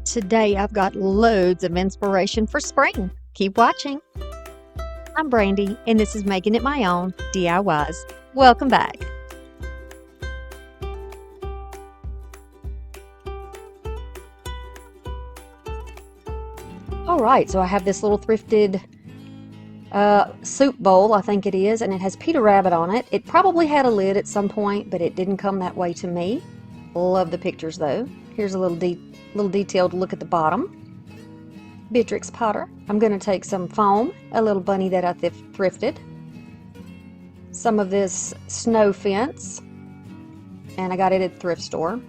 Today I've got loads of inspiration for spring. Keep watching. I'm Brandy, and this is Making It My Own DIYs. Welcome back. All right, so I have this little thrifted soup bowl, I think it is, and it has Peter Rabbit on it. It probably had a lid at some point, but it didn't come that way to me. Love the pictures though. Here's a little detailed look at the bottom. Beatrix Potter. I'm going to take some foam, a little bunny that I thrifted, some of this snow fence, and I got it at the thrift store.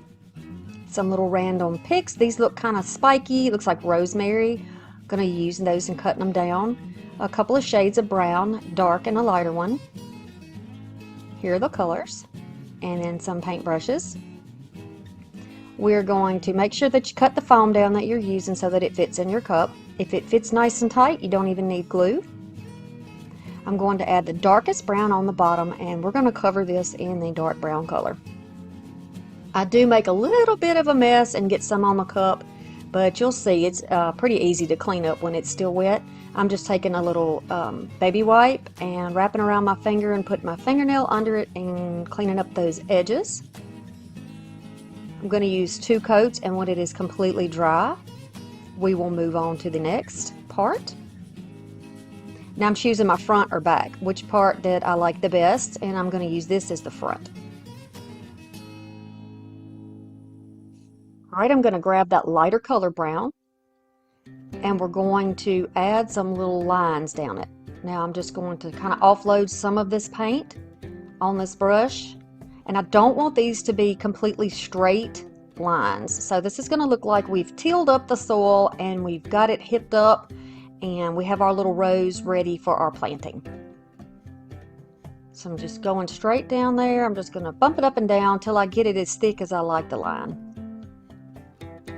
Some little random picks. These look kind of spiky. Looks like rosemary. I'm going to use those and cutting them down. A couple of shades of brown, dark and a lighter one. Here are the colors, and then some paint brushes. We're going to make sure that you cut the foam down that you're using so that it fits in your cup. If it fits nice and tight, you don't even need glue. I'm going to add the darkest brown on the bottom, and we're going to cover this in the dark brown color. I do make a little bit of a mess and get some on the cup, but you'll see it's pretty easy to clean up when it's still wet. I'm just taking a little baby wipe and wrapping around my finger and putting my fingernail under it and cleaning up those edges. I'm going to use 2 coats, and when it is completely dry, we will move on to the next part. Now I'm choosing my front or back, which part that I like the best, and I'm going to use this as the front. Alright, I'm going to grab that lighter color brown, and we're going to add some little lines down it. Now I'm just going to kind of offload some of this paint on this brush. And I don't want these to be completely straight lines. So this is going to look like we've tilled up the soil and we've got it hipped up and we have our little rows ready for our planting. So I'm just going straight down there. I'm just going to bump it up and down till I get it as thick as I like the line.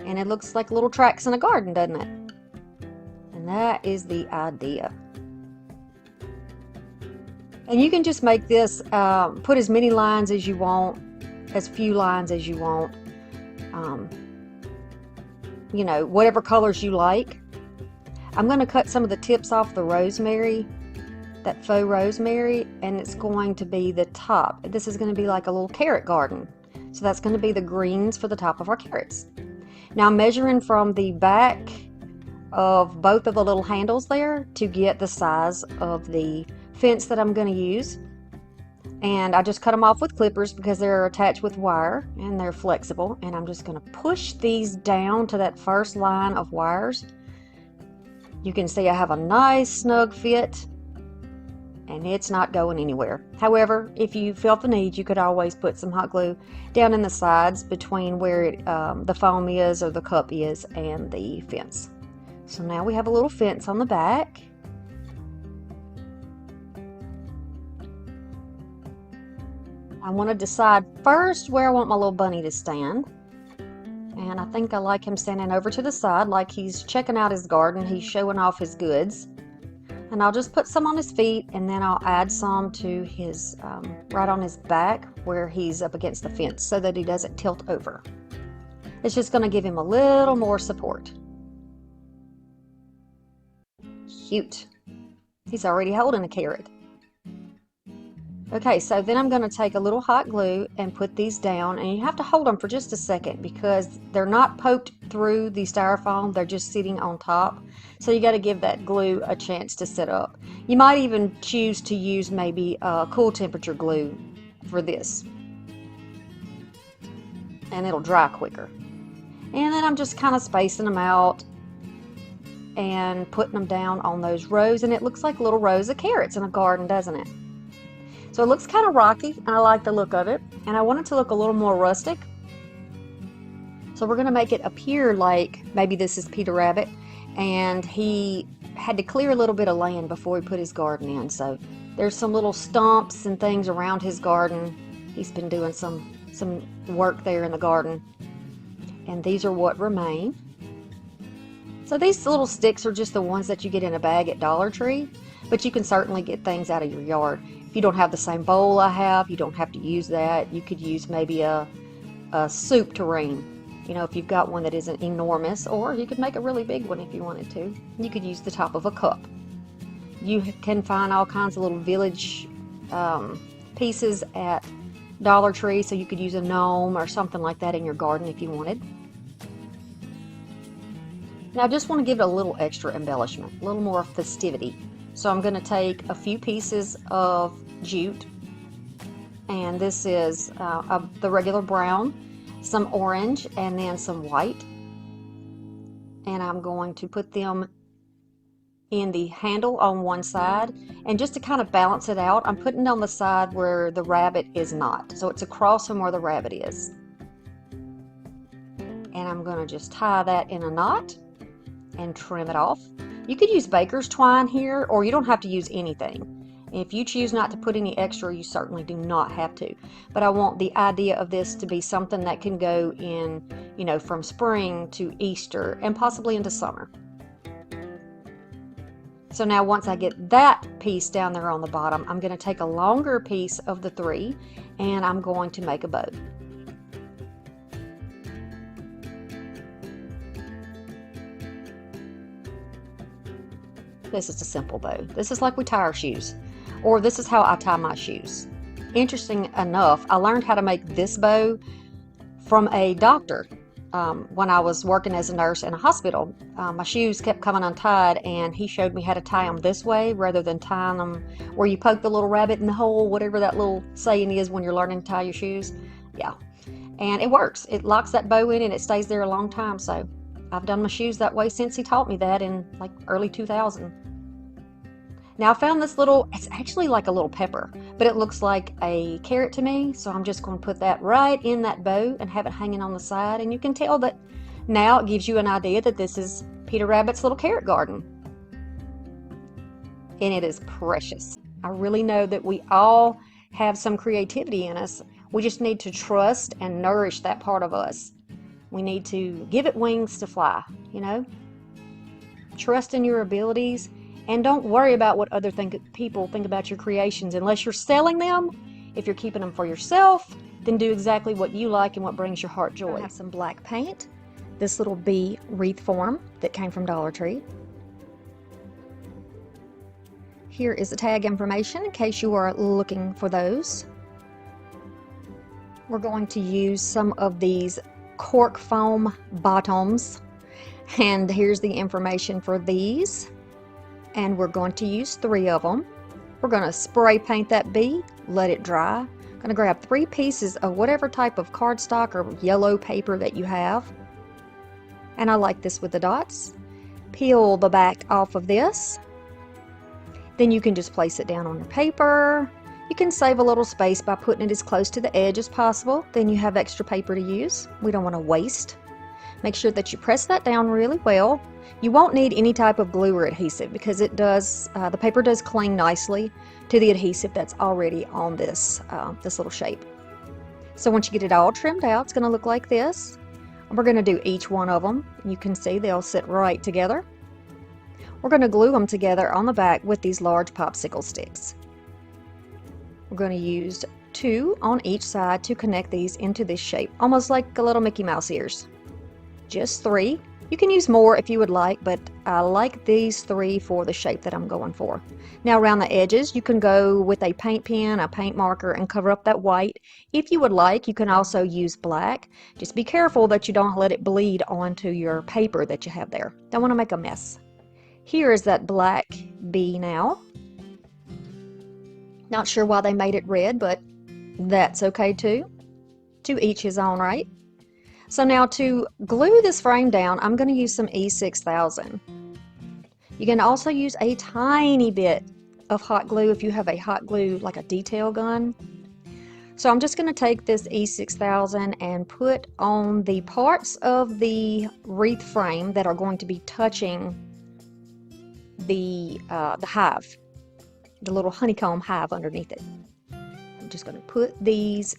And it looks like little tracks in a garden, doesn't it? And that is the idea. And you can just make this, put as many lines as you want, as few lines as you want, you know, whatever colors you like. I'm going to cut some of the tips off the rosemary, that faux rosemary, and it's going to be the top. This is going to be like a little carrot garden. So that's going to be the greens for the top of our carrots. Now I'm measuring from the back of both of the little handles there to get the size of the fence that I'm going to use, and I just cut them off with clippers because they're attached with wire and they're flexible, and I'm just going to push these down to that first line of wires. You can see I have a nice snug fit and it's not going anywhere. However, if you felt the need, you could always put some hot glue down in the sides between where the foam is or the cup is and the fence. So now we have a little fence on the back. I want to decide first where I want my little bunny to stand. And I think I like him standing over to the side like he's checking out his garden. He's showing off his goods. And I'll just put some on his feet, and then I'll add some to his, right on his back where he's up against the fence so that he doesn't tilt over. It's just going to give him a little more support. Cute. He's already holding a carrot. Okay, so then I'm going to take a little hot glue and put these down, and you have to hold them for just a second because they're not poked through the styrofoam, they're just sitting on top. So you got to give that glue a chance to sit up. You might even choose to use maybe cool temperature glue for this, and it'll dry quicker. And then I'm just kind of spacing them out and putting them down on those rows, and it looks like little rows of carrots in a garden, doesn't it? So it looks kind of rocky, and I like the look of it, and I want it to look a little more rustic. So we're going to make it appear like maybe this is Peter Rabbit, and he had to clear a little bit of land before he put his garden in. So there's some little stumps and things around his garden. He's been doing some work there in the garden, and these are what remain. So these little sticks are just the ones that you get in a bag at Dollar Tree, but you can certainly get things out of your yard. If you don't have the same bowl I have, you don't have to use that. You could use maybe a soup tureen You know, if you've got one that isn't enormous, or you could make a really big one if you wanted to. You could use the top of a cup. You can find all kinds of little village pieces at Dollar Tree, so you could use a gnome or something like that in your garden if you wanted. Now I just want to give it a little extra embellishment, a little more festivity. So I'm going to take a few pieces of jute, and this is the regular brown, some orange, and then some white. And I'm going to put them in the handle on one side, and just to kind of balance it out, I'm putting it on the side where the rabbit is not. So it's across from where the rabbit is. And I'm going to just tie that in a knot and trim it off. You could use baker's twine here, or you don't have to use anything. If you choose not to put any extra, you certainly do not have to. But I want the idea of this to be something that can go in, you know, from spring to Easter and possibly into summer. So now once I get that piece down there on the bottom, I'm going to take a longer piece of the 3 and I'm going to make a bow. This is a simple bow. This is like we tie our shoes, or this is how I tie my shoes. Interesting enough, I learned how to make this bow from a doctor. When I was working as a nurse in a hospital, my shoes kept coming untied, and he showed me how to tie them this way rather than tying them where you poke the little rabbit in the hole, whatever that little saying is when you're learning to tie your shoes. Yeah, and it works. It locks that bow in and it stays there a long time. So I've done my shoes that way since he taught me that in like early 2000. Now I found this little, it's actually like a little pepper, but it looks like a carrot to me, so I'm just going to put that right in that bow and have it hanging on the side, and you can tell that now it gives you an idea that this is Peter Rabbit's little carrot garden. And it is precious. I really know that we all have some creativity in us. We just need to trust and nourish that part of us. We need to give it wings to fly, you know? Trust in your abilities. And don't worry about what other people think about your creations unless you're selling them. If you're keeping them for yourself, then do exactly what you like and what brings your heart joy. I have some black paint, this little Be Wreath form that came from Dollar Tree. Here is the tag information in case you are looking for those. We're going to use some of these cork foam bottoms, and here's the information for these. And we're going to use 3 of them. We're going to spray paint that bee, let it dry. I'm going to grab 3 pieces of whatever type of cardstock or yellow paper that you have. And I like this with the dots. Peel the back off of this. Then you can just place it down on your paper. You can save a little space by putting it as close to the edge as possible. Then you have extra paper to use. We don't want to waste. Make sure that you press that down really well. You won't need any type of glue or adhesive because it does, the paper does cling nicely to the adhesive that's already on this, this little shape. So once you get it all trimmed out, it's going to look like this. We're going to do each one of them. You can see they'll sit right together. We're going to glue them together on the back with these large popsicle sticks. We're going to use 2 on each side to connect these into this shape, almost like a little Mickey Mouse ears. Just 3. You can use more if you would like, but I like these 3 for the shape that I'm going for. Now around the edges, you can go with a paint pen, a paint marker, and cover up that white. If you would like, you can also use black. Just be careful that you don't let it bleed onto your paper that you have there. Don't want to make a mess. Here is that black bee now. Not sure why they made it red, but that's okay too. To each his own, right? So now to glue this frame down, I'm going to use some E6000. You can also use a tiny bit of hot glue if you have a hot glue, like a detail gun. So I'm just going to take this E6000 and put on the parts of the wreath frame that are going to be touching the hive, the little honeycomb hive underneath it. I'm just going to put these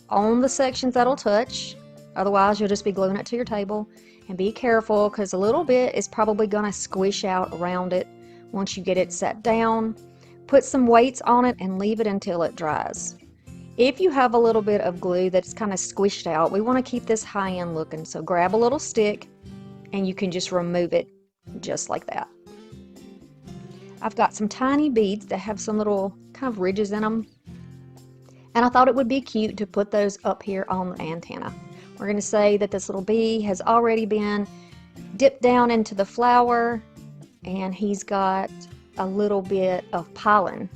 on the sections that'll touch. Otherwise, you'll just be gluing it to your table. And be careful because a little bit is probably going to squish out around it once you get it set down. Put some weights on it and leave it until it dries. If you have a little bit of glue that's kind of squished out, we want to keep this high-end looking. So grab a little stick and you can just remove it just like that. I've got some tiny beads that have some little kind of ridges in them. And I thought it would be cute to put those up here on the antenna. We're going to say that this little bee has already been dipped down into the flower and he's got a little bit of pollen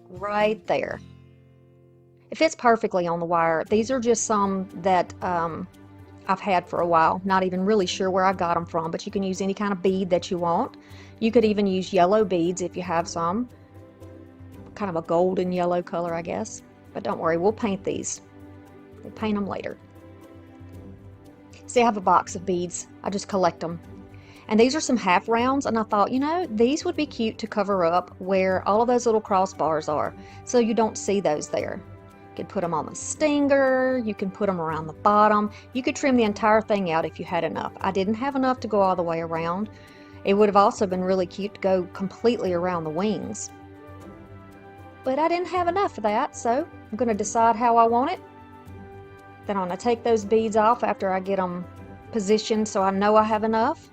right there. It fits perfectly on the wire. These are just some that I've had for a while, not even really sure where I got them from, but you can use any kind of bead that you want. You could even use yellow beads if you have some. Kind of a golden yellow color, I guess. But don't worry, we'll paint these. We'll paint them later. See, I have a box of beads. I just collect them. And these are some half rounds, and I thought, you know, these would be cute to cover up where all of those little crossbars are, so you don't see those there. You could put them on the stinger, you can put them around the bottom. You could trim the entire thing out if you had enough. I didn't have enough to go all the way around. It would have also been really cute to go completely around the wings. But I didn't have enough of that, so I'm going to decide how I want it. Then I'm going to take those beads off after I get them positioned so I know I have enough.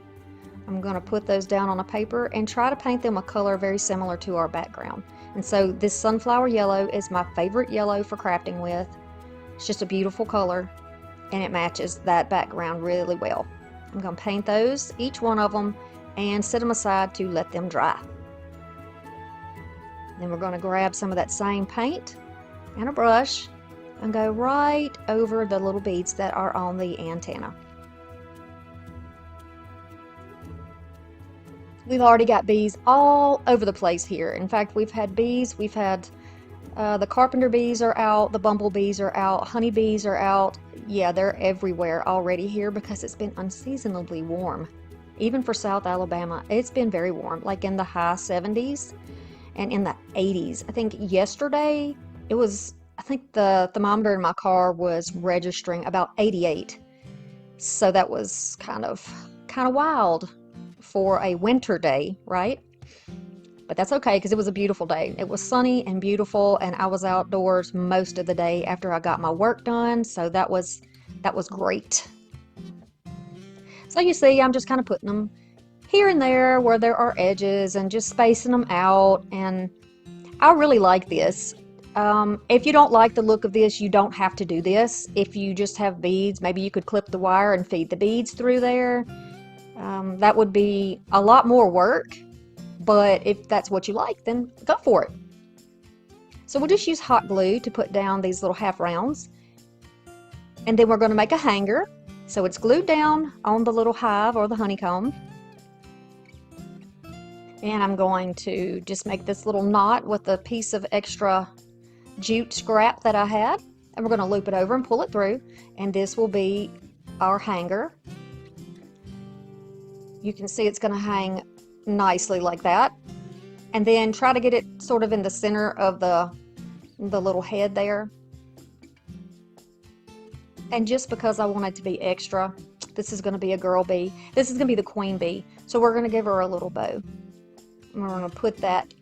I'm going to put those down on a paper and try to paint them a color very similar to our background. And so this sunflower yellow is my favorite yellow for crafting with. It's just a beautiful color and it matches that background really well. I'm going to paint those, each one of them, and set them aside to let them dry. Then we're going to grab some of that same paint and a brush and go right over the little beads that are on the antenna. We've already got bees all over the place here. In fact, we've had bees, we've had the carpenter bees are out, the bumblebees are out, honeybees are out. Yeah, they're everywhere already here because it's been unseasonably warm. Even for South Alabama, it's been very warm, like in the high 70s and in the 80s. I think yesterday it was, I think the thermometer in my car was registering about 88. So that was kind of wild for a winter day, right? But that's okay because it was a beautiful day. It was sunny and beautiful, and I was outdoors most of the day after I got my work done, so that was great. So you see, I'm just kind of putting them here and there where there are edges and just spacing them out, and I really like this. If you don't like the look of this, you don't have to do this. If you just have beads, maybe you could clip the wire and feed the beads through there. That would be a lot more work, but if that's what you like, then go for it. So we'll just use hot glue to put down these little half rounds, and then we're going to make a hanger. So it's glued down on the little hive or the honeycomb, and I'm going to just make this little knot with a piece of extra jute scrap that I had, and we're going to loop it over and pull it through, and this will be our hanger. You can see it's going to hang nicely like that, and then try to get it sort of in the center of the little head there. And just because I want it to be extra, this is going to be a girl bee. This is going to be the queen bee, so we're going to give her a little bow. And we're going to put that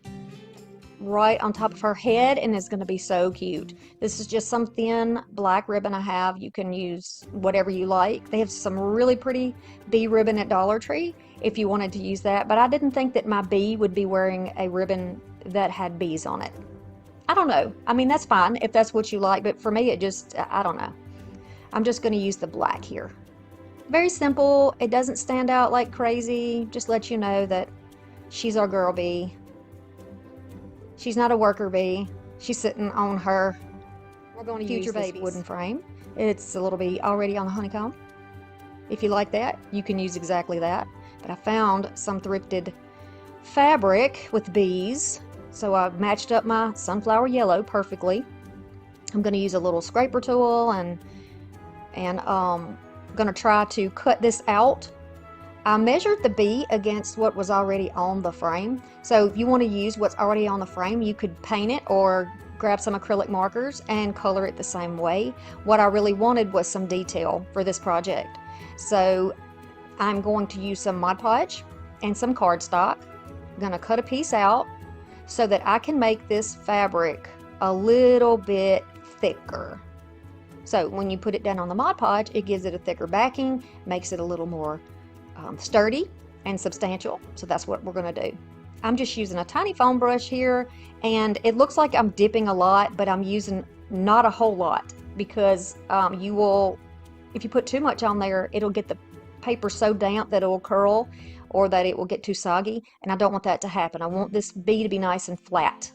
right on top of her head, and it's going to be so cute. This is just some thin black ribbon I have. You can use whatever you like. They have some really pretty bee ribbon at Dollar Tree if you wanted to use that, but I didn't think that my bee would be wearing a ribbon that had bees on it. I don't know. I mean, that's fine if that's what you like, but for me it just, I don't know. I'm just going to use the black here. Very simple. It doesn't stand out like crazy. Just let you know that she's our girl bee. She's not a worker bee. She's sitting on her We're going to use this wooden frame. It's a little bit already on the honeycomb. If you like that, you can use exactly that. But I found some thrifted fabric with bees, so I matched up my sunflower yellow perfectly. I'm going to use a little scraper tool and I'm going to try to cut this out. I measured the bee against what was already on the frame. So if you want to use what's already on the frame, you could paint it or grab some acrylic markers and color it the same way. What I really wanted was some detail for this project. So I'm going to use some Mod Podge and some cardstock. I'm going to cut a piece out so that I can make this fabric a little bit thicker. So when you put it down on the Mod Podge, it gives it a thicker backing, makes it a little more sturdy and substantial. So that's what we're going to do. I'm just using a tiny foam brush here, and it looks like I'm dipping a lot, but I'm using not a whole lot, because if you put too much on there, it'll get the paper so damp that it will curl, or that it will get too soggy, and I don't want that to happen. I want this bee to be nice and flat.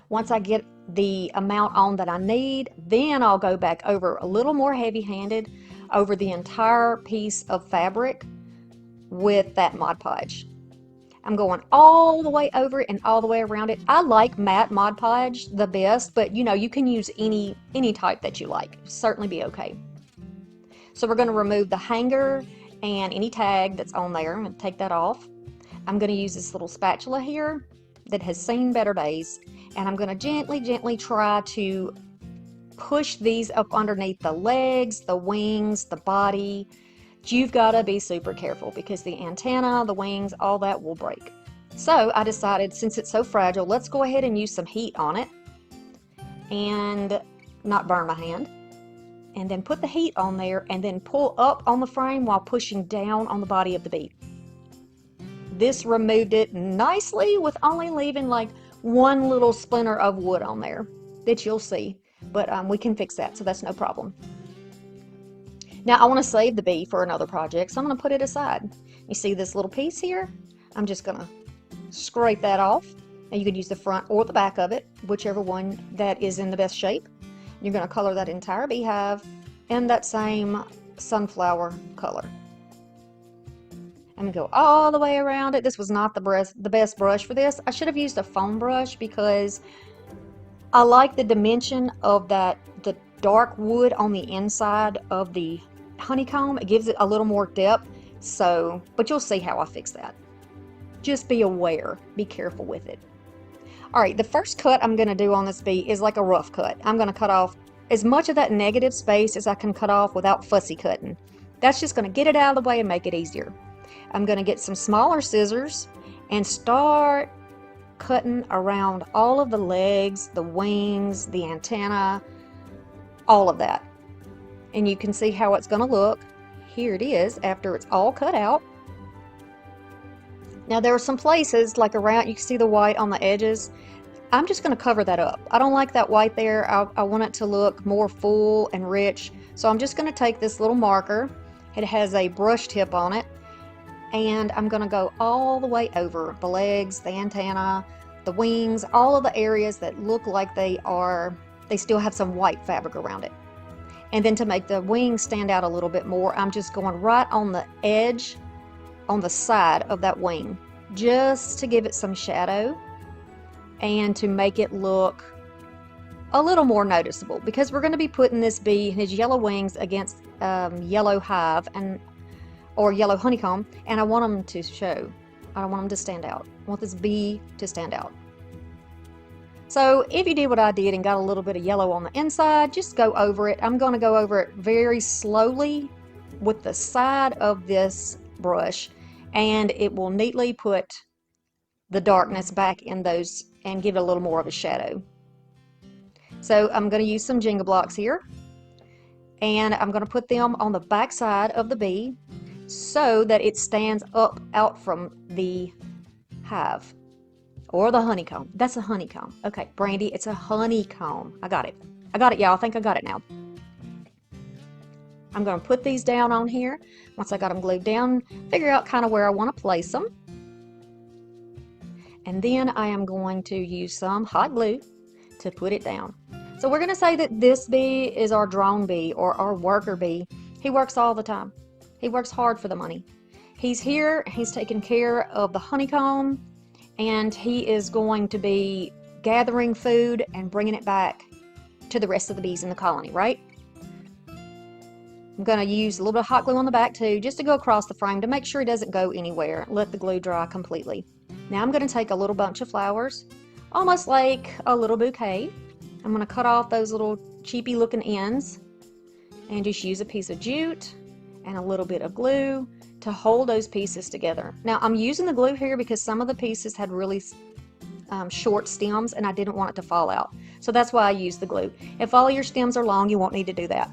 Once I get the amount on that I need, then I'll go back over a little more heavy-handed over the entire piece of fabric with that Mod Podge. I'm going all the way over it and all the way around it. I like matte Mod Podge the best, but you know, you can use any type that you like. It'll certainly be okay. So we're going to remove the hanger and any tag that's on there. I'm going to take that off. I'm going to use this little spatula here that has seen better days, and I'm going to gently try to push these up underneath the legs, the wings, the body. You've got to be super careful, because the antenna, the wings, all that will break. So I decided, since it's so fragile, let's go ahead and use some heat on it and not burn my hand. And then put the heat on there, and then pull up on the frame while pushing down on the body of the bee. This removed it nicely, with only leaving like one little splinter of wood on there that you'll see, but we can fix that, so that's no problem. Now I want to save the bee for another project, so I'm going to put it aside. You see this little piece here? I'm just going to scrape that off. Now you could use the front or the back of it, whichever one that is in the best shape. You're going to color that entire beehive in that same sunflower color. I'm going to go all the way around it. This was not the best brush for this. I should have used a foam brush, because I like the dimension of the dark wood on the inside of the honeycomb. It gives it a little more depth. So, but you'll see how I fix that. Just be aware, be careful with it. All right, the first cut I'm going to do on this bee is like a rough cut. I'm going to cut off as much of that negative space as I can cut off without fussy cutting. That's just going to get it out of the way and make it easier. I'm going to get some smaller scissors and start cutting around all of the legs, the wings, the antenna, all of that. And you can see how it's going to look. Here it is after it's all cut out. Now there are some places like around, you can see the white on the edges. I'm just going to cover that up. I don't like that white there. I want it to look more full and rich. So I'm just going to take this little marker. It has a brush tip on it. And I'm going to go all the way over the legs, the antenna, the wings, all of the areas that look like they still have some white fabric around it. And then to make the wings stand out a little bit more, I'm just going right on the edge, on the side of that wing, just to give it some shadow and to make it look a little more noticeable, because we're going to be putting this bee, his yellow wings, against yellow hive or yellow honeycomb, and I want them to show. I don't want them to stand out. I want this bee to stand out. So if you did what I did and got a little bit of yellow on the inside, just go over it. I'm going to go over it very slowly with the side of this brush, and it will neatly put the darkness back in those and give it a little more of a shadow. So I'm going to use some Jenga blocks here, and I'm going to put them on the back side of the bee so that it stands up out from the hive or the honeycomb. That's a honeycomb. Okay, Brandy, it's a honeycomb. I got it. Y'all. I think I got it now. I'm going to put these down on here. Once I got them glued down, figure out kind of where I want to place them. And then I am going to use some hot glue to put it down. So we're going to say that this bee is our drone bee or our worker bee. He works all the time. He works hard for the money. He's here, he's taking care of the honeycomb, and he is going to be gathering food and bringing it back to the rest of the bees in the colony, right? I'm going to use a little bit of hot glue on the back too, just to go across the frame to make sure it doesn't go anywhere. Let the glue dry completely. Now I'm going to take a little bunch of flowers, almost like a little bouquet. I'm going to cut off those little cheapy looking ends and just use a piece of jute and a little bit of glue to hold those pieces together. Now I'm using the glue here because some of the pieces had really short stems and I didn't want it to fall out. So that's why I used the glue. If all of your stems are long, you won't need to do that.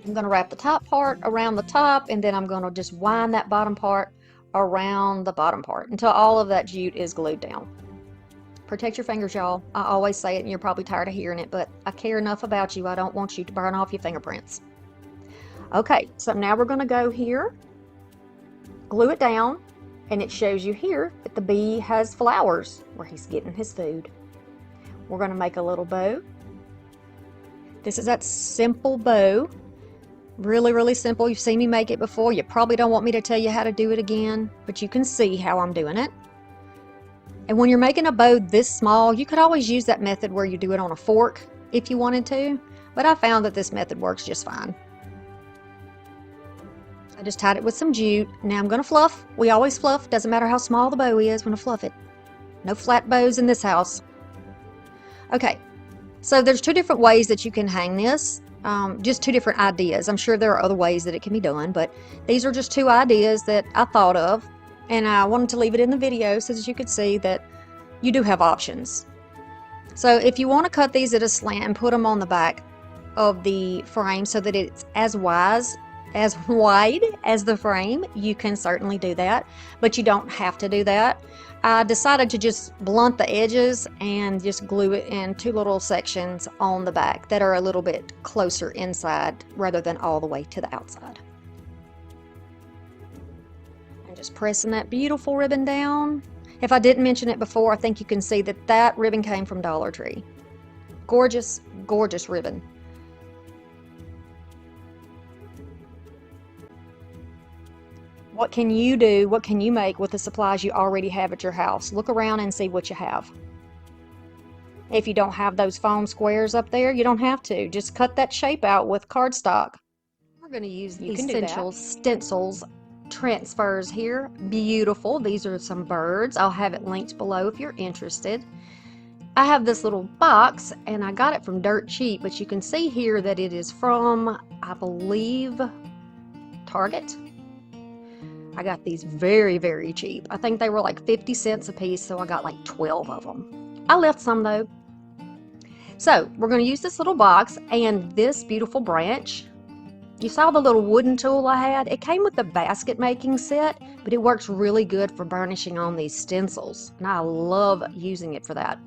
I'm going to wrap the top part around the top, and then I'm going to just wind that bottom part around the bottom part until all of that jute is glued down. Protect your fingers, y'all. I always say it and you're probably tired of hearing it, but I care enough about you. I don't want you to burn off your fingerprints. Okay, so now we're going to go here, glue it down, and it shows you here that the bee has flowers where he's getting his food. We're going to make a little bow. This is that simple bow. Really, really simple. You've seen me make it before. You probably don't want me to tell you how to do it again, but you can see how I'm doing it. And when you're making a bow this small, you could always use that method where you do it on a fork if you wanted to, but I found that this method works just fine. I just tied it with some jute. Now I'm going to fluff. We always fluff. Doesn't matter how small the bow is, we're going to fluff it. No flat bows in this house. Okay, so there's two different ways that you can hang this. Just two different ideas. I'm sure there are other ways that it can be done, but these are just two ideas that I thought of, and I wanted to leave it in the video so that you could see that you do have options. So if you want to cut these at a slant and put them on the back of the frame so that it's as wide as the frame, you can certainly do that, but you don't have to do that. I decided to just blunt the edges and just glue it in two little sections on the back that are a little bit closer inside rather than all the way to the outside. And just pressing that beautiful ribbon down. If I didn't mention it before, I think you can see that that ribbon came from Dollar Tree. Gorgeous, gorgeous ribbon. What can you do? What can you make with the supplies you already have at your house? Look around and see what you have. If you don't have those foam squares up there, you don't have to. Just cut that shape out with cardstock. We're going to use the Essential Stencils transfers here. Beautiful. These are some birds. I'll have it linked below if you're interested. I have this little box and I got it from dirt cheap, but you can see here that it is from, I believe, Target. I got these very, very cheap. I think they were like 50 cents a piece, so I got like 12 of them. I left some though. So we're going to use this little box and this beautiful branch. You saw the little wooden tool I had? It came with the basket making set, but it works really good for burnishing on these stencils, and I love using it for that.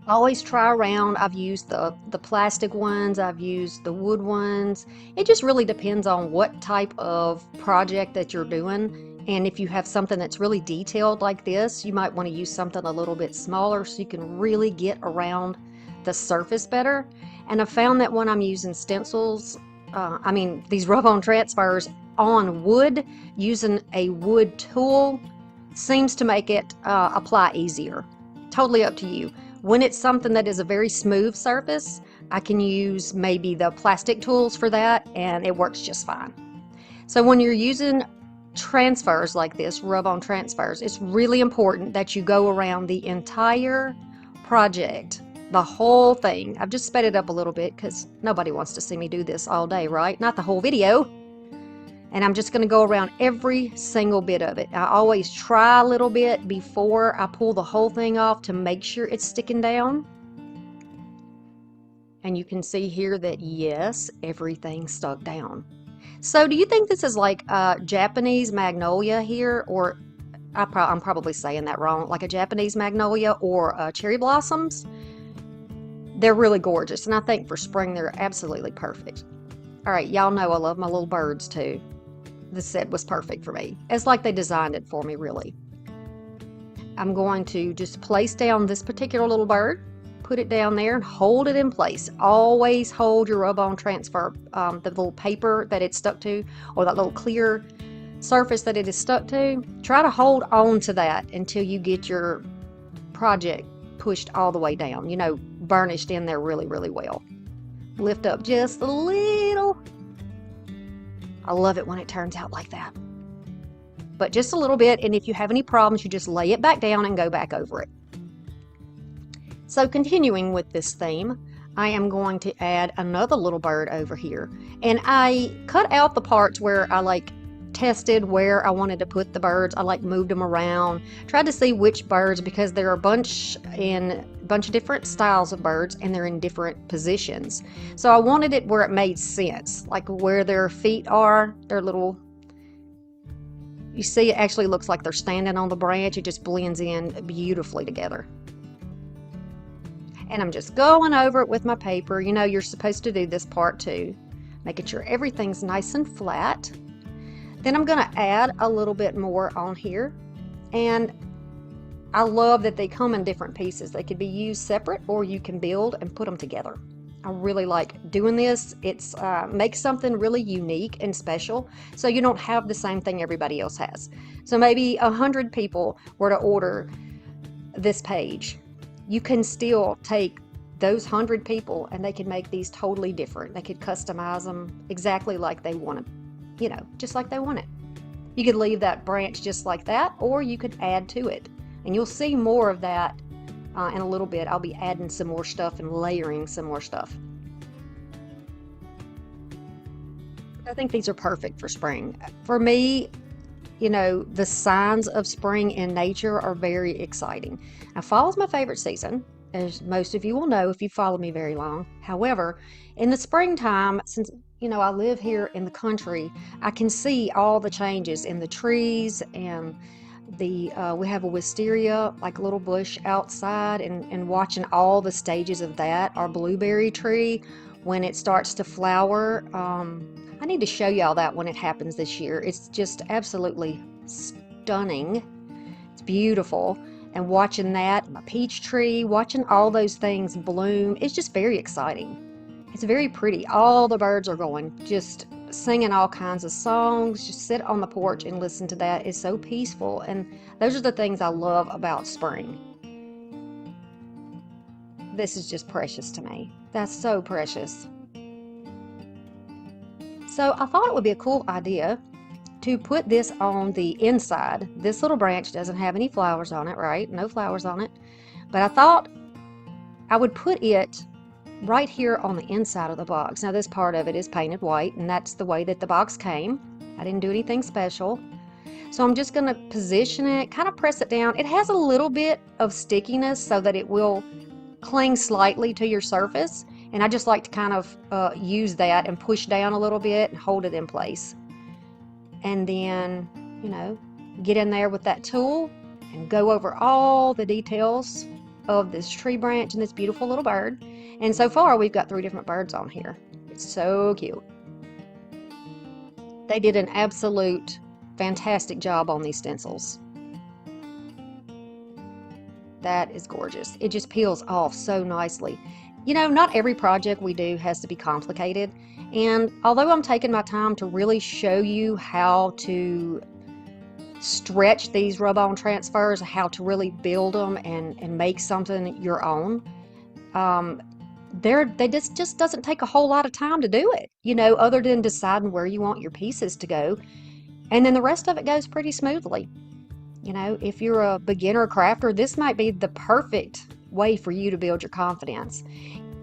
Always try around. I've used the plastic ones, I've used the wood ones. It just really depends on what type of project that you're doing, and if you have something that's really detailed like this, you might want to use something a little bit smaller so you can really get around the surface better. And I've found that when I'm using stencils, these rub-on transfers on wood, using a wood tool seems to make it apply easier. Totally up to you. When it's something that is a very smooth surface, I can use maybe the plastic tools for that, and it works just fine. So when you're using transfers like this, rub-on transfers, it's really important that you go around the entire project, the whole thing. I've just sped it up a little bit because nobody wants to see me do this all day, right? Not the whole video. And I'm just going to go around every single bit of it. I always try a little bit before I pull the whole thing off to make sure it's sticking down. And you can see here that yes, everything stuck down. So do you think this is like a Japanese magnolia here, or I'm probably saying that wrong, like a Japanese magnolia or cherry blossoms? They're really gorgeous, and I think for spring they're absolutely perfect. All right, y'all know I love my little birds too. This set was perfect for me. It's like they designed it for me, really. I'm going to just place down this particular little bird, put it down there and hold it in place. Always hold your rub-on transfer, the little paper that it's stuck to, or that little clear surface that it is stuck to. Try to hold on to that until you get your project pushed all the way down, you know, burnished in there really, really well. Lift up just a little. I love it when it turns out like that. But just a little bit, and if you have any problems, you just lay it back down and go back over it. So continuing with this theme, I am going to add another little bird over here. And I cut out the parts where I like tested where I wanted to put the birds. I like moved them around, tried to see which birds, because there are a bunch of different styles of birds and they're in different positions. So I wanted it where it made sense, like where their feet are, their little, you see, it actually looks like they're standing on the branch. It just blends in beautifully together. And I'm just going over it with my paper. You know, you're supposed to do this part too, making sure everything's nice and flat. Then I'm going to add a little bit more on here. And I love that they come in different pieces. They could be used separate, or you can build and put them together. I really like doing this. It's makes something really unique and special, so you don't have the same thing everybody else has. So maybe 100 people were to order this page. You can still take those 100 people and they can make these totally different. They could customize them exactly like they want them, you know, just like they want it. You could leave that branch just like that, or you could add to it. And you'll see more of that in a little bit. I'll be adding some more stuff and layering some more stuff. I think these are perfect for spring. For me, you know, the signs of spring in nature are very exciting. Now, fall is my favorite season, as most of you will know if you follow me very long. However, in the springtime, since, you know, I live here in the country, I can see all the changes in the trees, and we have a wisteria, like a little bush outside, and watching all the stages of that. Our blueberry tree, when it starts to flower, I need to show y'all that when it happens this year. It's just absolutely stunning. It's beautiful. And watching that, my peach tree, watching all those things bloom, it's just very exciting. It's very pretty. All the birds are going, just singing all kinds of songs. Just sit on the porch and listen to that. It's so peaceful, and those are the things I love about spring. This is just precious to me. That's so precious. So I thought it would be a cool idea to put this on the inside. This little branch doesn't have any flowers on it, right? No flowers on it. But I thought I would put it right here on the inside of the box. Now, this part of it is painted white, and that's the way that the box came. I didn't do anything special. So I'm just going to position it, kind of press it down. It has a little bit of stickiness so that it will cling slightly to your surface. And I just like to kind of use that and push down a little bit and hold it in place. And then, you know, get in there with that tool and go over all the details of this tree branch and this beautiful little bird. And so far, we've got 3 different birds on here. It's so cute. They did an absolute fantastic job on these stencils. That is gorgeous. It just peels off so nicely. You know, not every project we do has to be complicated. And although I'm taking my time to really show you how to stretch these rub-on transfers, how to really build them and make something your own, they just doesn't take a whole lot of time to do it, you know, other than deciding where you want your pieces to go. And then the rest of it goes pretty smoothly. You know, if you're a beginner crafter, this might be the perfect way for you to build your confidence.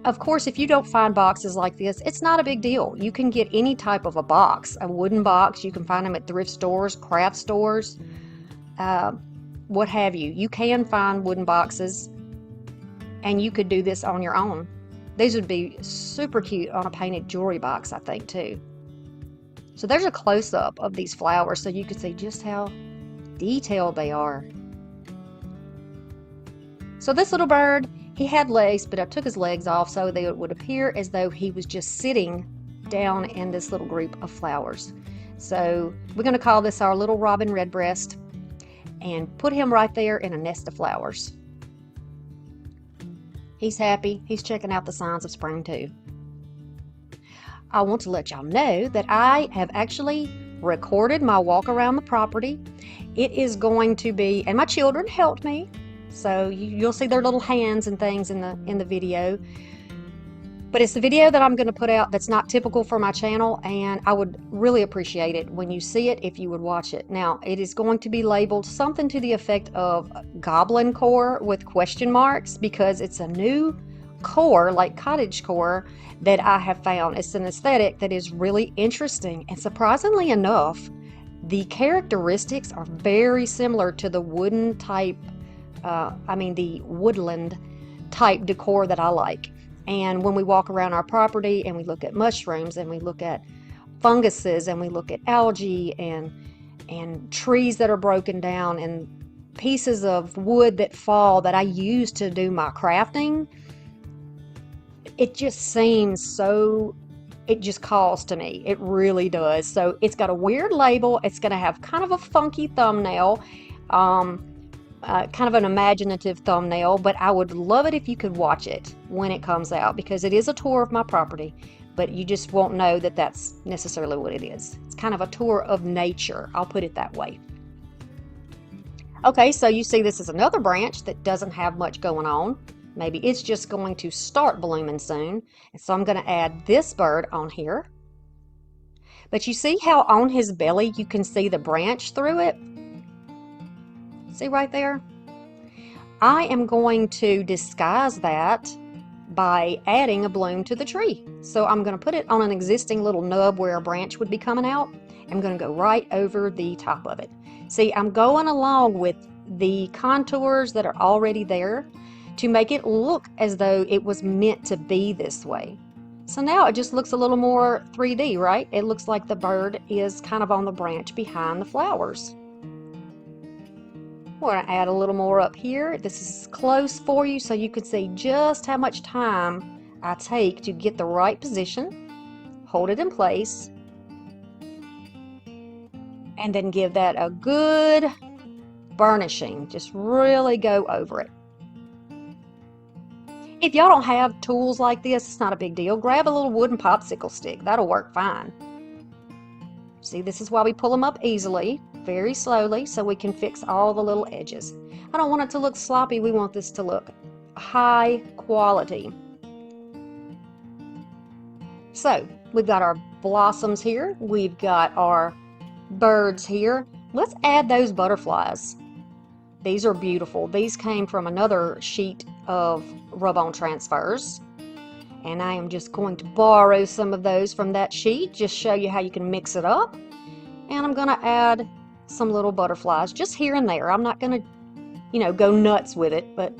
Of course, if you don't find boxes like this, it's not a big deal. You can get any type of a box, a wooden box. You can find them at thrift stores, craft stores, what have you. You can find wooden boxes, and you could do this on your own. These would be super cute on a painted jewelry box, I think, too. So there's a close-up of these flowers so you can see just how detailed they are. So this little bird, he had legs, but I took his legs off so that it would appear as though he was just sitting down in this little group of flowers. So we're going to call this our little robin redbreast and put him right there in a nest of flowers. He's happy. He's checking out the signs of spring too. I want to let y'all know that I have actually recorded my walk around the property. It is going to be, and my children helped me, so you'll see their little hands and things in the video. But it's the video that I'm going to put out that's not typical for my channel, and I would really appreciate it when you see it if you would watch it. Now, it is going to be labeled something to the effect of goblin core with question marks, because it's a new core, like cottage core, that I have found. It's an aesthetic that is really interesting, and surprisingly enough, The characteristics are very similar to the wooden type, the woodland type decor that I like. And when we walk around our property and we look at mushrooms and we look at funguses and we look at algae and trees that are broken down and pieces of wood that fall that I use to do my crafting, it just seems so, it just calls to me. It really does. So it's got a weird label. It's going to have kind of a funky thumbnail, kind of an imaginative thumbnail, but I would love it if you could watch it when it comes out, because it is a tour of my property, but you just won't know that that's necessarily what it is. It's kind of a tour of nature. I'll put it that way. Okay, so you see this is another branch that doesn't have much going on. Maybe it's just going to start blooming soon. And so I'm going to add this bird on here. But you see how on his belly you can see the branch through it? See right there? I am going to disguise that by adding a bloom to the tree. So I'm going to put it on an existing little nub where a branch would be coming out. I'm going to go right over the top of it. See, I'm going along with the contours that are already there to make it look as though it was meant to be this way. So now it just looks a little more 3D, right? It looks like the bird is kind of on the branch behind the flowers. We're going to add a little more up here. This is close for you so you can see just how much time I take to get the right position, hold it in place, and then give that a good burnishing. Just really go over it. If y'all don't have tools like this, it's not a big deal. Grab a little wooden popsicle stick. That'll work fine. See, this is why we pull them up easily, very slowly, so we can fix all the little edges. I don't want it to look sloppy. We want this to look high quality. So, we've got our blossoms here. We've got our birds here. Let's add those butterflies. These are beautiful. These came from another sheet of rub-on transfers, and I am just going to borrow some of those from that sheet, just show you how you can mix it up. And I'm going to add some little butterflies just here and there. I'm not going to, go nuts with it, but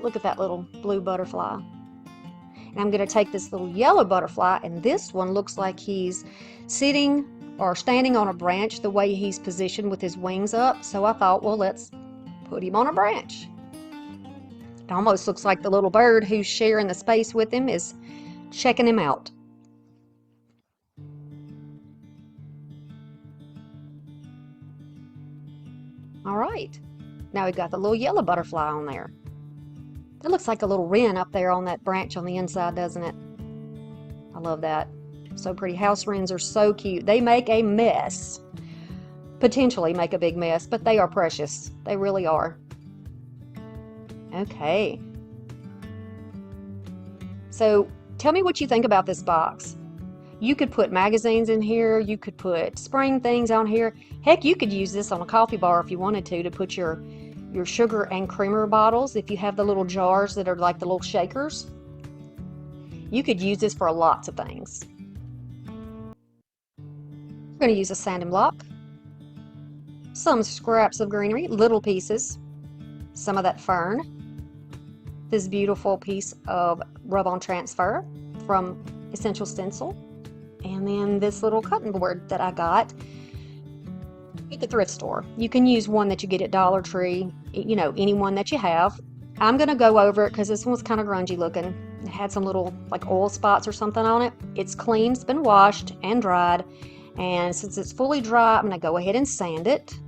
look at that little blue butterfly. And I'm going to take this little yellow butterfly, and this one looks like he's sitting or standing on a branch the way he's positioned with his wings up. So I thought, well, let's put him on a branch. It almost looks like the little bird who's sharing the space with him is checking him out. All right, now we've got the little yellow butterfly on there. It looks like a little wren up there on that branch on the inside, doesn't it? I love that. So pretty. House wrens are so cute. They make a mess. Potentially make a big mess, but they are precious. They really are. Okay. So tell me what you think about this box. You could put magazines in here. You could put spring things on here. Heck, you could use this on a coffee bar if you wanted to put your sugar and creamer bottles. If you have the little jars that are like the little shakers, you could use this for lots of things. We're going to use a sanding block, some scraps of greenery, little pieces, some of that fern, this beautiful piece of rub-on transfer from Essential Stencil, and then this little cutting board that I got at the thrift store. You can use one that you get at Dollar Tree, any one that you have. I'm going to go over it because this one's kind of grungy looking. It had some little like oil spots or something on it. It's clean, it's been washed and dried. And since it's fully dry, I'm going to go ahead and sand it.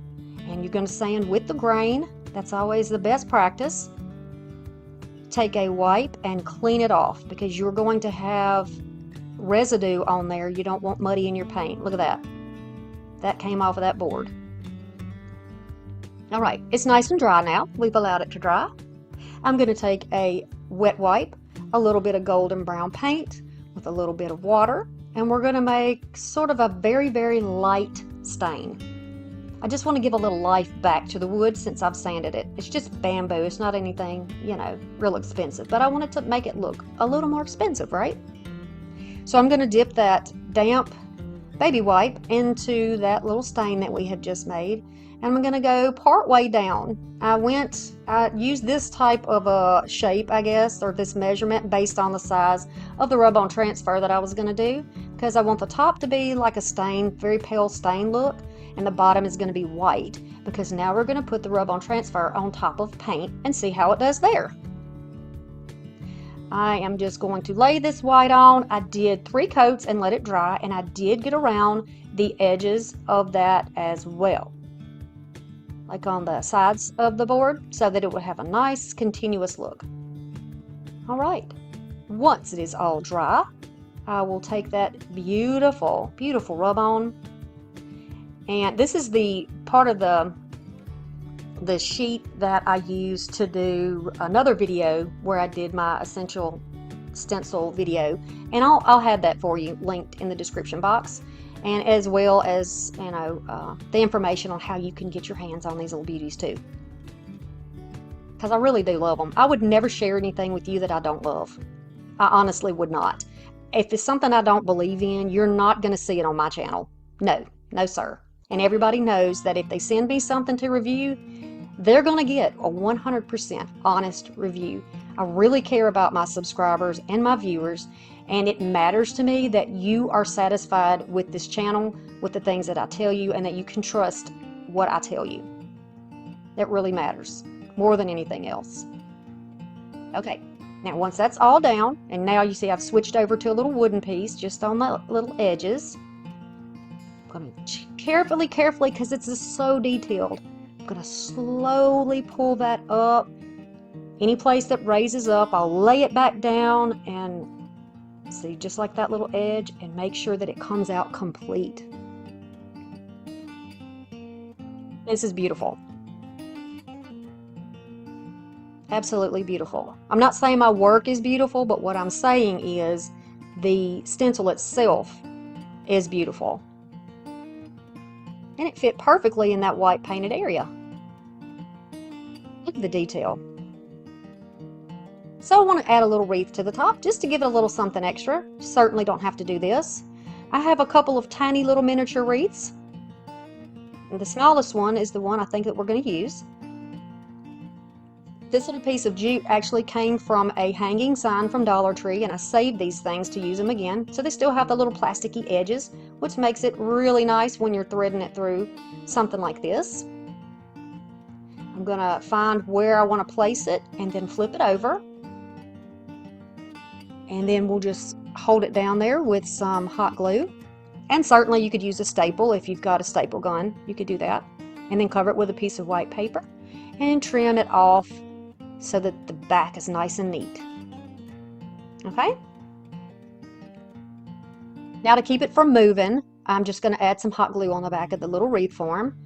And you're going to sand with the grain. That's always the best practice. Take a wipe and clean it off because you're going to have residue on there. You don't want muddy in your paint. Look at that. That came off of that board. All right, it's nice and dry now. We've allowed it to dry. I'm going to take a wet wipe, a little bit of golden brown paint with a little bit of water, and we're going to make sort of a very, very light stain. I just want to give a little life back to the wood since I've sanded it. It's just bamboo. It's not anything, real expensive, but I wanted to make it look a little more expensive, right? So I'm going to dip that damp baby wipe into that little stain that we have just made, and I'm going to go part way down. I used this type of a shape, I guess, or this measurement based on the size of the rub-on transfer that I was going to do, because I want the top to be like a stain, very pale stain look, and the bottom is going to be white, because now we're going to put the rub-on transfer on top of paint and see how it does there. I am just going to lay this white on. I did 3 coats and let it dry, and I did get around the edges of that as well, like on the sides of the board, so that it would have a nice continuous look. All right, once it is all dry, I will take that beautiful, beautiful rub-on, and this is the part of the sheet that I used to do another video where I did my essential stencil video, and I'll have that for you linked in the description box, and as well as, you know, the information on how you can get your hands on these little beauties too, because I really do love them. I would never share anything with you that I don't love. I honestly would not. If it's something I don't believe in, you're not going to see it on my channel. No, no sir. And everybody knows that if they send me something to review, they're going to get a 100% honest review. I really care about my subscribers and my viewers, and it matters to me that you are satisfied with this channel, with the things that I tell you, and that you can trust what I tell you. It really matters more than anything else. Okay, now once that's all down, and now you see I've switched over to a little wooden piece just on the little edges. I'm going to carefully, because it's just so detailed, I'm going to slowly pull that up. Any place that raises up, I'll lay it back down and see, just like that little edge, and make sure that it comes out complete. This is beautiful. Absolutely beautiful. I'm not saying my work is beautiful, but what I'm saying is the stencil itself is beautiful. And it fit perfectly in that white painted area. Look at the detail. So I want to add a little wreath to the top just to give it a little something extra. Certainly don't have to do this. I have a couple of tiny little miniature wreaths. And the smallest one is the one I think that we're going to use. This little piece of jute actually came from a hanging sign from Dollar Tree, and I saved these things to use them again. So they still have the little plasticky edges, which makes it really nice when you're threading it through something like this. I'm going to find where I want to place it and then flip it over. And then we'll just hold it down there with some hot glue. And certainly you could use a staple if you've got a staple gun. You could do that. And then cover it with a piece of white paper and trim it off so that the back is nice and neat. Okay? Now to keep it from moving, I'm just going to add some hot glue on the back of the little wreath form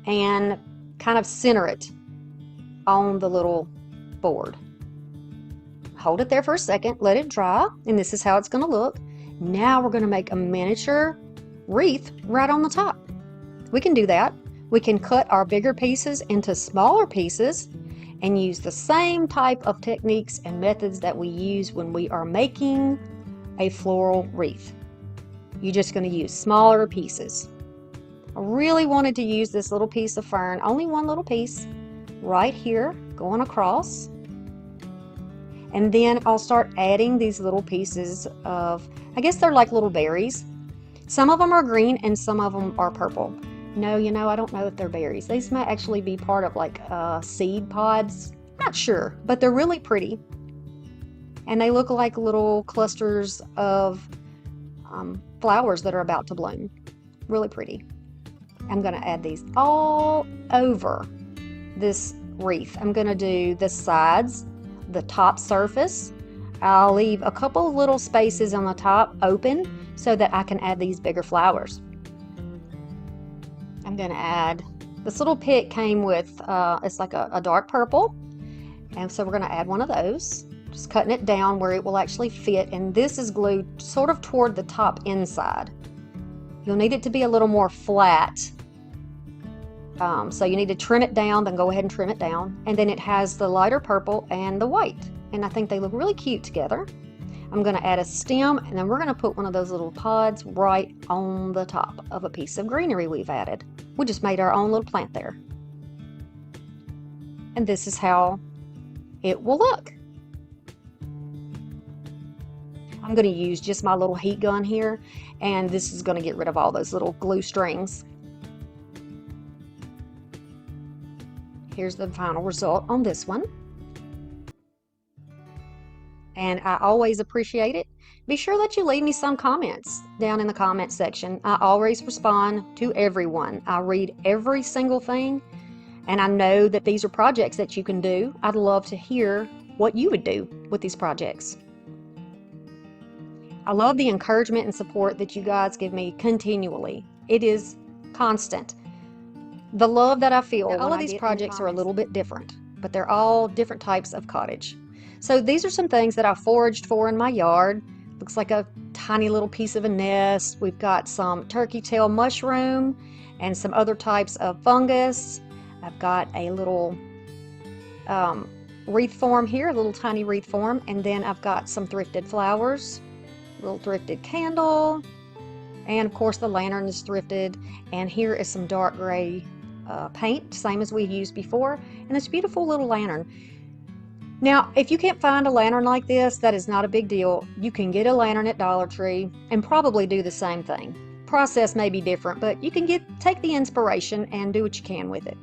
and kind of center it on the little board. Hold it there for a second, let it dry, and this is how it's going to look. Now we're going to make a miniature wreath right on the top. We can do that. We can cut our bigger pieces into smaller pieces and use the same type of techniques and methods that we use when we are making a floral wreath. You're just going to use smaller pieces. I really wanted to use this little piece of fern, only one little piece, right here, going across. And then I'll start adding these little pieces of, I guess they're like little berries. Some of them are green and some of them are purple. No, you know, I don't know if they're berries. These might actually be part of like seed pods. Not sure, but they're really pretty. And they look like little clusters of flowers that are about to bloom. Really pretty. I'm going to add these all over this wreath. I'm going to do the sides, the top surface. I'll leave a couple of little spaces on the top open so that I can add these bigger flowers. I'm going to add, this little pick came with, it's like a dark purple, and so we're going to add one of those, just cutting it down where it will actually fit, and this is glued sort of toward the top inside. You'll need it to be a little more flat, so you need to trim it down, then go ahead and trim it down, and then it has the lighter purple and the white, and I think they look really cute together. I'm going to add a stem, and then we're going to put one of those little pods right on the top of a piece of greenery we've added. We just made our own little plant there. And this is how it will look. I'm going to use just my little heat gun here, and this is going to get rid of all those little glue strings. Here's the final result on this one. And I always appreciate it. Be sure that you leave me some comments down in the comment section. I always respond to everyone. I read every single thing, and I know that these are projects that you can do. I'd love to hear what you would do with these projects. I love the encouragement and support that you guys give me continually. It is constant. The love that I feel. Now, all of these projects are a little bit different, but they're all different types of cottage. So these are some things that I foraged for in my yard. Looks like a tiny little piece of a nest. We've got some turkey tail mushroom and some other types of fungus. I've got a little wreath form here, a little tiny wreath form, and then I've got some thrifted flowers, a little thrifted candle, and of course the lantern is thrifted, and here is some dark gray paint, same as we used before, and this beautiful little lantern. Now, if you can't find a lantern like this, that is not a big deal. You can get a lantern at Dollar Tree and probably do the same thing. Process may be different, but you can take the inspiration and do what you can with it.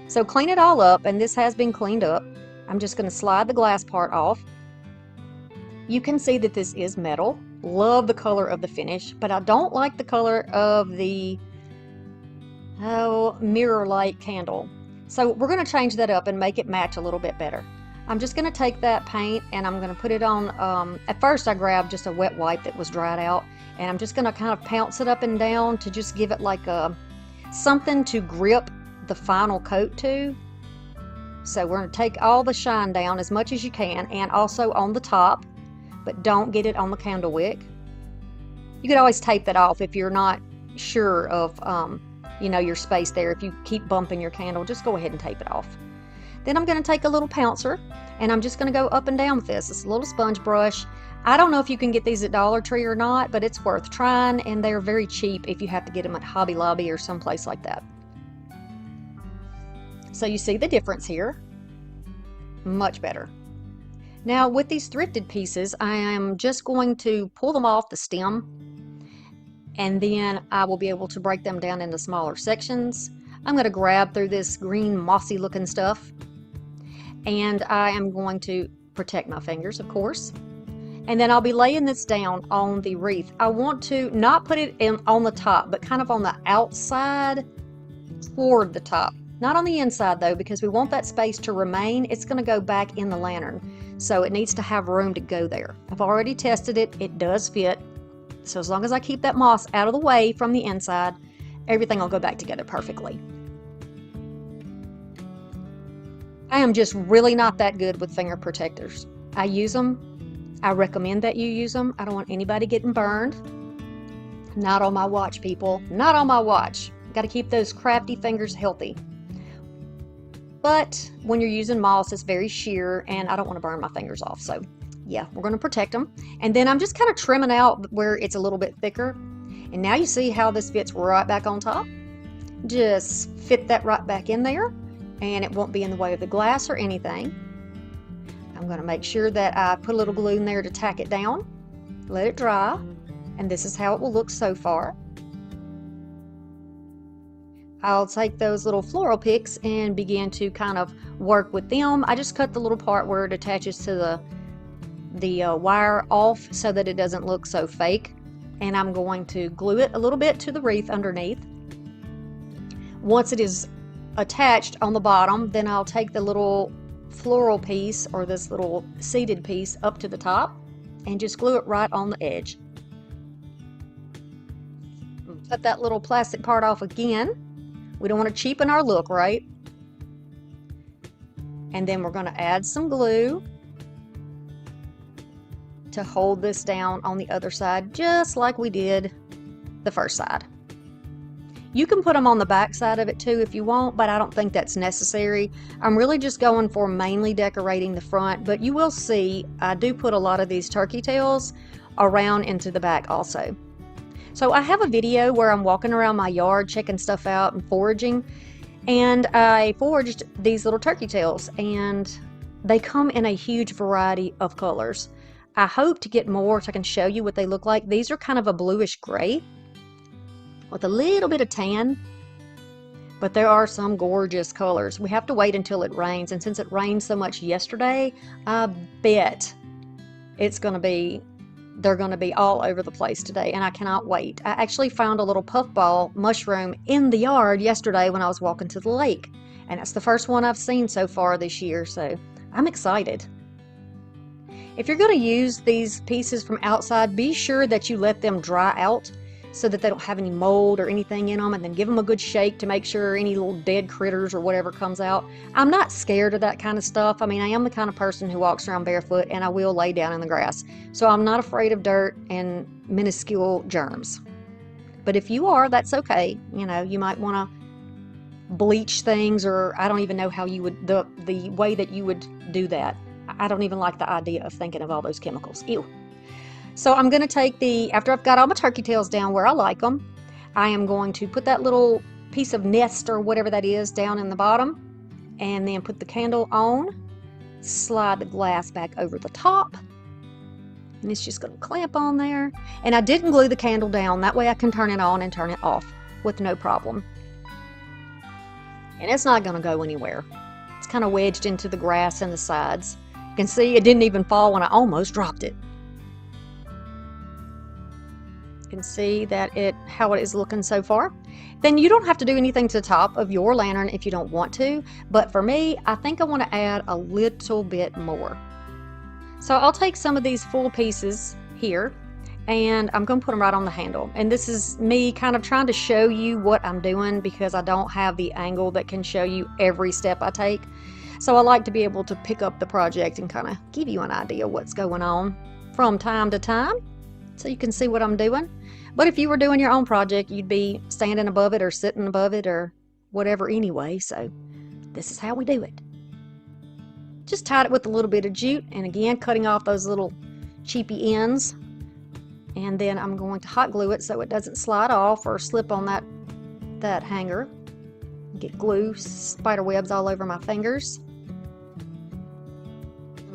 So clean it all up, and this has been cleaned up. I'm just going to slide the glass part off. You can see that this is metal. Love the color of the finish, but I don't like the color of the mirror light candle. So we're going to change that up and make it match a little bit better. I'm just going to take that paint and I'm going to put it on, at first I grabbed just a wet wipe that was dried out, and I'm just going to kind of pounce it up and down to just give it like something to grip the final coat to. So we're going to take all the shine down as much as you can, and also on the top, but don't get it on the candle wick. You could always tape that off if you're not sure of your space there. If you keep bumping your candle, just go ahead and tape it off. Then I'm going to take a little pouncer, and I'm just going to go up and down with this. It's a little sponge brush. I don't know if you can get these at Dollar Tree or not, but it's worth trying, and they're very cheap if you have to get them at Hobby Lobby or someplace like that. So you see the difference here. Much better. Now with these thrifted pieces, I am just going to pull them off the stem, and then I will be able to break them down into smaller sections. I'm going to grab through this green mossy looking stuff, and I am going to protect my fingers, of course. And then I'll be laying this down on the wreath. I want to not put it on the top, but kind of on the outside toward the top. Not on the inside though, because we want that space to remain. It's going to go back in the lantern, so it needs to have room to go there. I've already tested it. It does fit. So as long as I keep that moss out of the way from the inside, everything will go back together perfectly. I am just really not that good with finger protectors. I use them. I recommend that you use them. I don't want anybody getting burned. Not on my watch, people. Not on my watch. Got to keep those crafty fingers healthy. But when you're using moss, it's very sheer, and I don't want to burn my fingers off. So yeah, we're going to protect them. And then I'm just kind of trimming out where it's a little bit thicker. And now you see how this fits right back on top. Just fit that right back in there, and it won't be in the way of the glass or anything. I'm going to make sure that I put a little glue in there to tack it down, let it dry, and this is how it will look so far. I'll take those little floral picks and begin to kind of work with them. I just cut the little part where it attaches to the wire off so that it doesn't look so fake, and I'm going to glue it a little bit to the wreath underneath. Once it is attached on the bottom, then I'll take the little floral piece or this little seeded piece up to the top and just glue it right on the edge. Cut that little plastic part off again. We don't want to cheapen our look, right? And then we're going to add some glue to hold this down on the other side, just like we did the first side. You can put them on the back side of it too if you want, but I don't think that's necessary. I'm really just going for mainly decorating the front, but you will see I do put a lot of these turkey tails around into the back also. So I have a video where I'm walking around my yard checking stuff out and foraging, and I foraged these little turkey tails, and they come in a huge variety of colors. I hope to get more so I can show you what they look like. These are kind of a bluish gray with a little bit of tan, but there are some gorgeous colors. We have to wait until it rains, and since it rained so much yesterday, I bet they're going to be all over the place today, and I cannot wait. I actually found a little puffball mushroom in the yard yesterday when I was walking to the lake, and that's the first one I've seen so far this year, so I'm excited. If you're going to use these pieces from outside, be sure that you let them dry out so that they don't have any mold or anything in them, and then give them a good shake to make sure any little dead critters or whatever comes out. I'm not scared of that kind of stuff. I mean, I am the kind of person who walks around barefoot, and I will lay down in the grass. So I'm not afraid of dirt and minuscule germs. But if you are, that's okay. You know, you might want to bleach things, or I don't even know how you would, the way that you would do that. I don't even like the idea of thinking of all those chemicals. Ew. So I'm going to take after I've got all my turkey tails down where I like them, I am going to put that little piece of nest or whatever that is down in the bottom, and then put the candle on, slide the glass back over the top, and it's just going to clamp on there. And I didn't glue the candle down, that way I can turn it on and turn it off with no problem. And it's not going to go anywhere. It's kind of wedged into the grass and the sides. You can see it didn't even fall when I almost dropped it. Can see that how it is looking so far. Then you don't have to do anything to the top of your lantern if you don't want to, but for me, I think I want to add a little bit more. So I'll take some of these full pieces here, and I'm going to put them right on the handle. And this is me kind of trying to show you what I'm doing, because I don't have the angle that can show you every step I take. So I like to be able to pick up the project and kind of give you an idea what's going on from time to time, so you can see what I'm doing. But if you were doing your own project, you'd be standing above it or sitting above it or whatever anyway. So this is how we do it. Just tied it with a little bit of jute, and again, cutting off those little cheapy ends. And then I'm going to hot glue it so it doesn't slide off or slip on that hanger. Get glue, spider webs all over my fingers.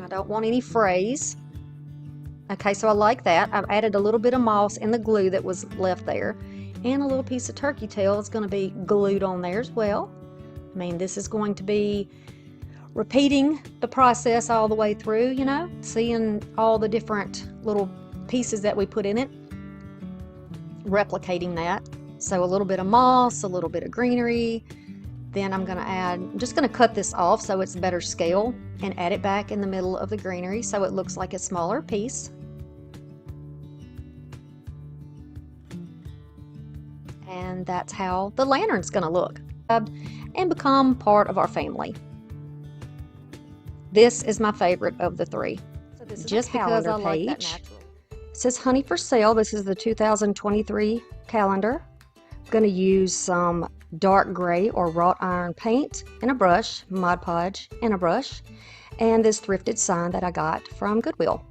I don't want any frays. Okay, so I like that. I've added a little bit of moss in the glue that was left there, and a little piece of turkey tail is going to be glued on there as well. I mean, this is going to be repeating the process all the way through, you know, seeing all the different little pieces that we put in it, replicating that. So a little bit of moss, a little bit of greenery. Then I'm just going to cut this off so it's better scale, and add it back in the middle of the greenery so it looks like a smaller piece. And that's how the lantern's going to look and become part of our family. This is my favorite of the three. So this is just because I like that natural. It says honey for sale. This is the 2023 calendar. I'm going to use some dark gray or wrought iron paint and a brush, Mod Podge and a brush, and this thrifted sign that I got from Goodwill.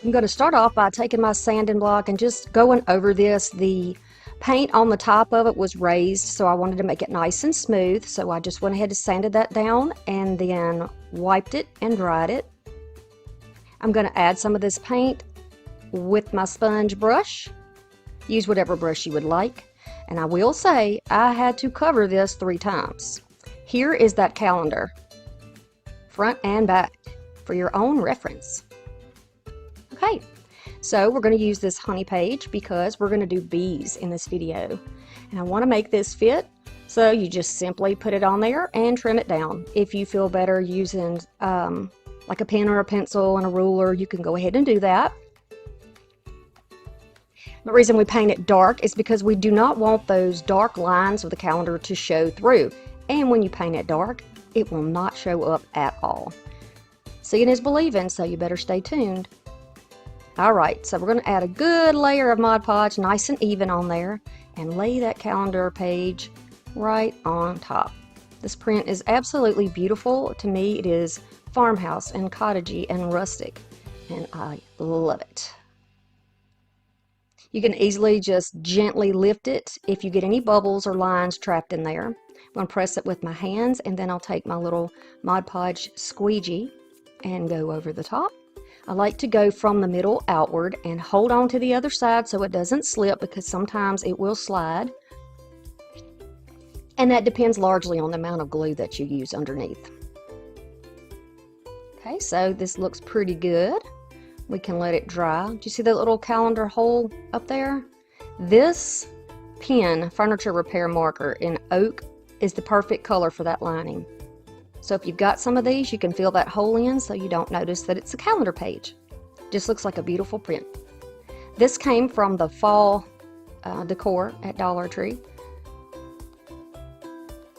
I'm going to start off by taking my sanding block and just going over this. The paint on the top of it was raised, so I wanted to make it nice and smooth, so I just went ahead and sanded that down and then wiped it and dried it. I'm going to add some of this paint with my sponge brush. Use whatever brush you would like. And I will say I had to cover this 3 times. Here is that calendar, front and back, for your own reference. Okay, so we're going to use this honey page because we're going to do bees in this video. And I want to make this fit, so you just simply put it on there and trim it down. If you feel better using like a pen or a pencil and a ruler, you can go ahead and do that. The reason we paint it dark is because we do not want those dark lines of the calendar to show through. And when you paint it dark, it will not show up at all. Seeing is believing, so you better stay tuned. Alright, so we're going to add a good layer of Mod Podge, nice and even on there, and lay that calendar page right on top. This print is absolutely beautiful. To me, it is farmhouse and cottagey and rustic, and I love it. You can easily just gently lift it if you get any bubbles or lines trapped in there. I'm going to press it with my hands, and then I'll take my little Mod Podge squeegee and go over the top. I like to go from the middle outward and hold on to the other side so it doesn't slip, because sometimes it will slide. And that depends largely on the amount of glue that you use underneath. Okay, so this looks pretty good. We can let it dry. Do you see that little calendar hole up there? This pen, furniture repair marker in oak, is the perfect color for that lining. So if you've got some of these, you can fill that hole in so you don't notice that it's a calendar page. Just looks like a beautiful print. This came from the fall decor at Dollar Tree.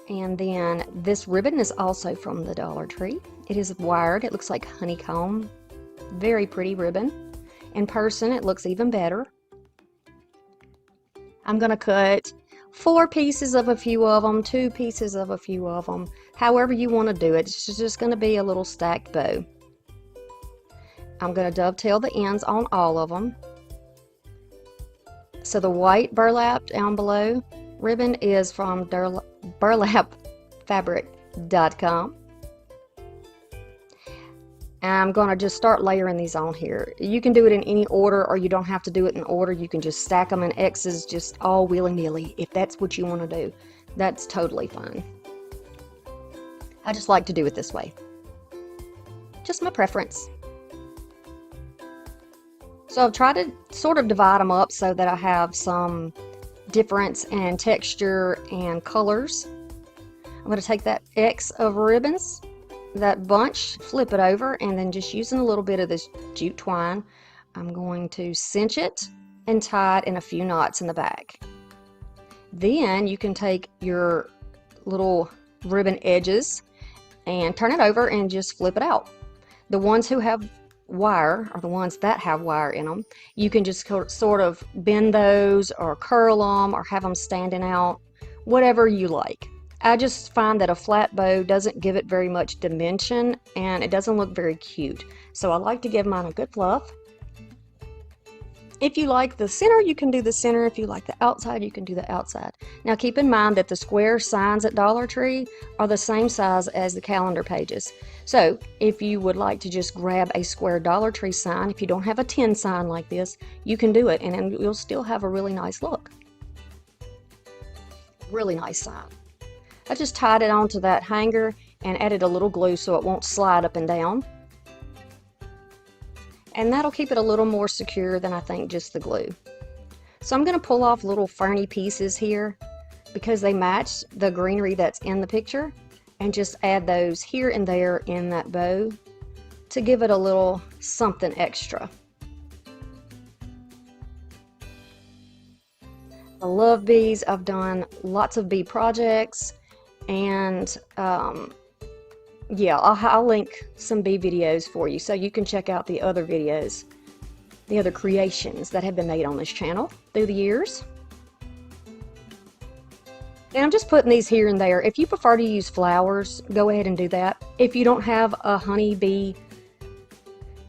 And then this ribbon is also from the Dollar Tree. It is wired. It looks like honeycomb. Very pretty ribbon. In person, it looks even better. I'm going to cut 4 pieces of a few of them, 2 pieces of a few of them, however you want to do it. It's just going to be a little stacked bow. I'm going to dovetail the ends on all of them. So the white burlap down below ribbon is from burlapfabric.com. I'm going to just start layering these on here. You can do it in any order, or you don't have to do it in order. You can just stack them in X's just all willy-nilly if that's what you want to do. That's totally fine. I just like to do it this way. Just my preference. So I've tried to sort of divide them up so that I have some difference in texture and colors. I'm going to take that X of ribbons, that bunch, flip it over, and then just using a little bit of this jute twine, I'm going to cinch it and tie it in a few knots in the back. Then you can take your little ribbon edges and turn it over and just flip it out. The ones who have wire, or the ones that have wire in them, you can just sort of bend those or curl them or have them standing out, whatever you like. I just find that a flat bow doesn't give it very much dimension and it doesn't look very cute. So I like to give mine a good fluff. If you like the center, you can do the center. If you like the outside, you can do the outside. Now keep in mind that the square signs at Dollar Tree are the same size as the calendar pages. So if you would like to just grab a square Dollar Tree sign, if you don't have a 10 sign like this, you can do it and you'll still have a really nice look. Really nice sign. I just tied it onto that hanger and added a little glue so it won't slide up and down. And that'll keep it a little more secure than I think just the glue. So I'm going to pull off little ferny pieces here because they match the greenery that's in the picture, and just add those here and there in that bow to give it a little something extra. I love bees. I've done lots of bee projects, and yeah, I'll link some bee videos for you so you can check out the other videos, the other creations that have been made on this channel through the years. And I'm just putting these here and there. If you prefer to use flowers, go ahead and do that. If you don't have a honeybee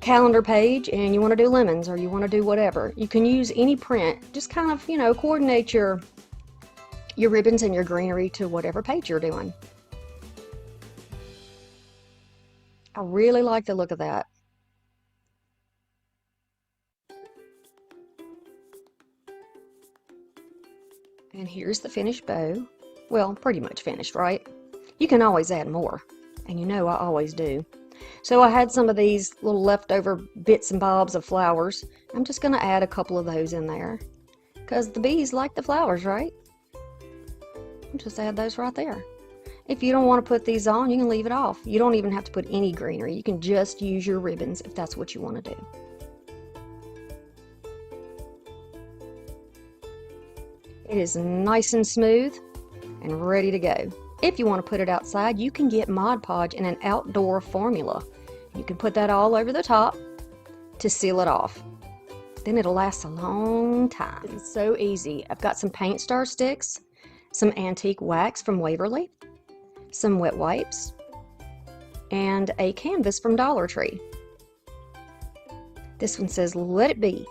calendar page and you want to do lemons or you want to do whatever, you can use any print. Just kind of, you know, coordinate your ribbons and your greenery to whatever page you're doing. I really like the look of that. And here's the finished bow. Well, pretty much finished, right? You can always add more, and you know I always do. So I had some of these little leftover bits and bobs of flowers. I'm just going to add a couple of those in there because the bees like the flowers, right? I'll just add those right there. If you don't want to put these on, you can leave it off. You don't even have to put any greenery. You can just use your ribbons if that's what you want to do. It is nice and smooth and ready to go. If you want to put it outside, you can get Mod Podge in an outdoor formula. You can put that all over the top to seal it off. Then it'll last a long time. It's so easy. I've got some paint star sticks, some antique wax from Waverly, some wet wipes, and a canvas from Dollar Tree. This one says, "Let it be."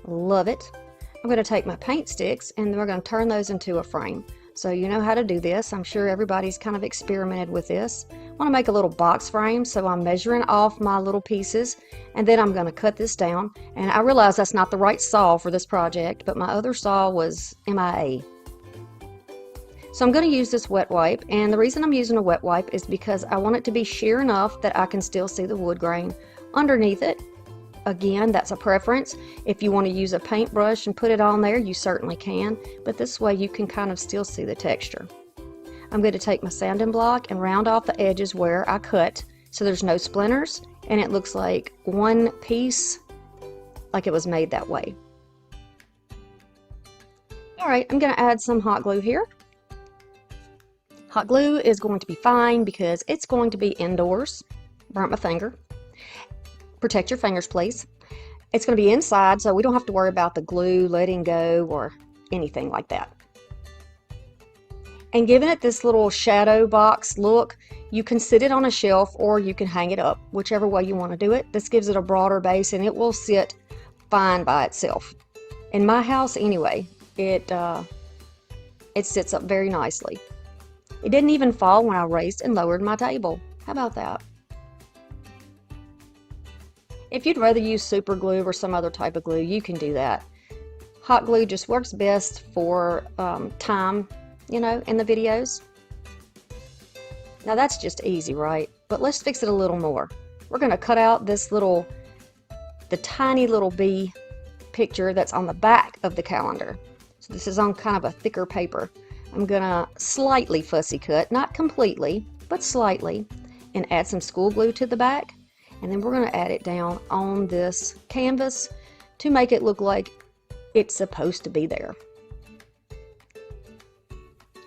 Love it. I'm going to take my paint sticks and we're going to turn those into a frame. So you know how to do this. I'm sure everybody's kind of experimented with this. I want to make a little box frame, so I'm measuring off my little pieces, and then I'm going to cut this down. And I realize that's not the right saw for this project, but my other saw was MIA. So I'm going to use this wet wipe, and the reason I'm using a wet wipe is because I want it to be sheer enough that I can still see the wood grain underneath it. Again, that's a preference. If you want to use a paintbrush and put it on there, you certainly can, but this way you can kind of still see the texture. I'm going to take my sanding block and round off the edges where I cut so there's no splinters and it looks like one piece, like it was made that way. Alright, I'm going to add some hot glue here. Hot glue is going to be fine because it's going to be indoors. Burnt my finger. Protect your fingers, please. It's going to be inside, so we don't have to worry about the glue letting go or anything like that. And giving it this little shadow box look, you can sit it on a shelf or you can hang it up, whichever way you want to do it. This gives it a broader base and it will sit fine by itself. In my house anyway, it sits up very nicely. It didn't even fall when I raised and lowered my table. How about that? If you'd rather use super glue or some other type of glue, you can do that. Hot glue just works best for time, you know, in the videos. Now that's just easy, right? But let's fix it a little more. We're going to cut out this the tiny little bee picture that's on the back of the calendar. So this is on kind of a thicker paper. I'm going to slightly fussy cut, not completely, but slightly, and add some school glue to the back. And then we're going to add it down on this canvas to make it look like it's supposed to be there.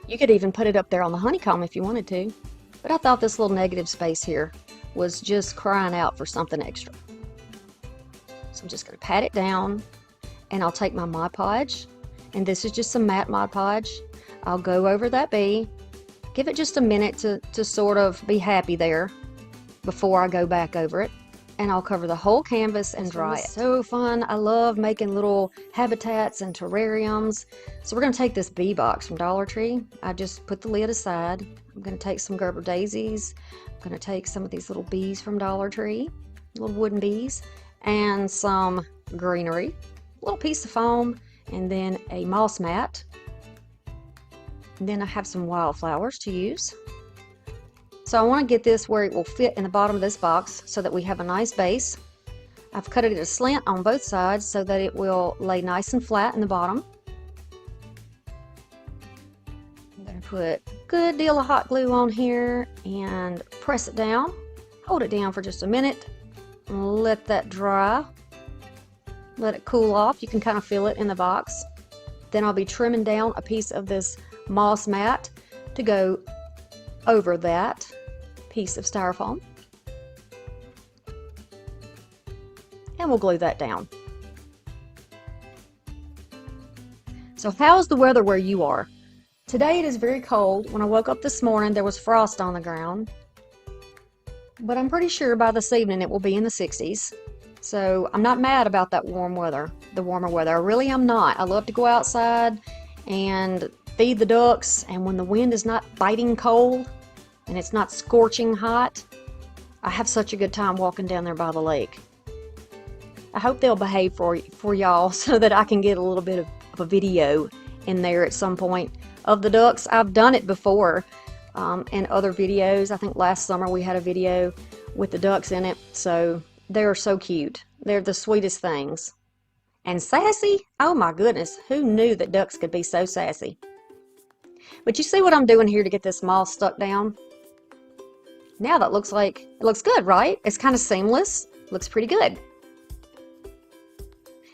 You could even put it up there on the honeycomb if you wanted to, but I thought this little negative space here was just crying out for something extra. So I'm just going to pat it down, and I'll take my Mod Podge, and this is just some matte Mod Podge. I'll go over that bee, give it just a minute to sort of be happy there before I go back over it, and I'll cover the whole canvas and dry it. So fun. I love making little habitats and terrariums. So we're going to take this bee box from Dollar Tree. I just put the lid aside. I'm going to take some Gerber daisies. I'm going to take some of these little bees from Dollar Tree, little wooden bees, and some greenery, a little piece of foam, and then a moss mat. And then I have some wildflowers to use. So I want to get this where it will fit in the bottom of this box so that we have a nice base. I've cut it at a slant on both sides so that it will lay nice and flat in the bottom. I'm going to put a good deal of hot glue on here and press it down. Hold it down for just a minute and let that dry. Let it cool off. You can kind of feel it in the box. Then I'll be trimming down a piece of this moss mat to go over that piece of styrofoam, and we'll glue that down. So how's the weather where you are? Today it is very cold. When I woke up this morning there was frost on the ground, but I'm pretty sure by this evening it will be in the 60s. So I'm not mad about that warm weather, the warmer weather. I really am not. I love to go outside and feed the ducks, and when the wind is not biting cold and it's not scorching hot, I have such a good time walking down there by the lake. I hope they'll behave for y'all so that I can get a little bit of a video in there at some point of the ducks. I've done it before in other videos. I think last summer we had a video with the ducks in it. So they're so cute. They're the sweetest things. And sassy? Oh my goodness, who knew that ducks could be so sassy? But you see what I'm doing here to get this moss stuck down? Now that looks like, it looks good, right? It's kind of seamless. Looks pretty good.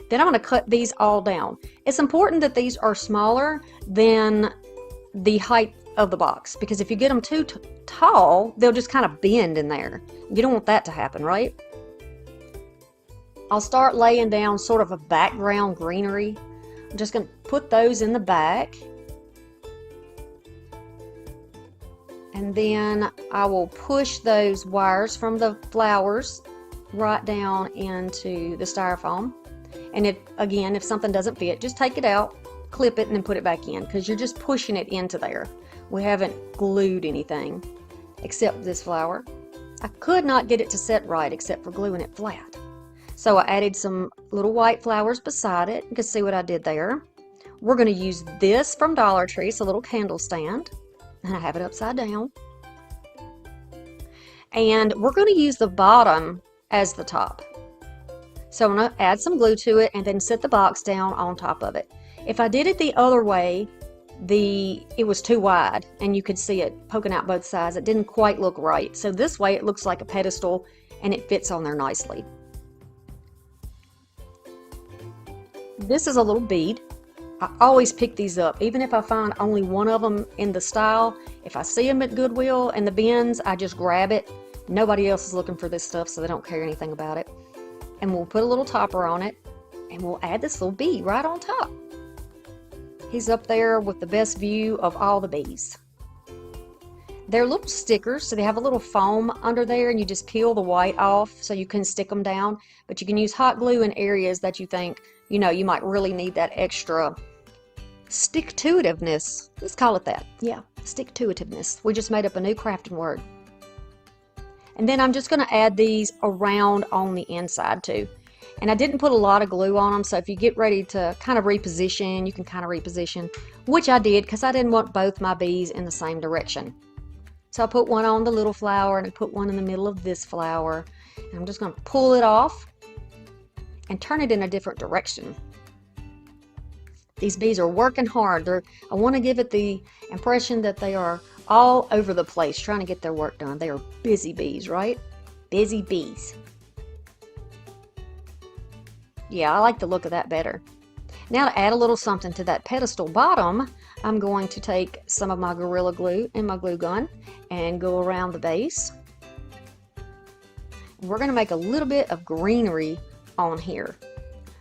Then I'm going to cut these all down. It's important that these are smaller than the height of the box, because if you get them too tall, they'll just kind of bend in there. You don't want that to happen, right? I'll start laying down sort of a background greenery. I'm just going to put those in the back. And then I will push those wires from the flowers right down into the styrofoam. And if something doesn't fit, just take it out, clip it, and then put it back in, because you're just pushing it into there. We haven't glued anything except this flower. I could not get it to set right except for gluing it flat. So I added some little white flowers beside it. You can see what I did there. We're going to use this from Dollar Tree, it's a little candle stand. And I have it upside down. And we're going to use the bottom as the top. So I'm going to add some glue to it and then set the box down on top of it. If I did it the other way, it was too wide and you could see it poking out both sides. It didn't quite look right. So this way it looks like a pedestal and it fits on there nicely. This is a little bead. I always pick these up, even if I find only one of them in the style. If I see them at Goodwill in the bins, I just grab it. Nobody else is looking for this stuff, so they don't care anything about it. And we'll put a little topper on it, and we'll add this little bee right on top. He's up there with the best view of all the bees. They're little stickers, so they have a little foam under there, and you just peel the white off so you can stick them down. But you can use hot glue in areas that you think, you might really need that extra stick-to-itiveness. Let's call it that. Yeah, stick-to-itiveness. We just made up a new crafting word. And then I'm just going to add these around on the inside too. And I didn't put a lot of glue on them, so if you get ready to kind of reposition, you can kind of reposition, which I did because I didn't want both my bees in the same direction. So I put one on the little flower and I put one in the middle of this flower. And I'm just going to pull it off and turn it in a different direction. These bees are working hard. I want to give it the impression that they are all over the place trying to get their work done. They are busy bees, right? Busy bees. Yeah, I like the look of that better. Now to add a little something to that pedestal bottom, I'm going to take some of my Gorilla Glue and my glue gun and go around the base. We're going to make a little bit of greenery on here.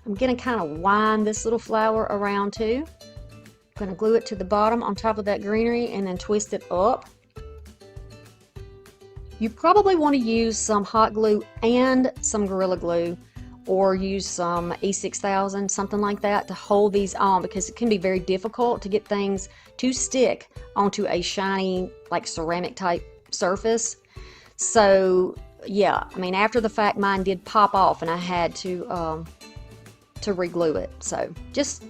I'm going to kind of wind this little flower around too. I'm going to glue it to the bottom on top of that greenery and then twist it up. You probably want to use some hot glue and some Gorilla Glue, or use some E6000, something like that, to hold these on, because it can be very difficult to get things to stick onto a shiny, like ceramic type surface. So yeah, I mean, after the fact, mine did pop off and I had to re-glue it. So just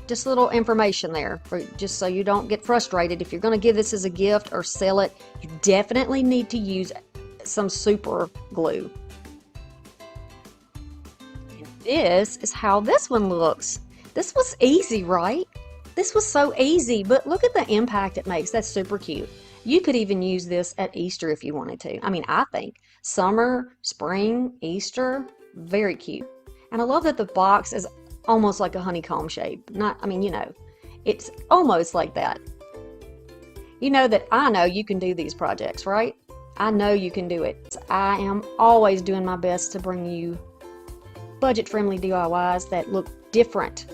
a little information there, just so you don't get frustrated. If you're going to give this as a gift or sell it, you definitely need to use some super glue. And this is how this one looks. This was easy, right? This was so easy, but look at the impact it makes. That's super cute. You could even use this at Easter if you wanted to. I mean, I think summer, spring, Easter, very cute. And I love that the box is almost like a honeycomb shape. It's almost like that. You know that I know you can do these projects, right? I know you can do it. I am always doing my best to bring you budget-friendly DIYs that look different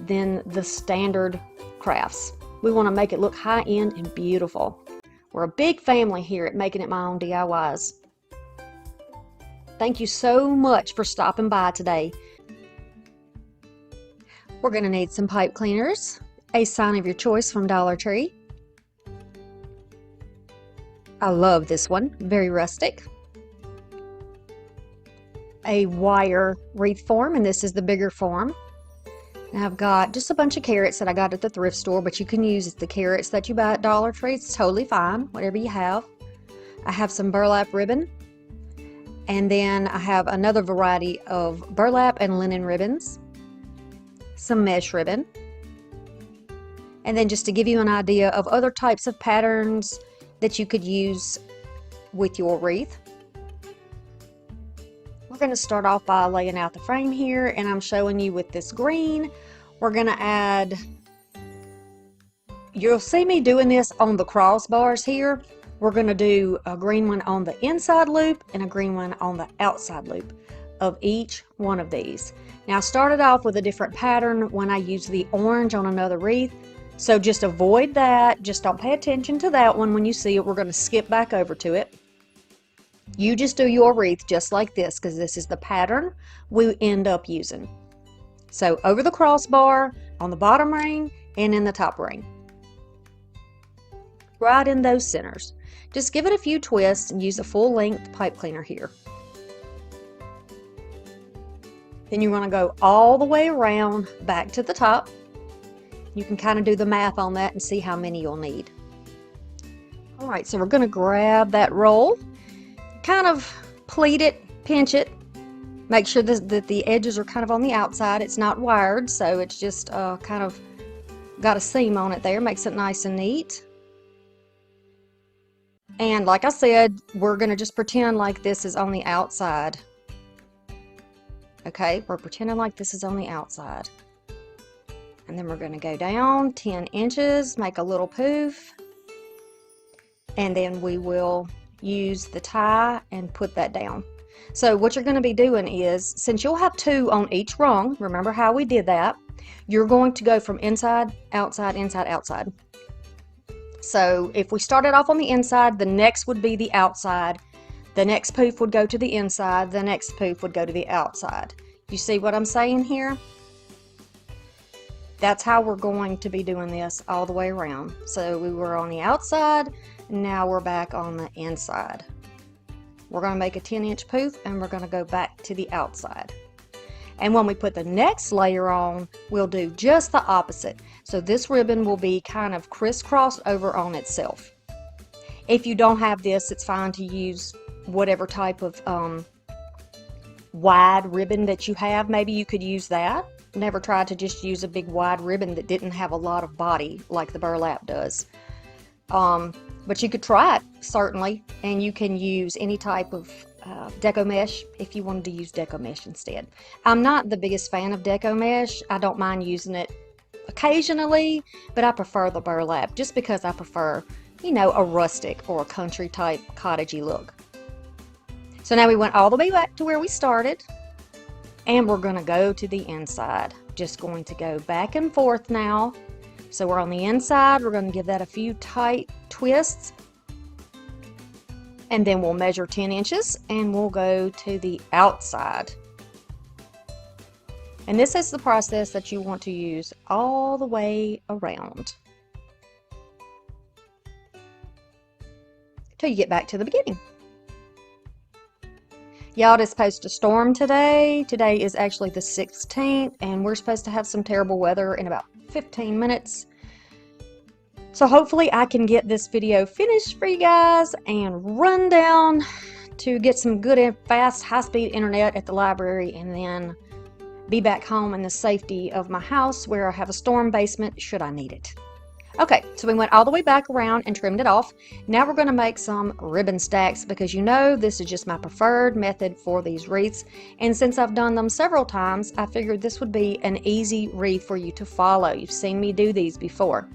than the standard crafts. We want to make it look high-end and beautiful. We're a big family here at Making It My Own DIYs. Thank you so much for stopping by today. We're going to need some pipe cleaners, a sign of your choice from Dollar Tree. I love this one, very rustic. A wire wreath form, and this is the bigger form. And I've got just a bunch of carrots that I got at the thrift store, but you can use the carrots that you buy at Dollar Tree. It's totally fine, whatever you have. I have some burlap ribbon, and then I have another variety of burlap and linen ribbons, some mesh ribbon, and then just to give you an idea of other types of patterns that you could use with your wreath. We're going to start off by laying out the frame here, and I'm showing you with this green. We're going to add You'll see me doing this on the crossbars here. We're going to do a green one on the inside loop and a green one on the outside loop of each one of these. Now I started off with a different pattern when I used the orange on another wreath, so just avoid that. Just don't pay attention to that one when you see it. We're going to skip back over to it. You just do your wreath just like this because this is the pattern we end up using. So over the crossbar, on the bottom ring, and in the top ring. Right in those centers. Just give it a few twists and use a full length pipe cleaner here. Then you're going to go all the way around back to the top. You can kind of do the math on that and see how many you'll need. Alright, so we're going to grab that roll, kind of pleat it, pinch it, make sure that the edges are kind of on the outside. It's not wired, so it's just kind of got a seam on it there, makes it nice and neat. And like I said, we're going to just pretend like this is on the outside. Okay, we're pretending like this is on the outside. And then we're going to go down 10 inches, make a little poof. And then we will use the tie and put that down. So what you're going to be doing is, since you'll have 2 on each rung, remember how we did that, you're going to go from inside, outside, inside, outside. So if we started off on the inside, the next would be the outside. The next poof would go to the inside. The next poof would go to the outside. You see what I'm saying here? That's how we're going to be doing this all the way around. So we were on the outside, now we're back on the inside. We're going to make a 10-inch poof and we're going to go back to the outside. And when we put the next layer on, we'll do just the opposite. So this ribbon will be kind of crisscrossed over on itself. If you don't have this, it's fine to use whatever type of wide ribbon that you have. Maybe you could use that. Never tried to just use a big wide ribbon that didn't have a lot of body like the burlap does. But you could try it, certainly, and you can use any type of deco mesh if you wanted to use deco mesh instead. I'm not the biggest fan of deco mesh. I don't mind using it occasionally, but I prefer the burlap just because I prefer, you know, a rustic or a country type cottagey look. So now we went all the way back to where we started, and we're going to go to the inside. Just going to go back and forth now. So we're on the inside, we're going to give that a few tight twists, and then we'll measure 10 inches and we'll go to the outside. And this is the process that you want to use all the way around till you get back to the beginning. Y'all, it's supposed to storm today. Today is actually the 16th, and we're supposed to have some terrible weather in about 15 minutes. So hopefully I can get this video finished for you guys and run down to get some good and fast high-speed internet at the library, and then be back home in the safety of my house where I have a storm basement should I need it. Okay, so we went all the way back around and trimmed it off. Now we're going to make some ribbon stacks because you know this is just my preferred method for these wreaths. And since I've done them several times, I figured this would be an easy wreath for you to follow. You've seen me do these before.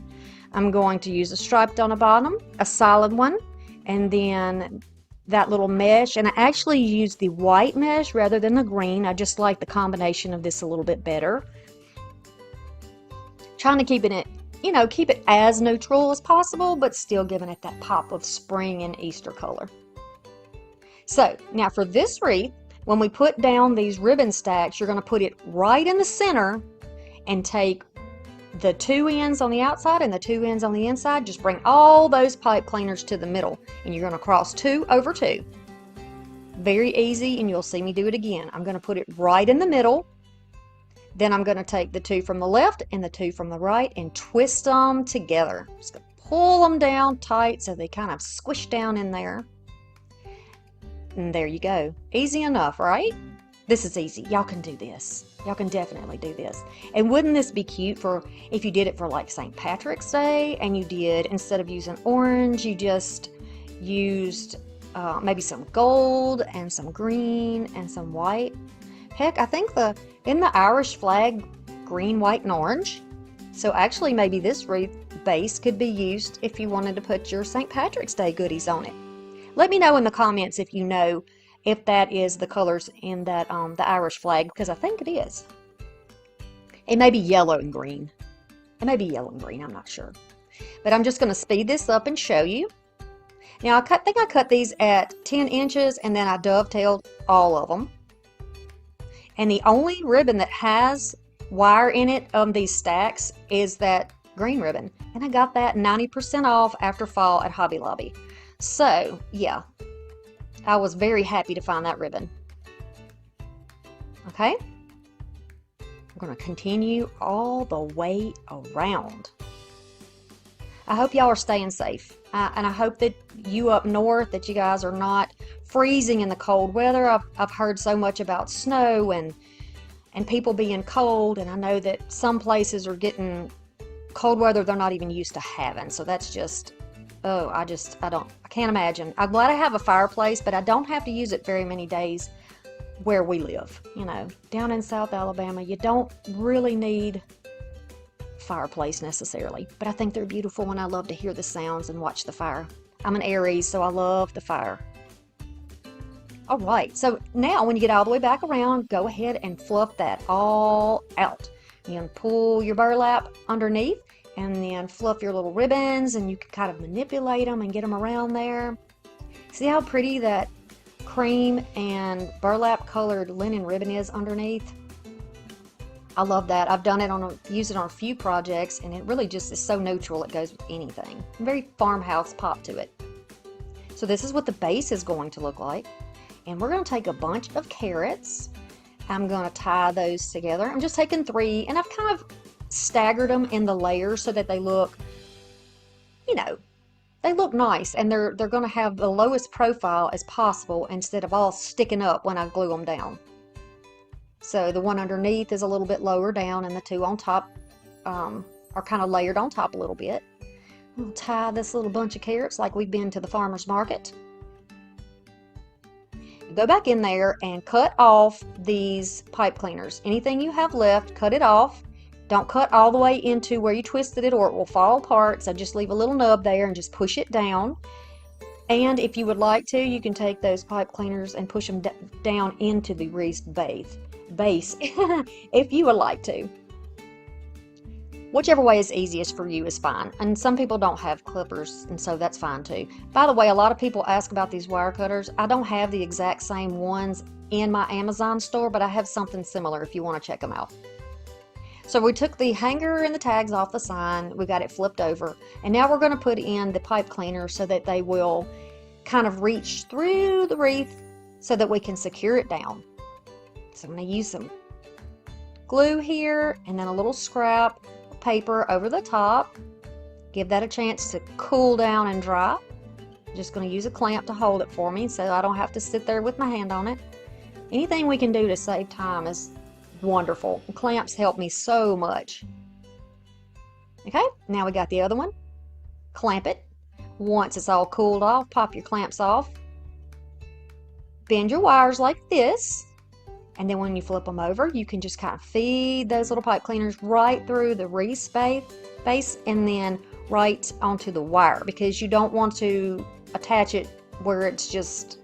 I'm going to use a striped on the bottom, a solid one, and then that little mesh. And I actually used the white mesh rather than the green. I just like the combination of this a little bit better. Trying to keep it, you know, keep it as neutral as possible, but still giving it that pop of spring and Easter color. So now for this wreath, when we put down these ribbon stacks, you're going to put it right in the center and take the 2 ends on the outside and the 2 ends on the inside. Just bring all those pipe cleaners to the middle, and you're going to cross 2 over 2. Very easy, and you'll see me do it again. I'm going to put it right in the middle. Then I'm going to take the 2 from the left and the 2 from the right and twist them together. Just going to pull them down tight so they kind of squish down in there. And there you go. Easy enough, right? This is easy. Y'all can do this. Y'all can definitely do this. And wouldn't this be cute for if you did it for like St. Patrick's Day, and you did, instead of using orange, you just used maybe some gold and some green and some white. Heck, I think in the Irish flag, green, white, and orange. So actually maybe this wreath base could be used if you wanted to put your St. Patrick's Day goodies on it. Let me know in the comments if you know if that is the colors in that the Irish flag, because I think it is. It may be yellow and green. It may be yellow and green, I'm not sure. But I'm just going to speed this up and show you. Now, I think I cut these at 10 inches, and then I dovetailed all of them. And the only ribbon that has wire in it on these stacks is that green ribbon. And I got that 90% off after fall at Hobby Lobby. So, yeah, I was very happy to find that ribbon. Okay? I'm going to continue all the way around. I hope y'all are staying safe. And I hope that you up north, that you guys are not freezing in the cold weather. I've heard so much about snow and people being cold, and I know that some places are getting cold weather they're not even used to having. So that's just, oh, I can't imagine. I'm glad I have a fireplace, but I don't have to use it very many days where we live. You know, down in South Alabama, you don't really need fireplace necessarily, but I think they're beautiful and I love to hear the sounds and watch the fire. I'm an Aries, so I love the fire. All right, so now when you get all the way back around, go ahead and fluff that all out. You can pull your burlap underneath and then fluff your little ribbons, and you can kind of manipulate them and get them around there. See how pretty that cream and burlap colored linen ribbon is underneath? I love that. I've done it used it on a few projects, and it really just is so neutral. It goes with anything. Very farmhouse pop to it. So this is what the base is going to look like. And we're going to take a bunch of carrots. I'm going to tie those together. I'm just taking 3, and I've kind of staggered them in the layers so that they look, you know, they look nice, and they're going to have the lowest profile as possible instead of all sticking up when I glue them down. So the one underneath is a little bit lower down, and the 2 on top are kind of layered on top a little bit. We'll tie this little bunch of carrots like we've been to the farmer's market. Go back in there and cut off these pipe cleaners. Anything you have left, cut it off. Don't cut all the way into where you twisted it or it will fall apart. So just leave a little nub there and just push it down. And if you would like to, you can take those pipe cleaners and push them down into the wreath base if you would like to. Whichever way is easiest for you is fine. And some people don't have clippers, and so that's fine too. By the way, a lot of people ask about these wire cutters. I don't have the exact same ones in my Amazon store, but I have something similar if you want to check them out. So we took the hanger and the tags off the sign. We got it flipped over. And now we're going to put in the pipe cleaner so that they will kind of reach through the wreath so that we can secure it down. So I'm going to use some glue here and then a little scrap of paper over the top. Give that a chance to cool down and dry. I'm just going to use a clamp to hold it for me so I don't have to sit there with my hand on it. Anything we can do to save time is wonderful. Clamps help me so much. Okay, now we got the other one. Clamp it. Once it's all cooled off, pop your clamps off. Bend your wires like this. And then when you flip them over, you can just kind of feed those little pipe cleaners right through the wreath base and then right onto the wire, because you don't want to attach it where it's just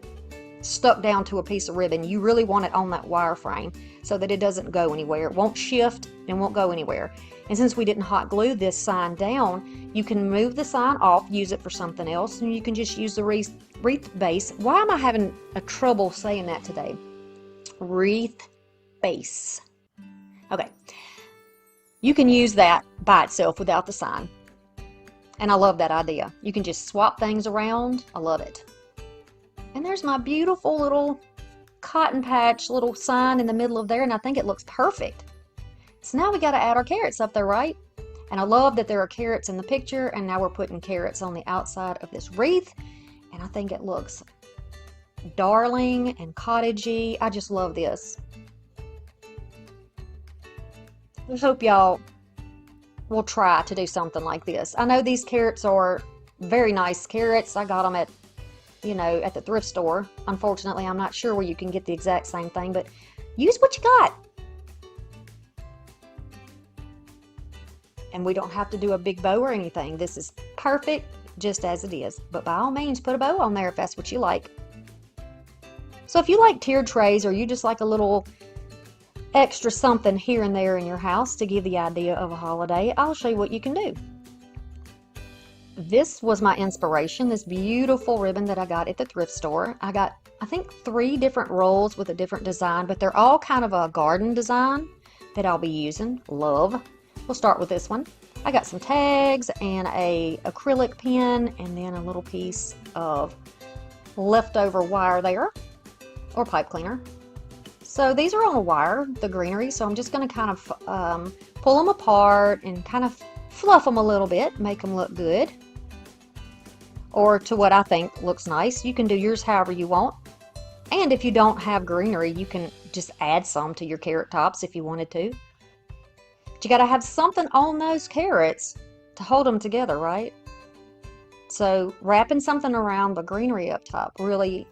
stuck down to a piece of ribbon. You really want it on that wire frame so that it doesn't go anywhere. It won't shift and won't go anywhere. And since we didn't hot glue this sign down, you can move the sign off, use it for something else, and you can just use the wreath base. Why am I having a trouble saying that today? Wreath base. Okay. You can use that by itself without the sign. And I love that idea. You can just swap things around. I love it. And there's my beautiful little cotton patch little sign in the middle of there, and I think it looks perfect. So now we got to add our carrots up there, right? And I love that there are carrots in the picture, and now we're putting carrots on the outside of this wreath, and I think it looks darling and cottagey. I just love this. I hope y'all will try to do something like this. I know these carrots are very nice carrots. I got them at, you know, at the thrift store. Unfortunately, I'm not sure where you can get the exact same thing, but use what you got. and we don't have to do a big bow or anything. This is perfect just as it is, but by all means put a bow on there if that's what you like. So if you like tiered trays, or you just like a little extra something here and there in your house to give the idea of a holiday, I'll show you what you can do. This was my inspiration, this beautiful ribbon that I got at the thrift store. I got, I think, 3 different rolls with a different design, but they're all kind of a garden design that I'll be using. Love. We'll start with this one. I got some tags and a acrylic pen, and then a little piece of leftover wire there, or pipe cleaner. So these are on a wire, the greenery, so I'm just going to kind of pull them apart and kind of fluff them a little bit, make them look good, or to what I think looks nice. You can do yours however you want, and if you don't have greenery, you can just add some to your carrot tops if you wanted to. But you got to have something on those carrots to hold them together, right? So wrapping something around the greenery up top really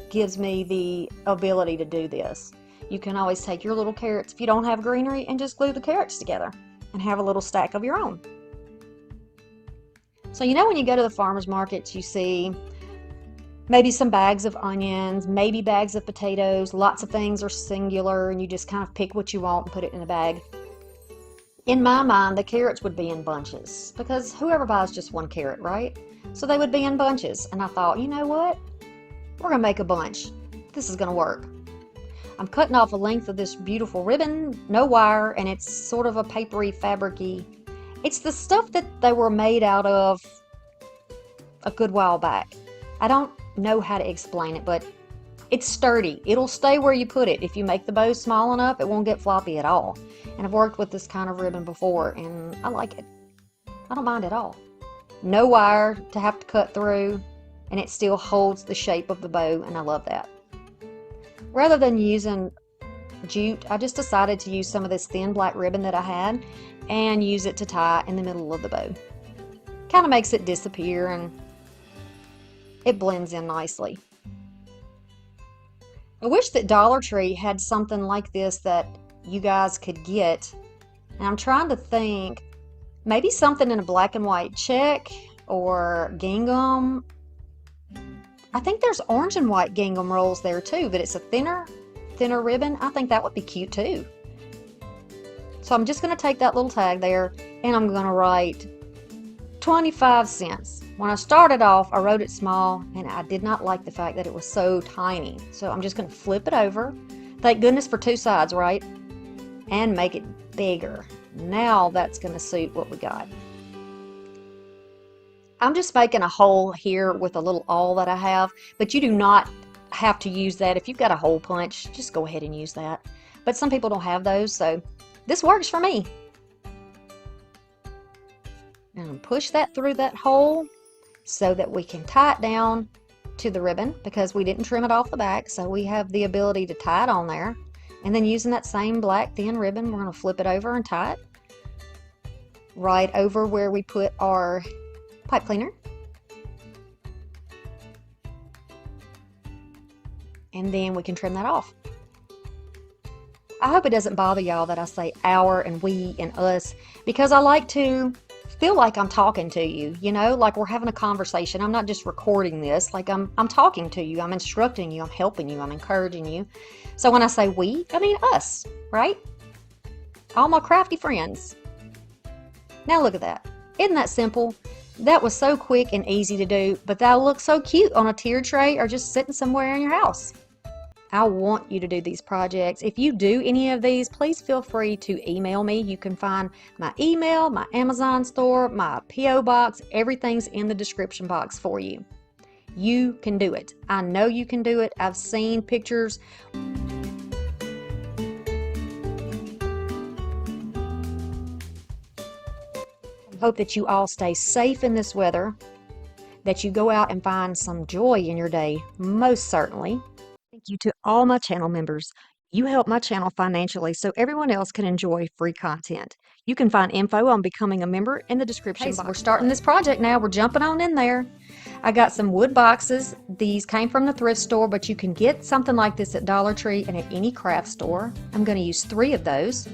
gives me the ability to do this. You can always take your little carrots if you don't have greenery and just glue the carrots together and have a little stack of your own. So you know, when you go to the farmers markets, you see maybe some bags of onions, maybe bags of potatoes. Lots of things are singular, and you just kind of pick what you want and put it in a bag. In my mind, the carrots would be in bunches, because whoever buys just one carrot, right? So they would be in bunches, and I thought, you know what? We're gonna make a bunch. This is gonna work. I'm cutting off a length of this beautiful ribbon, no wire, and it's sort of a papery, fabricy. It's the stuff that they were made out of a good while back. I don't know how to explain it, but it's sturdy. It'll stay where you put it. If you make the bow small enough, it won't get floppy at all. And I've worked with this kind of ribbon before, and I like it. I don't mind at all. No wire to have to cut through, and it still holds the shape of the bow, and I love that. Rather than using jute, I just decided to use some of this thin black ribbon that I had and use it to tie in the middle of the bow. Kind of makes it disappear, and it blends in nicely. I wish that Dollar Tree had something like this that you guys could get, and I'm trying to think, maybe something in a black and white check or gingham. I think there's orange and white gingham rolls there too, but it's a thinner ribbon. I think that would be cute too. So I'm just going to take that little tag there, and I'm going to write 25 cents. When I started off, I wrote it small, and I did not like the fact that it was so tiny. So I'm just going to flip it over. Thank goodness for 2 sides, right? And make it bigger. Now that's going to suit what we got. I'm just making a hole here with a little awl that I have, but you do not have to use that. If you've got a hole punch, just go ahead and use that. But some people don't have those, so this works for me. And push that through that hole so that we can tie it down to the ribbon, because we didn't trim it off the back, so we have the ability to tie it on there. And then using that same black thin ribbon, we're going to flip it over and tie it right over where we put our pipe cleaner. And then we can trim that off. I hope it doesn't bother y'all that I say our and we and us, because I like to feel like I'm talking to you, you know, like we're having a conversation. I'm not just recording this, like I'm talking to you, I'm instructing you, I'm helping you, I'm encouraging you. So when I say we, I mean us, right? All my crafty friends. Now look at that. Isn't that simple? That was so quick and easy to do, but that'll look so cute on a tiered tray or just sitting somewhere in your house. I want you to do these projects. If you do any of these, please feel free to email me. You can find my email, my Amazon store, my P.O. box. Everything's in the description box for you. You can do it. I know you can do it. I've seen pictures. I hope that you all stay safe in this weather, that you go out and find some joy in your day, most certainly. Thank you to all my channel members. You help my channel financially so everyone else can enjoy free content. You can find info on becoming a member in the description box. So we're starting this project now. We're jumping on in there. I got some wood boxes. These came from the thrift store, but you can get something like this at Dollar Tree and at any craft store. I'm going to use 3 of those.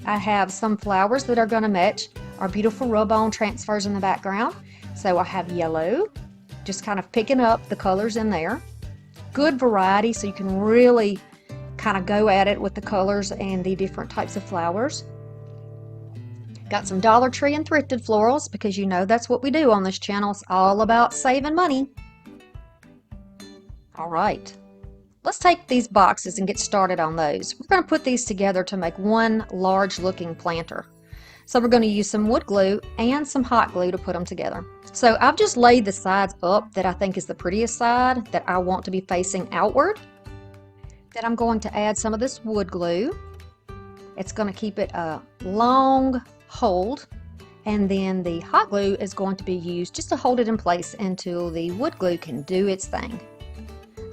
I have some flowers that are going to match our beautiful rub-on transfers in the background. So I have yellow, just kind of picking up the colors in there. Good variety, so you can really kind of go at it with the colors and the different types of flowers. Got some Dollar Tree and thrifted florals, because you know that's what we do on this channel. It's all about saving money. All right, let's take these boxes and get started on those. We're going to put these together to make one large looking planter. So we're going to use some wood glue and some hot glue to put them together. So I've just laid the sides up that I think is the prettiest side that I want to be facing outward. Then I'm going to add some of this wood glue. It's going to keep it a long hold, and then the hot glue is going to be used just to hold it in place until the wood glue can do its thing.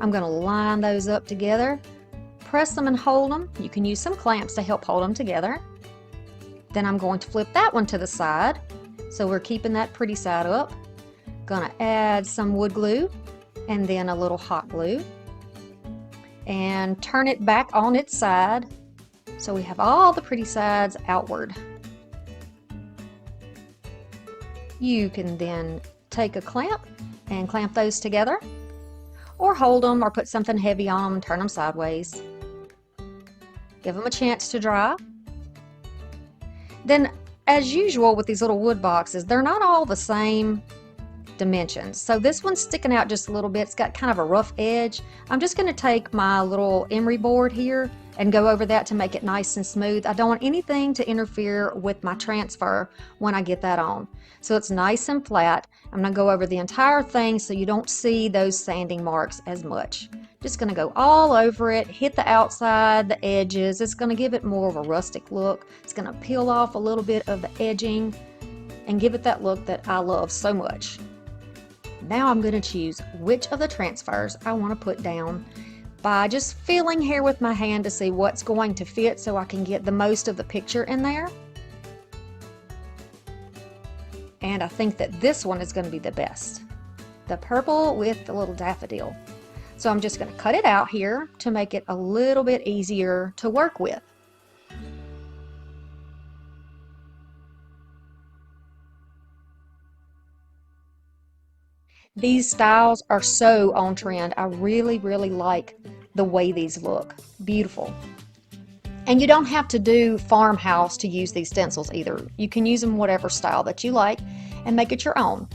I'm going to line those up together, press them and hold them. You can use some clamps to help hold them together. Then I'm going to flip that one to the side, so we're keeping that pretty side up. Gonna add some wood glue and then a little hot glue and turn it back on its side so we have all the pretty sides outward. You can then take a clamp and clamp those together, or hold them or put something heavy on them and turn them sideways. Give them a chance to dry. Then, as usual with these little wood boxes, they're not all the same dimensions. So this one's sticking out just a little bit. It's got kind of a rough edge. I'm just going to take my little emery board here and go over that to make it nice and smooth. I don't want anything to interfere with my transfer when I get that on. So it's nice and flat. I'm going to go over the entire thing so you don't see those sanding marks as much. Just going to go all over it, hit the outside, the edges. It's going to give it more of a rustic look. It's going to peel off a little bit of the edging and give it that look that I love so much. Now I'm going to choose which of the transfers I want to put down by just feeling here with my hand to see what's going to fit so I can get the most of the picture in there. And I think that this one is going to be the best. The purple with the little daffodil. So I'm just going to cut it out here to make it a little bit easier to work with. These styles are so on trend. I really, really like the way these look. Beautiful. And you don't have to do farmhouse to use these stencils either. You can use them whatever style that you like and make it your own.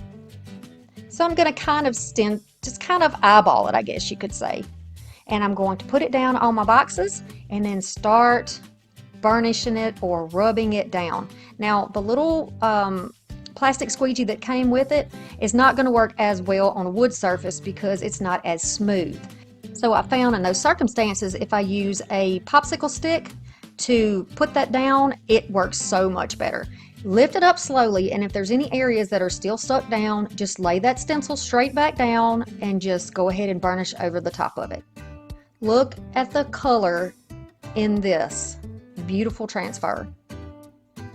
So I'm going to kind of just kind of eyeball it, I guess you could say. And I'm going to put it down on my boxes and then start burnishing it or rubbing it down. Now the little plastic squeegee that came with it is not going to work as well on a wood surface because it's not as smooth. So I found in those circumstances, if I use a popsicle stick to put that down, it works so much better. Lift it up slowly, and if there's any areas that are still stuck down, just lay that stencil straight back down and just go ahead and burnish over the top of it. Look at the color in this beautiful transfer.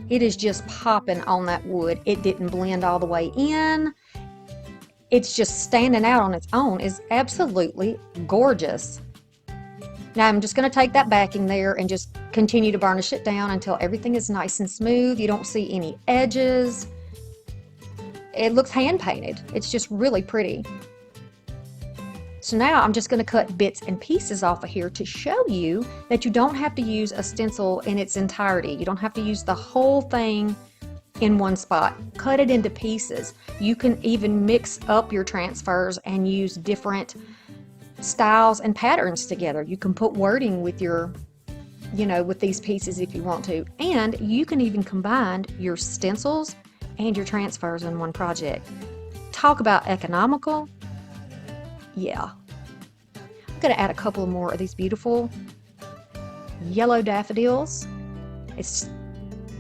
It is just popping on that wood. It didn't blend all the way in. It's just standing out on its own. It's absolutely gorgeous. Now I'm just going to take that backing there and just continue to burnish it down until everything is nice and smooth. You don't see any edges. It looks hand painted. It's just really pretty. So now I'm just going to cut bits and pieces off of here to show you that you don't have to use a stencil in its entirety. You don't have to use the whole thing in one spot. Cut it into pieces. You can even mix up your transfers and use different styles and patterns together. You can put wording with your, with these pieces if you want to. And you can even combine your stencils and your transfers in one project. Talk about economical. Yeah. I'm going to add a couple more of these beautiful yellow daffodils. It's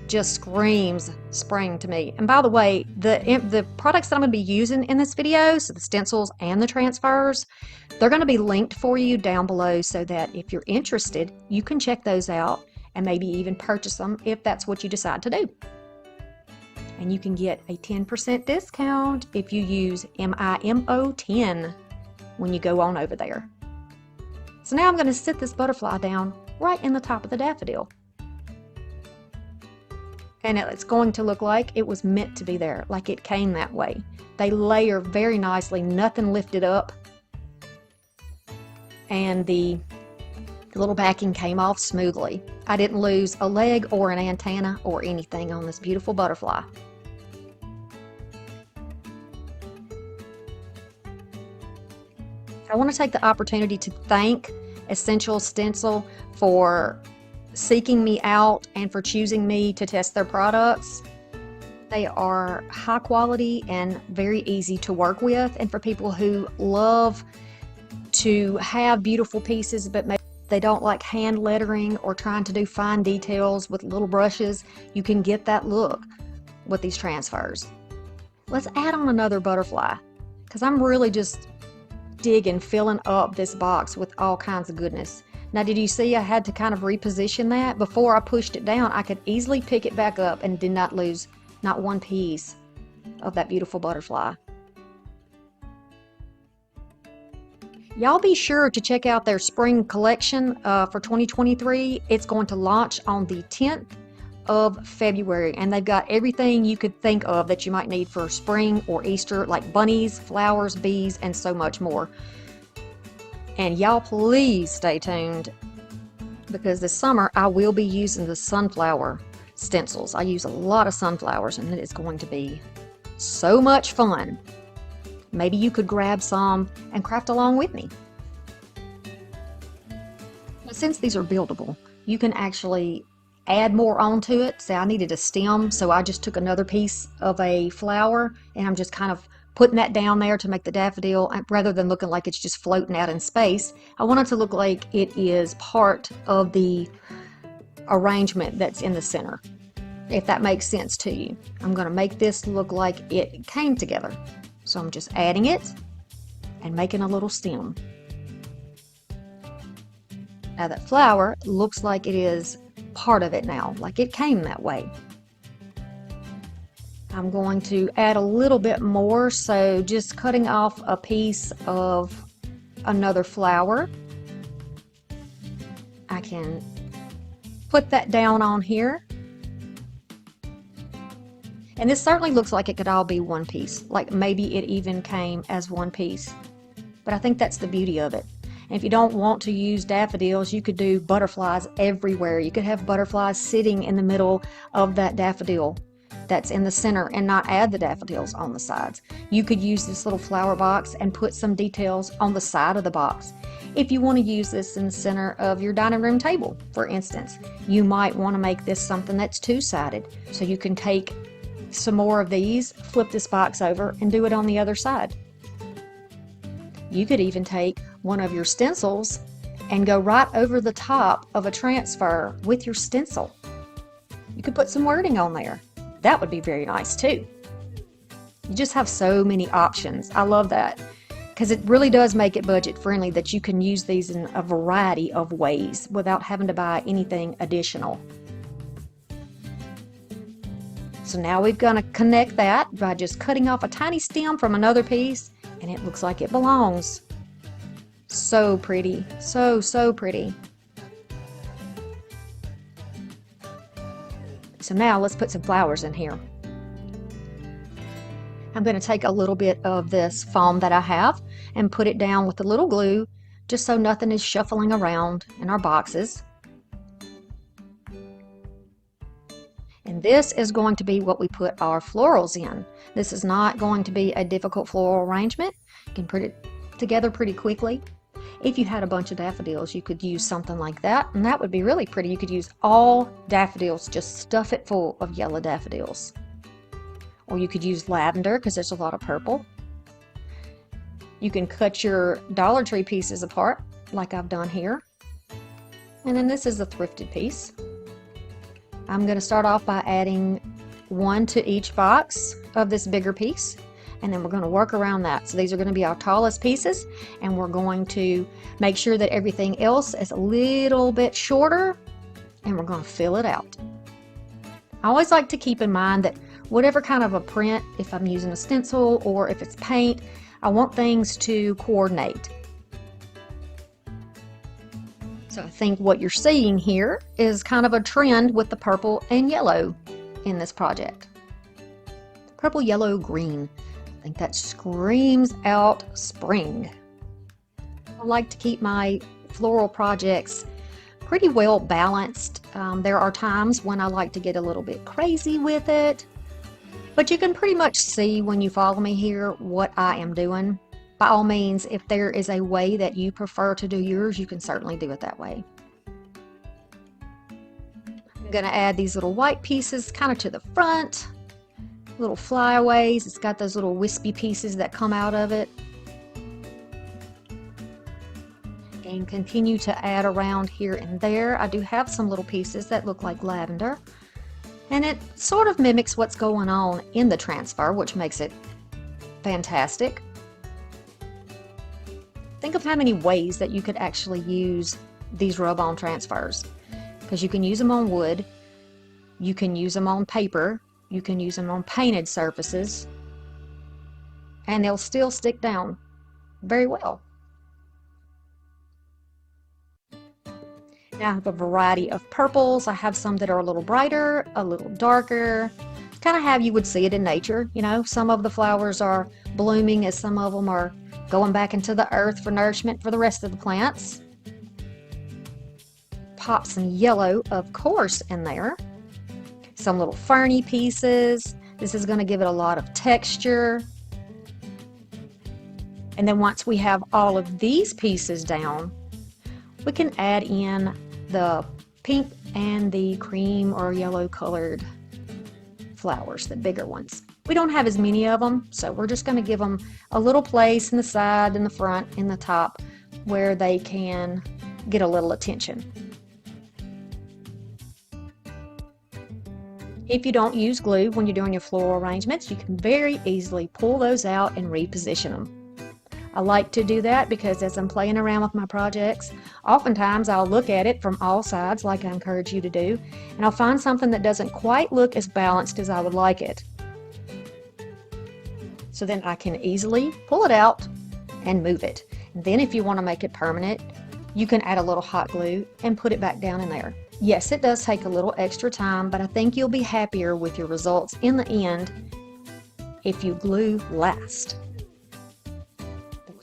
just screams spring to me. And by the way, the products that I'm going to be using in this video, so the stencils and the transfers, they're going to be linked for you down below so that if you're interested, you can check those out and maybe even purchase them if that's what you decide to do. And you can get a 10% discount if you use MIMO10 when you go on over there. So now I'm going to sit this butterfly down right in the top of the daffodil. And it's going to look like it was meant to be there, like it came that way. They layer very nicely, nothing lifted up. And the little backing came off smoothly. I didn't lose a leg or an antenna or anything on this beautiful butterfly. I want to take the opportunity to thank Essential Stencil for seeking me out and for choosing me to test their products. They are high quality and very easy to work with, and for people who love to have beautiful pieces but maybe they don't like hand lettering or trying to do fine details with little brushes, you can get that look with these transfers. Let's add on another butterfly, because I'm really just digging, filling up this box with all kinds of goodness. Now, did you see I had to kind of reposition that? Before I pushed it down, I could easily pick it back up and did not lose not one piece of that beautiful butterfly. Y'all be sure to check out their spring collection for 2023. It's going to launch on the 10th of February, and they've got everything you could think of that you might need for spring or Easter, like bunnies, flowers, bees, and so much more. And y'all please stay tuned, because this summer I will be using the sunflower stencils. I use a lot of sunflowers and it is going to be so much fun. Maybe you could grab some and craft along with me. But since these are buildable, you can actually add more onto it. Say I needed a stem, so I just took another piece of a flower and I'm just kind of putting that down there to make the daffodil, rather than looking like it's just floating out in space. I want it to look like it is part of the arrangement that's in the center, if that makes sense to you. I'm going to make this look like it came together. So I'm just adding it and making a little stem. Now that flower looks like it is part of it now, like it came that way. I'm going to add a little bit more, so just cutting off a piece of another flower. I can put that down on here. And this certainly looks like it could all be one piece, like maybe it even came as one piece. But I think that's the beauty of it. And if you don't want to use daffodils, you could do butterflies everywhere. You could have butterflies sitting in the middle of that daffodil that's in the center and not add the daffodils on the sides. You could use this little flower box and put some details on the side of the box. If you want to use this in the center of your dining room table, for instance, you might want to make this something that's two-sided. So you can take some more of these, flip this box over, and do it on the other side. You could even take one of your stencils and go right over the top of a transfer with your stencil. You could put some wording on there. That would be very nice too. You just have so many options. I love that, because it really does make it budget friendly, that you can use these in a variety of ways without having to buy anything additional. So now we're going to connect that by just cutting off a tiny stem from another piece, and it looks like it belongs. So pretty, so pretty. So now let's put some flowers in here. I'm going to take a little bit of this foam that I have and put it down with a little glue, just so nothing is shuffling around in our boxes. And this is going to be what we put our florals in. This is not going to be a difficult floral arrangement. You can put it together pretty quickly. If you had a bunch of daffodils, you could use something like that, and that would be really pretty. You could use all daffodils, just stuff it full of yellow daffodils. Or you could use lavender, because there's a lot of purple. You can cut your Dollar Tree pieces apart, like I've done here. And then this is a thrifted piece. I'm going to start off by adding one to each box of this bigger piece, and then we're going to work around that. So these are going to be our tallest pieces, and we're going to make sure that everything else is a little bit shorter, and we're going to fill it out. I always like to keep in mind that whatever kind of a print, if I'm using a stencil or if it's paint, I want things to coordinate. So I think what you're seeing here is kind of a trend with the purple and yellow. in this project. Purple, yellow, green. I think that screams out spring. I like to keep my floral projects pretty well balanced. There are times when I like to get a little bit crazy with it, but you can pretty much see when you follow me here what I am doing. By all means, if there is a way that you prefer to do yours, you can certainly do it that way. I'm going to add these little white pieces kind of to the front, little flyaways. It's got those little wispy pieces that come out of it. And continue to add around here and there. I do have some little pieces that look like lavender, and it sort of mimics what's going on in the transfer, which makes it fantastic. Think of how many ways that you could actually use these rub-on transfers, because you can use them on wood, you can use them on paper, you can use them on painted surfaces, and they'll still stick down very well. Now I have a variety of purples. I have some that are a little brighter, a little darker, kind of how you would see it in nature. You know, some of the flowers are blooming as some of them are going back into the earth for nourishment for the rest of the plants. Pop some yellow, of course, in there. Some little ferny pieces. This is going to give it a lot of texture. And then once we have all of these pieces down, we can add in the pink and the cream or yellow colored flowers, the bigger ones. We don't have as many of them, so we're just going to give them a little place in the side, in the front, in the top, where they can get a little attention. If you don't use glue when you're doing your floral arrangements, you can very easily pull those out and reposition them. I like to do that because as I'm playing around with my projects, oftentimes I'll look at it from all sides like I encourage you to do, and I'll find something that doesn't quite look as balanced as I would like it. So then I can easily pull it out and move it. And then if you want to make it permanent, you can add a little hot glue and put it back down in there. Yes, it does take a little extra time, but I think you'll be happier with your results in the end if you glue last.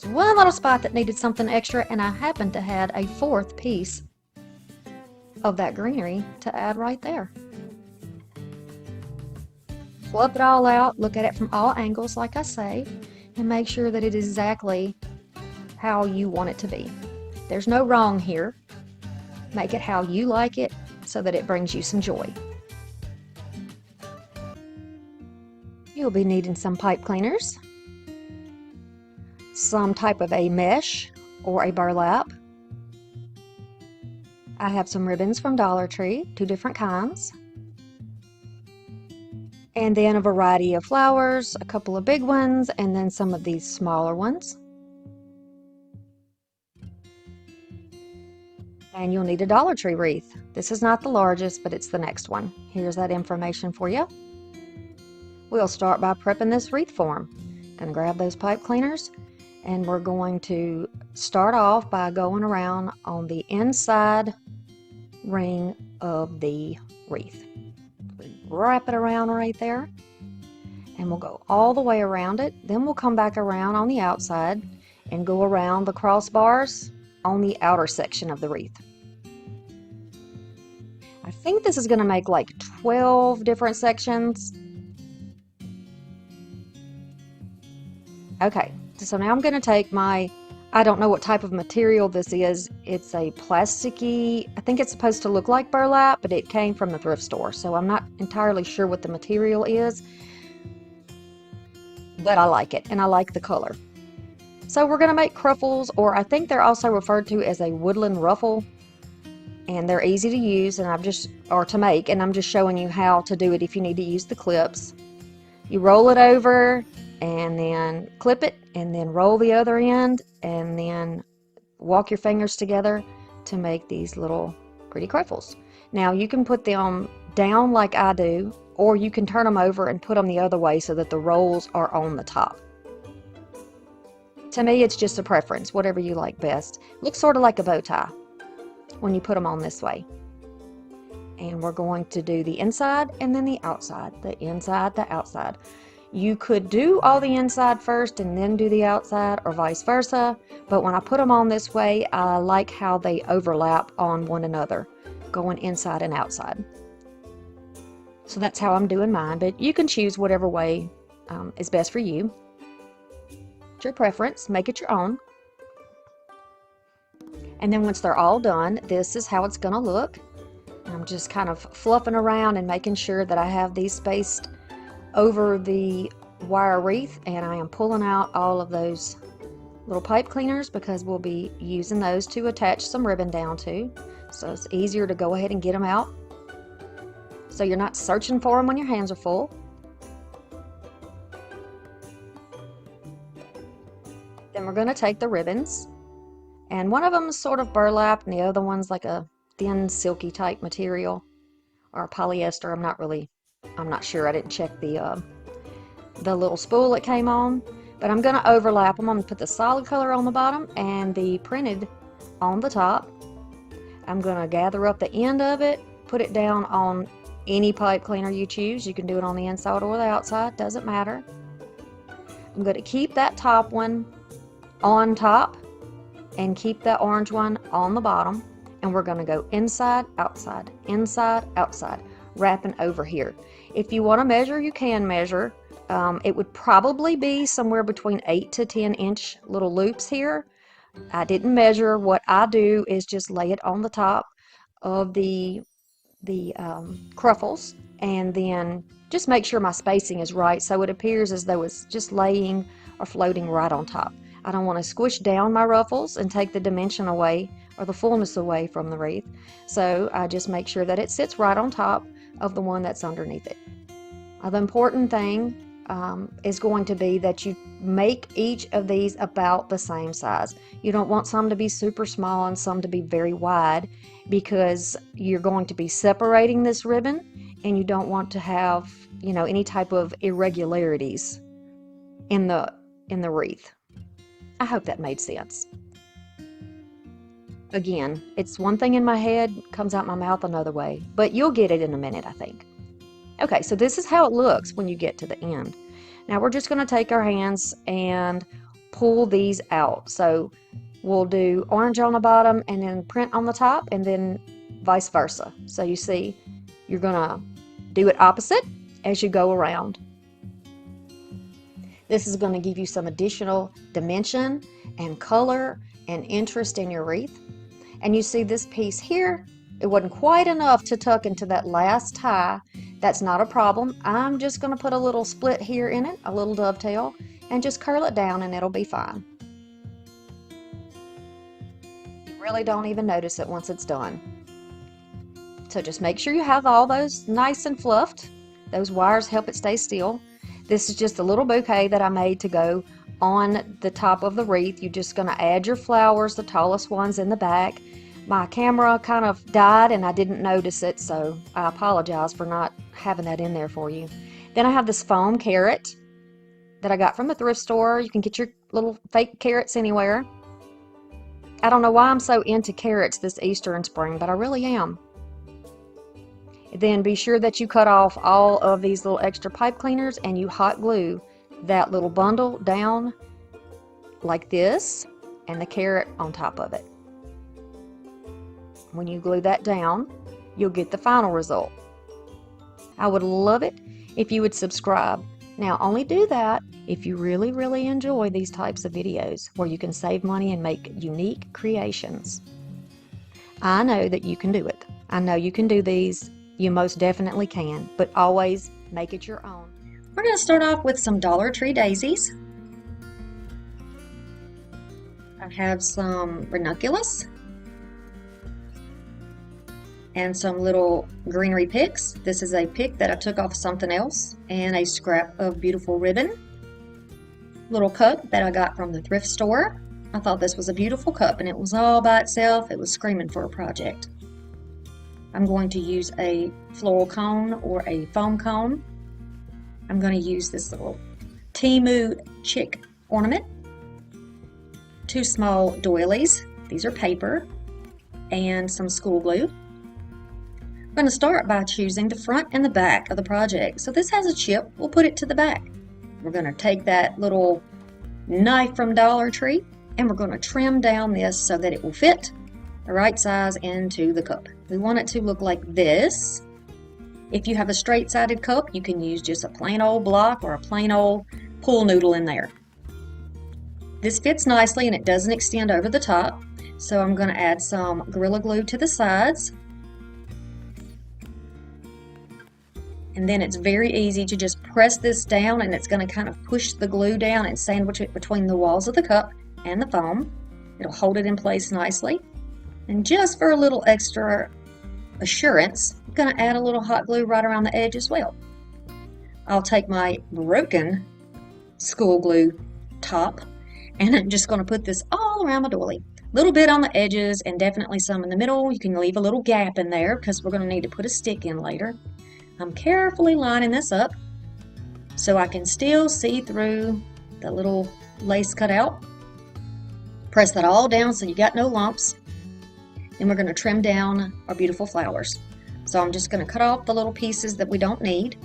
One little spot that needed something extra, and I happened to have a fourth piece of that greenery to add right there. Fluff it all out, look at it from all angles like I say, and make sure that it is exactly how you want it to be. There's no wrong here. Make it how you like it so that it brings you some joy. You'll be needing some pipe cleaners, some type of a mesh or a burlap. I have some ribbons from Dollar Tree, 2 different kinds. And then a variety of flowers, a couple of big ones, and then some of these smaller ones. And you'll need a Dollar Tree wreath. This is not the largest, but it's the next one. Here's that information for you. We'll start by prepping this wreath form. Gonna grab those pipe cleaners, and we're going to start off by going around on the inside ring of the wreath. Wrap it around right there, and we'll go all the way around it. Then we'll come back around on the outside and go around the crossbars on the outer section of the wreath. I think this is going to make like 12 different sections. Okay, so now I'm going to take my, I don't know what type of material this is. It's a plasticky, I think it's supposed to look like burlap, but it came from the thrift store, so I'm not entirely sure what the material is, but I like it, and I like the color. So we're going to make cruffles, or I think they're also referred to as a woodland ruffle, and they're easy to use, and to make, and I'm just showing you how to do it if you need to use the clips. You roll it over, and then clip it, and then roll the other end, and then walk your fingers together to make these little pretty cruffles. Now you can put them down like I do, or you can turn them over and put them the other way so that the rolls are on the top. To me, it's just a preference, whatever you like best. Looks sort of like a bow tie when you put them on this way. and we're going to do the inside and then the outside, the inside, the outside. You could do all the inside first and then do the outside, or vice versa, but when I put them on this way, I like how they overlap on one another, going inside and outside. So that's how I'm doing mine, but you can choose whatever way is best for you. It's your preference, make it your own. And then once they're all done, this is how it's going to look. I'm just kind of fluffing around and making sure that I have these spaced over the wire wreath, and I am pulling out all of those little pipe cleaners because we'll be using those to attach some ribbon down to, so it's easier to go ahead and get them out so you're not searching for them when your hands are full. Then we're going to take the ribbons, and one of them is sort of burlap and the other one's like a thin silky type material, or polyester. I'm not sure. I didn't check the little spool it came on, but I'm going to overlap them. I'm going to put the solid color on the bottom and the printed on the top. I'm going to gather up the end of it, put it down on any pipe cleaner you choose. You can do it on the inside or the outside, doesn't matter. I'm going to keep that top one on top and keep that orange one on the bottom, and we're going to go inside, outside, wrapping over here. If you want to measure, you can measure. It would probably be somewhere between 8 to 10 inch little loops here. I didn't measure. What I do is just lay it on the top of the cruffles, and then just make sure my spacing is right so it appears as though it's just laying or floating right on top. I don't want to squish down my ruffles and take the dimension away or the fullness away from the wreath, so I just make sure that it sits right on top of the one that's underneath it. The important thing is going to be that you make each of these about the same size. You don't want some to be super small and some to be very wide, because you're going to be separating this ribbon and you don't want to have, you know, any type of irregularities in the wreath. I hope that made sense. Again, it's one thing in my head, comes out my mouth another way, but you'll get it in a minute, I think. Okay, so this is how it looks when you get to the end. Now we're just going to take our hands and pull these out. So we'll do orange on the bottom and then print on the top, and then vice versa. So you see, you're going to do it opposite as you go around. This is going to give you some additional dimension and color and interest in your wreath. And you see this piece here, it wasn't quite enough to tuck into that last tie. That's not a problem. I'm just going to put a little split here in it, a little dovetail, and just curl it down and it'll be fine. You really don't even notice it once it's done. So just make sure you have all those nice and fluffed. Those wires help it stay still. This is just a little bouquet that I made to go on the top of the wreath. You're just going to add your flowers, the tallest ones in the back. My camera kind of died and I didn't notice it, so I apologize for not having that in there for you. Then I have this foam carrot that I got from the thrift store. You can get your little fake carrots anywhere. I don't know why I'm so into carrots this Easter and spring, but I really am. Then be sure that you cut off all of these little extra pipe cleaners and you hot glue that little bundle down like this and the carrot on top of it. When you glue that down, you'll get the final result. I would love it if you would subscribe. Now, only do that if you really, really enjoy these types of videos where you can save money and make unique creations. I know that you can do it. I know you can do these. You most definitely can, but always make it your own. We're going to start off with some Dollar Tree daisies. I have some ranunculus and some little greenery picks. This is a pick that I took off something else, and a scrap of beautiful ribbon. Little cup that I got from the thrift store. I thought this was a beautiful cup, and it was all by itself. It was screaming for a project. I'm going to use a floral cone or a foam cone. I'm going to use this little Timu chick ornament. 2 small doilies. These are paper, and some school glue. I'm going to start by choosing the front and the back of the project. So this has a chip, we'll put it to the back. We're going to take that little knife from Dollar Tree and we're going to trim down this so that it will fit the right size into the cup. We want it to look like this. If you have a straight-sided cup, you can use just a plain old block or a plain old pool noodle in there. This fits nicely and it doesn't extend over the top, so I'm going to add some Gorilla Glue to the sides. And then it's very easy to just press this down and it's going to kind of push the glue down and sandwich it between the walls of the cup and the foam. It'll hold it in place nicely. And just for a little extra assurance, I'm going to add a little hot glue right around the edge as well. I'll take my broken school glue top and I'm just going to put this all around my doily. A little bit on the edges and definitely some in the middle. You can leave a little gap in there because we're going to need to put a stick in later. I'm carefully lining this up so I can still see through the little lace cutout. Press that all down so you got no lumps. Then we're going to trim down our beautiful flowers. So I'm just going to cut off the little pieces that we don't need.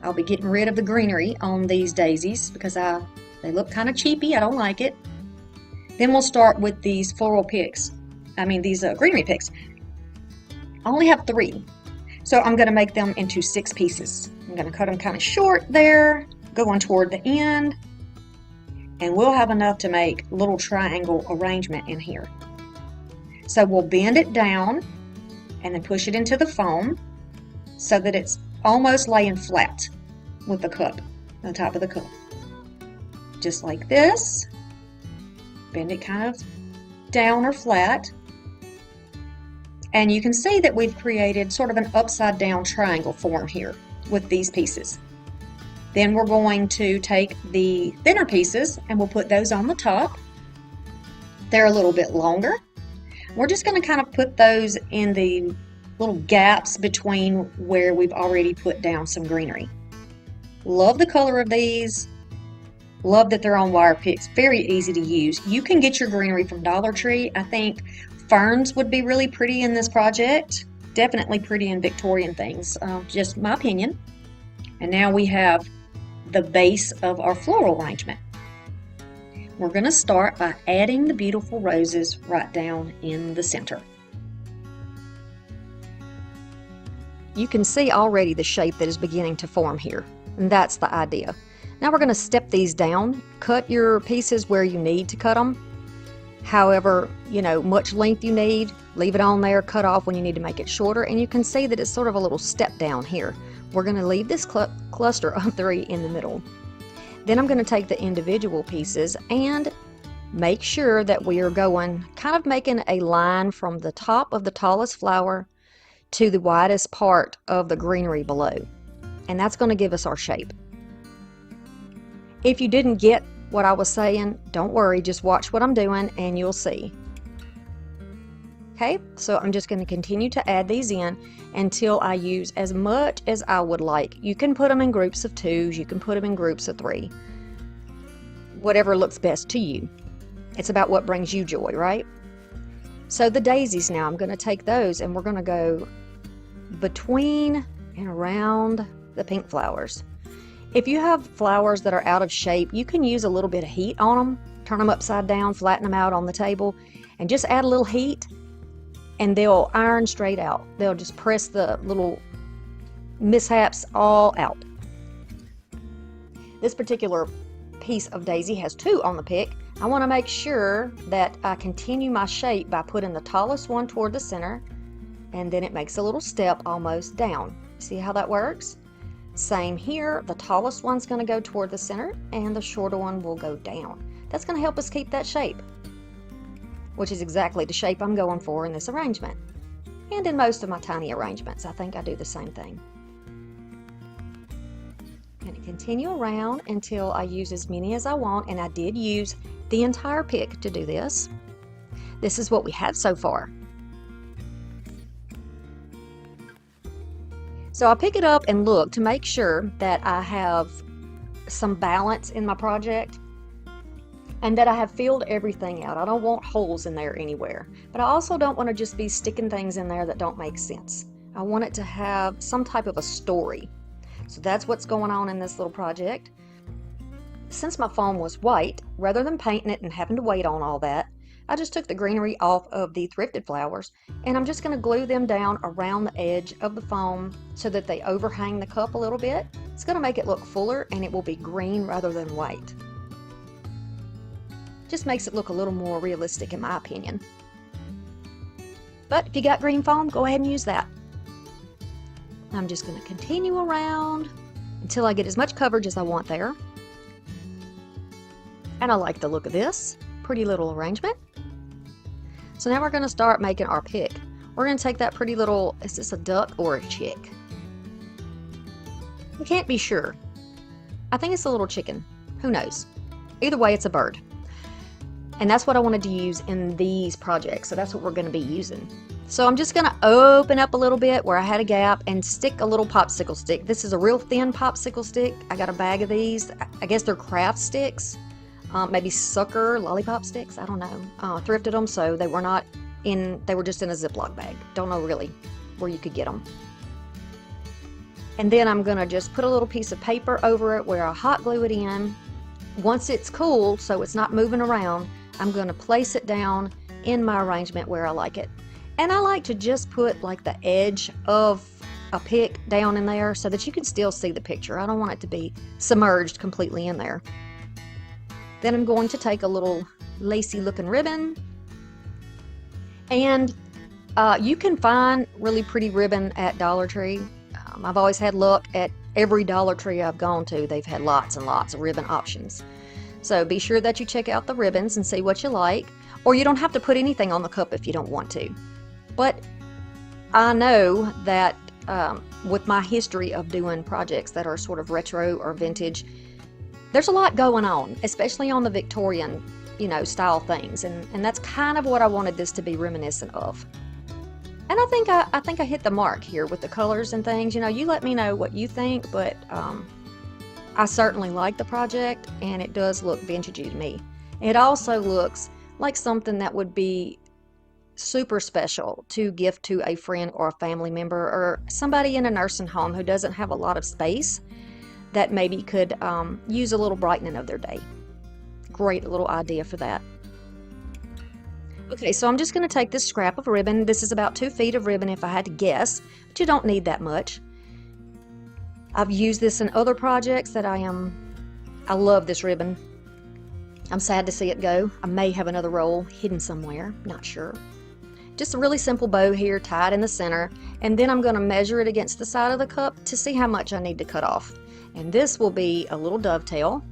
I'll be getting rid of the greenery on these daisies because they look kind of cheapy. I don't like it. Then we'll start with these floral picks. These greenery picks. I only have 3. So I'm going to make them into 6 pieces. I'm going to cut them kind of short there, going toward the end. And we'll have enough to make a little triangle arrangement in here. So we'll bend it down and then push it into the foam so that it's almost laying flat with the cup, on top of the cup. Just like this. Bend it kind of down or flat. And you can see that we've created sort of an upside down triangle form here with these pieces. Then we're going to take the thinner pieces and we'll put those on the top. They're a little bit longer. We're just going to kind of put those in the little gaps between where we've already put down some greenery. Love the color of these. Love that they're on wire picks. Very easy to use. You can get your greenery from Dollar Tree. I think ferns would be really pretty in this project. Definitely pretty in Victorian things. Just my opinion. And now we have the base of our floral arrangement. We're going to start by adding the beautiful roses right down in the center. You can see already the shape that is beginning to form here, and that's the idea. Now we're going to step these down. Cut your pieces where you need to cut them. However, much length you need, leave it on there, cut off when you need to make it shorter, and you can see that it's sort of a little step down here. We're going to leave this cluster of 3 in the middle. Then I'm going to take the individual pieces and make sure that we are going, kind of making a line from the top of the tallest flower to the widest part of the greenery below. And that's going to give us our shape. If you didn't get what I was saying, don't worry, just watch what I'm doing and you'll see. Okay, so I'm just going to continue to add these in until I use as much as I would like. You can put them in groups of 2s, you can put them in groups of 3. Whatever looks best to you. It's about what brings you joy, right? So the daisies now, I'm going to take those and we're going to go between and around the pink flowers. If you have flowers that are out of shape, you can use a little bit of heat on them. Turn them upside down, flatten them out on the table, and just add a little heat and they'll iron straight out. They'll just press the little mishaps all out. This particular piece of daisy has 2 on the pick. I want to make sure that I continue my shape by putting the tallest one toward the center, and then it makes a little step almost down. See how that works? Same here, the tallest one's going to go toward the center and the shorter one will go down. That's going to help us keep that shape, which is exactly the shape I'm going for in this arrangement. And in most of my tiny arrangements, I think I do the same thing. I'm going to continue around until I use as many as I want, and I did use the entire pick to do this. This is what we have so far. So I pick it up and look to make sure that I have some balance in my project and that I have filled everything out. I don't want holes in there anywhere, but I also don't want to just be sticking things in there that don't make sense. I want it to have some type of a story. So that's what's going on in this little project. Since my foam was white, rather than painting it and having to wait on all that, I just took the greenery off of the thrifted flowers, and I'm just going to glue them down around the edge of the foam so that they overhang the cup a little bit. It's going to make it look fuller, and it will be green rather than white. Just makes it look a little more realistic in my opinion. But if you got green foam, go ahead and use that. I'm just going to continue around until I get as much coverage as I want there. And I like the look of this. Pretty little arrangement. So now we're going to start making our pick. We're going to take that pretty little, is this a duck or a chick? I can't be sure. I think it's a little chicken. Who knows? Either way, it's a bird. And that's what I wanted to use in these projects. So that's what we're going to be using. So I'm just going to open up a little bit where I had a gap and stick a little popsicle stick. This is a real thin popsicle stick. I got a bag of these. I guess they're craft sticks. Maybe sucker lollipop sticks. I don't know. Thrifted them, so they were not in, they were just in a Ziploc bag. Don't know really where you could get them. And then I'm going to just put a little piece of paper over it where I hot glue it in. Once it's cool, so it's not moving around, I'm going to place it down in my arrangement where I like it. And I like to just put like the edge of a pick down in there so that you can still see the picture. I don't want it to be submerged completely in there. Then I'm going to take a little lacy looking ribbon, and you can find really pretty ribbon at Dollar Tree. I've always had luck at every Dollar Tree I've gone to. They've had lots and lots of ribbon options. So be sure that you check out the ribbons and see what you like, or you don't have to put anything on the cup if you don't want to. But I know that with my history of doing projects that are sort of retro or vintage, there's a lot going on, especially on the Victorian, style things, and that's kind of what I wanted this to be reminiscent of. And I think I hit the mark here with the colors and things. You let me know what you think, but I certainly like the project, and it does look vintagey to me. It also looks like something that would be super special to gift to a friend or a family member or somebody in a nursing home who doesn't have a lot of space, that maybe could use a little brightening of their day. Great little idea for that. Okay, so I'm just going to take this scrap of ribbon. This is about 2 feet of ribbon if I had to guess, but you don't need that much. I've used this in other projects that I love this ribbon. I'm sad to see it go. I may have another roll hidden somewhere, not sure. Just a really simple bow here, tied in the center, and then I'm going to measure it against the side of the cup to see how much I need to cut off. And this will be a little dovetail.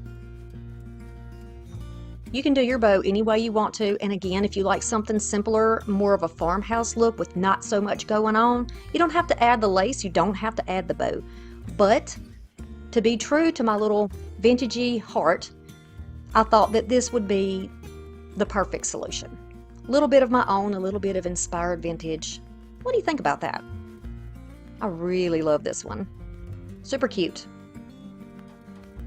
You can do your bow any way you want to, and again, if you like something simpler, more of a farmhouse look with not so much going on, you don't have to add the lace, you don't have to add the bow. But to be true to my little vintagey heart, I thought that this would be the perfect solution. A little bit of my own, a little bit of inspired vintage. What do you think about that? I really love this one. Super cute.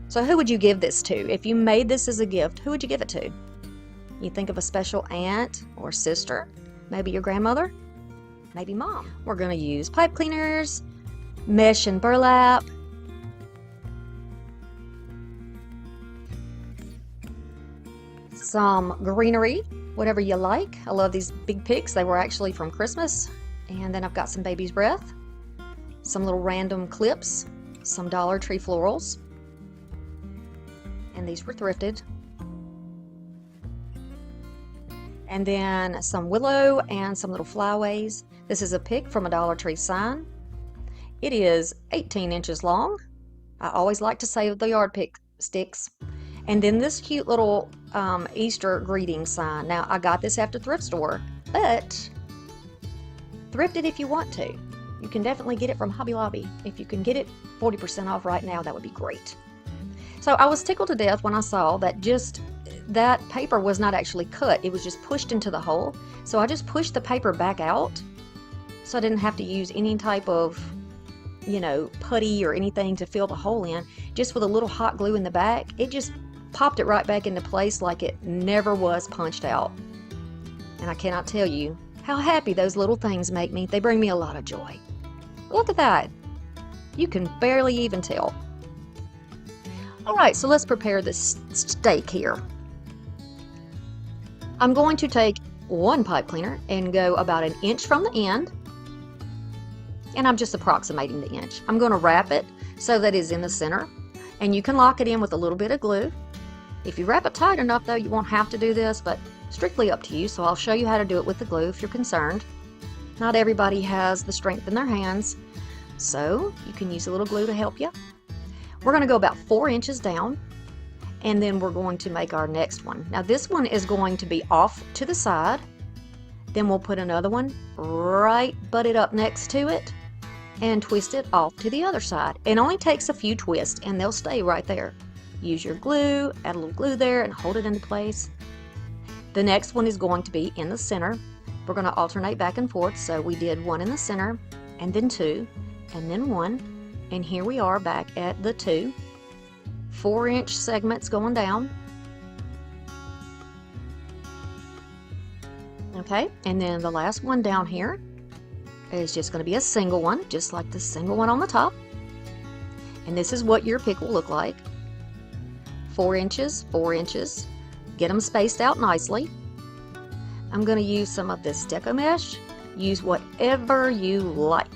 So who would you give this to? If you made this as a gift, who would you give it to? You think of a special aunt or sister, maybe your grandmother, maybe mom. We're going to use pipe cleaners, mesh and burlap, some greenery, whatever you like. I love these big picks. They were actually from Christmas. And then I've got some baby's breath, some little random clips, some Dollar Tree florals. And these were thrifted. And then some willow and some little flyaways. This is a pick from a Dollar Tree sign. It is 18 inches long. I always like to save the yard pick sticks. And then this cute little Easter greeting sign. Now, I got this after thrift store, but thrift it if you want to. You can definitely get it from Hobby Lobby. If you can get it 40% off right now, that would be great. So I was tickled to death when I saw that that paper was not actually cut. It was just pushed into the hole. So I just pushed the paper back out so I didn't have to use any type of, putty or anything to fill the hole in. Just with a little hot glue in the back, it just popped it right back into place like it never was punched out. And I cannot tell you how happy those little things make me. They bring me a lot of joy. Look at that. You can barely even tell. All right, so let's prepare this stake here. I'm going to take one pipe cleaner and go about an inch from the end, and I'm just approximating the inch. I'm going to wrap it so that it's in the center, and you can lock it in with a little bit of glue. If you wrap it tight enough though, you won't have to do this, but strictly up to you, so I'll show you how to do it with the glue if you're concerned. Not everybody has the strength in their hands, so you can use a little glue to help you. We're going to go about 4 inches down, and then we're going to make our next one. Now this one is going to be off to the side, then we'll put another one right butted up next to it and twist it off to the other side. It only takes a few twists and they'll stay right there. Use your glue, add a little glue there and hold it into place. The next one is going to be in the center. We're going to alternate back and forth, so we did one in the center and then 2 and then 1, and here we are back at the 2. 4-inch segments going down. Okay, and then the last one down here is just going to be a single one, just like the single one on the top. And this is what your pick will look like. 4 inches, 4 inches. Get them spaced out nicely. I'm going to use some of this deco mesh. Use whatever you like.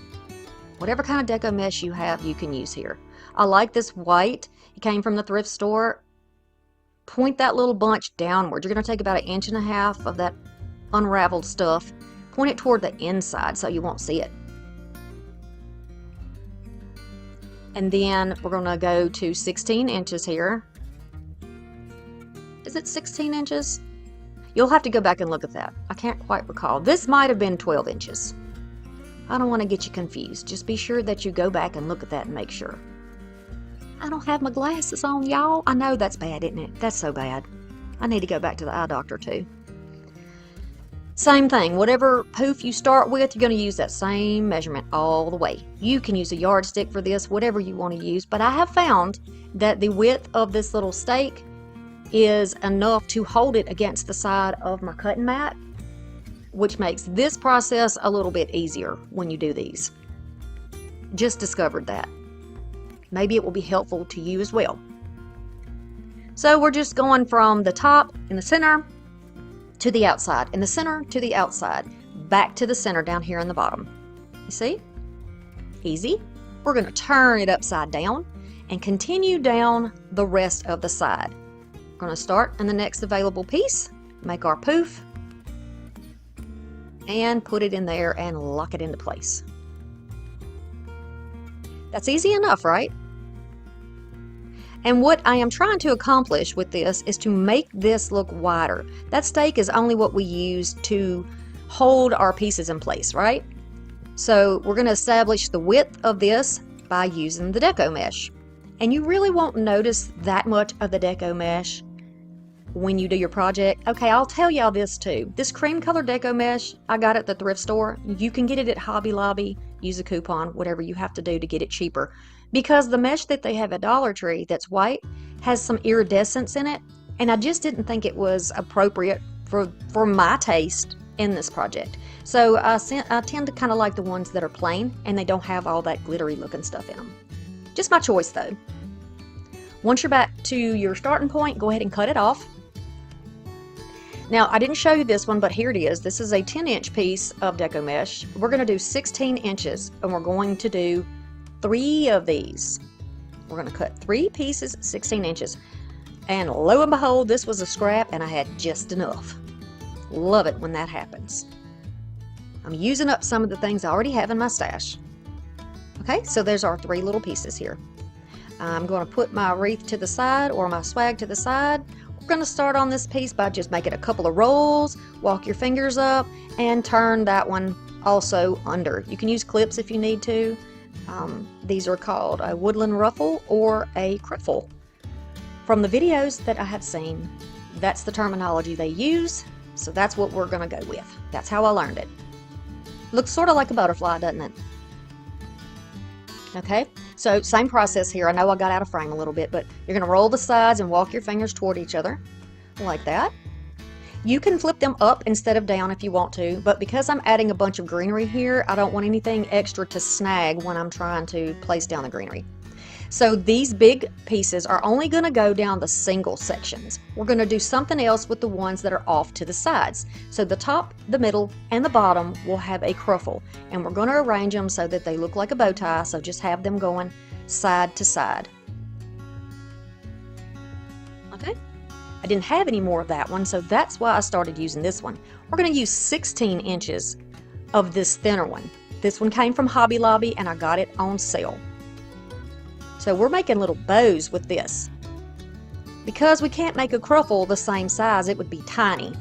Whatever kind of deco mesh you have, you can use here. I like this white. It came from the thrift store. Point that little bunch downward. You're going to take about 1.5 inches of that unraveled stuff. Point it toward the inside so you won't see it. And then we're going to go to 16 inches here. Is it 16 inches? You'll have to go back and look at that. I can't quite recall. This might have been 12 inches. I don't want to get you confused. Just be sure that you go back and look at that and make sure. I don't have my glasses on, y'all. I know that's bad, isn't it? That's so bad. I need to go back to the eye doctor too. Same thing. Whatever poof you start with, you're going to use that same measurement all the way. You can use a yardstick for this, whatever you want to use. But I have found that the width of this little stake is enough to hold it against the side of my cutting mat, which makes this process a little bit easier when you do these. Just discovered that. Maybe it will be helpful to you as well. So we're just going from the top in the center to the outside, in the center to the outside, back to the center down here in the bottom. You see? Easy. We're going to turn it upside down and continue down the rest of the side. We're going to start in the next available piece, make our poof, and put it in there and lock it into place. That's easy enough, right? And what I am trying to accomplish with this is to make this look wider. That stake is only what we use to hold our pieces in place, right? So we're going to establish the width of this by using the deco mesh. And you really won't notice that much of the deco mesh when you do your project. Okay, I'll tell y'all this too. This cream color deco mesh I got at the thrift store. You can get it at Hobby Lobby. Use a coupon, whatever you have to do to get it cheaper. Because the mesh that they have at Dollar Tree that's white has some iridescence in it, and I just didn't think it was appropriate for my taste in this project. So I tend to kind of like the ones that are plain and they don't have all that glittery looking stuff in them. Just my choice though. Once you're back to your starting point, go ahead and cut it off. Now, I didn't show you this one, but here it is. This is a 10-inch piece of deco mesh. We're going to do 16 inches, and we're going to do 3 of these. We're going to cut 3 pieces, 16 inches. And lo and behold, this was a scrap, and I had just enough. Love it when that happens. I'm using up some of the things I already have in my stash. Okay, so there's our 3 little pieces here. I'm going to put my wreath to the side, or my swag to the side. We're going to start on this piece by just making a couple of rolls, walk your fingers up, and turn that one also under. You can use clips if you need to. These are called a woodland ruffle or a criffle. From the videos that I have seen, that's the terminology they use, so that's what we're going to go with. That's how I learned it. Looks sort of like a butterfly, doesn't it? Okay, so same process here. I know I got out of frame a little bit, but you're going to roll the sides and walk your fingers toward each other like that. You can flip them up instead of down if you want to, but because I'm adding a bunch of greenery here, I don't want anything extra to snag when I'm trying to place down the greenery. So these big pieces are only going to go down the single sections. We're going to do something else with the ones that are off to the sides. So the top, the middle, and the bottom will have a cruffle, and we're going to arrange them so that they look like a bow tie, so just have them going side to side. Okay, I didn't have any more of that one, so that's why I started using this one. We're going to use 16 inches of this thinner one. This one came from Hobby Lobby, and I got it on sale. So we're making little bows with this. Because we can't make a cruffle the same size, it would be tiny.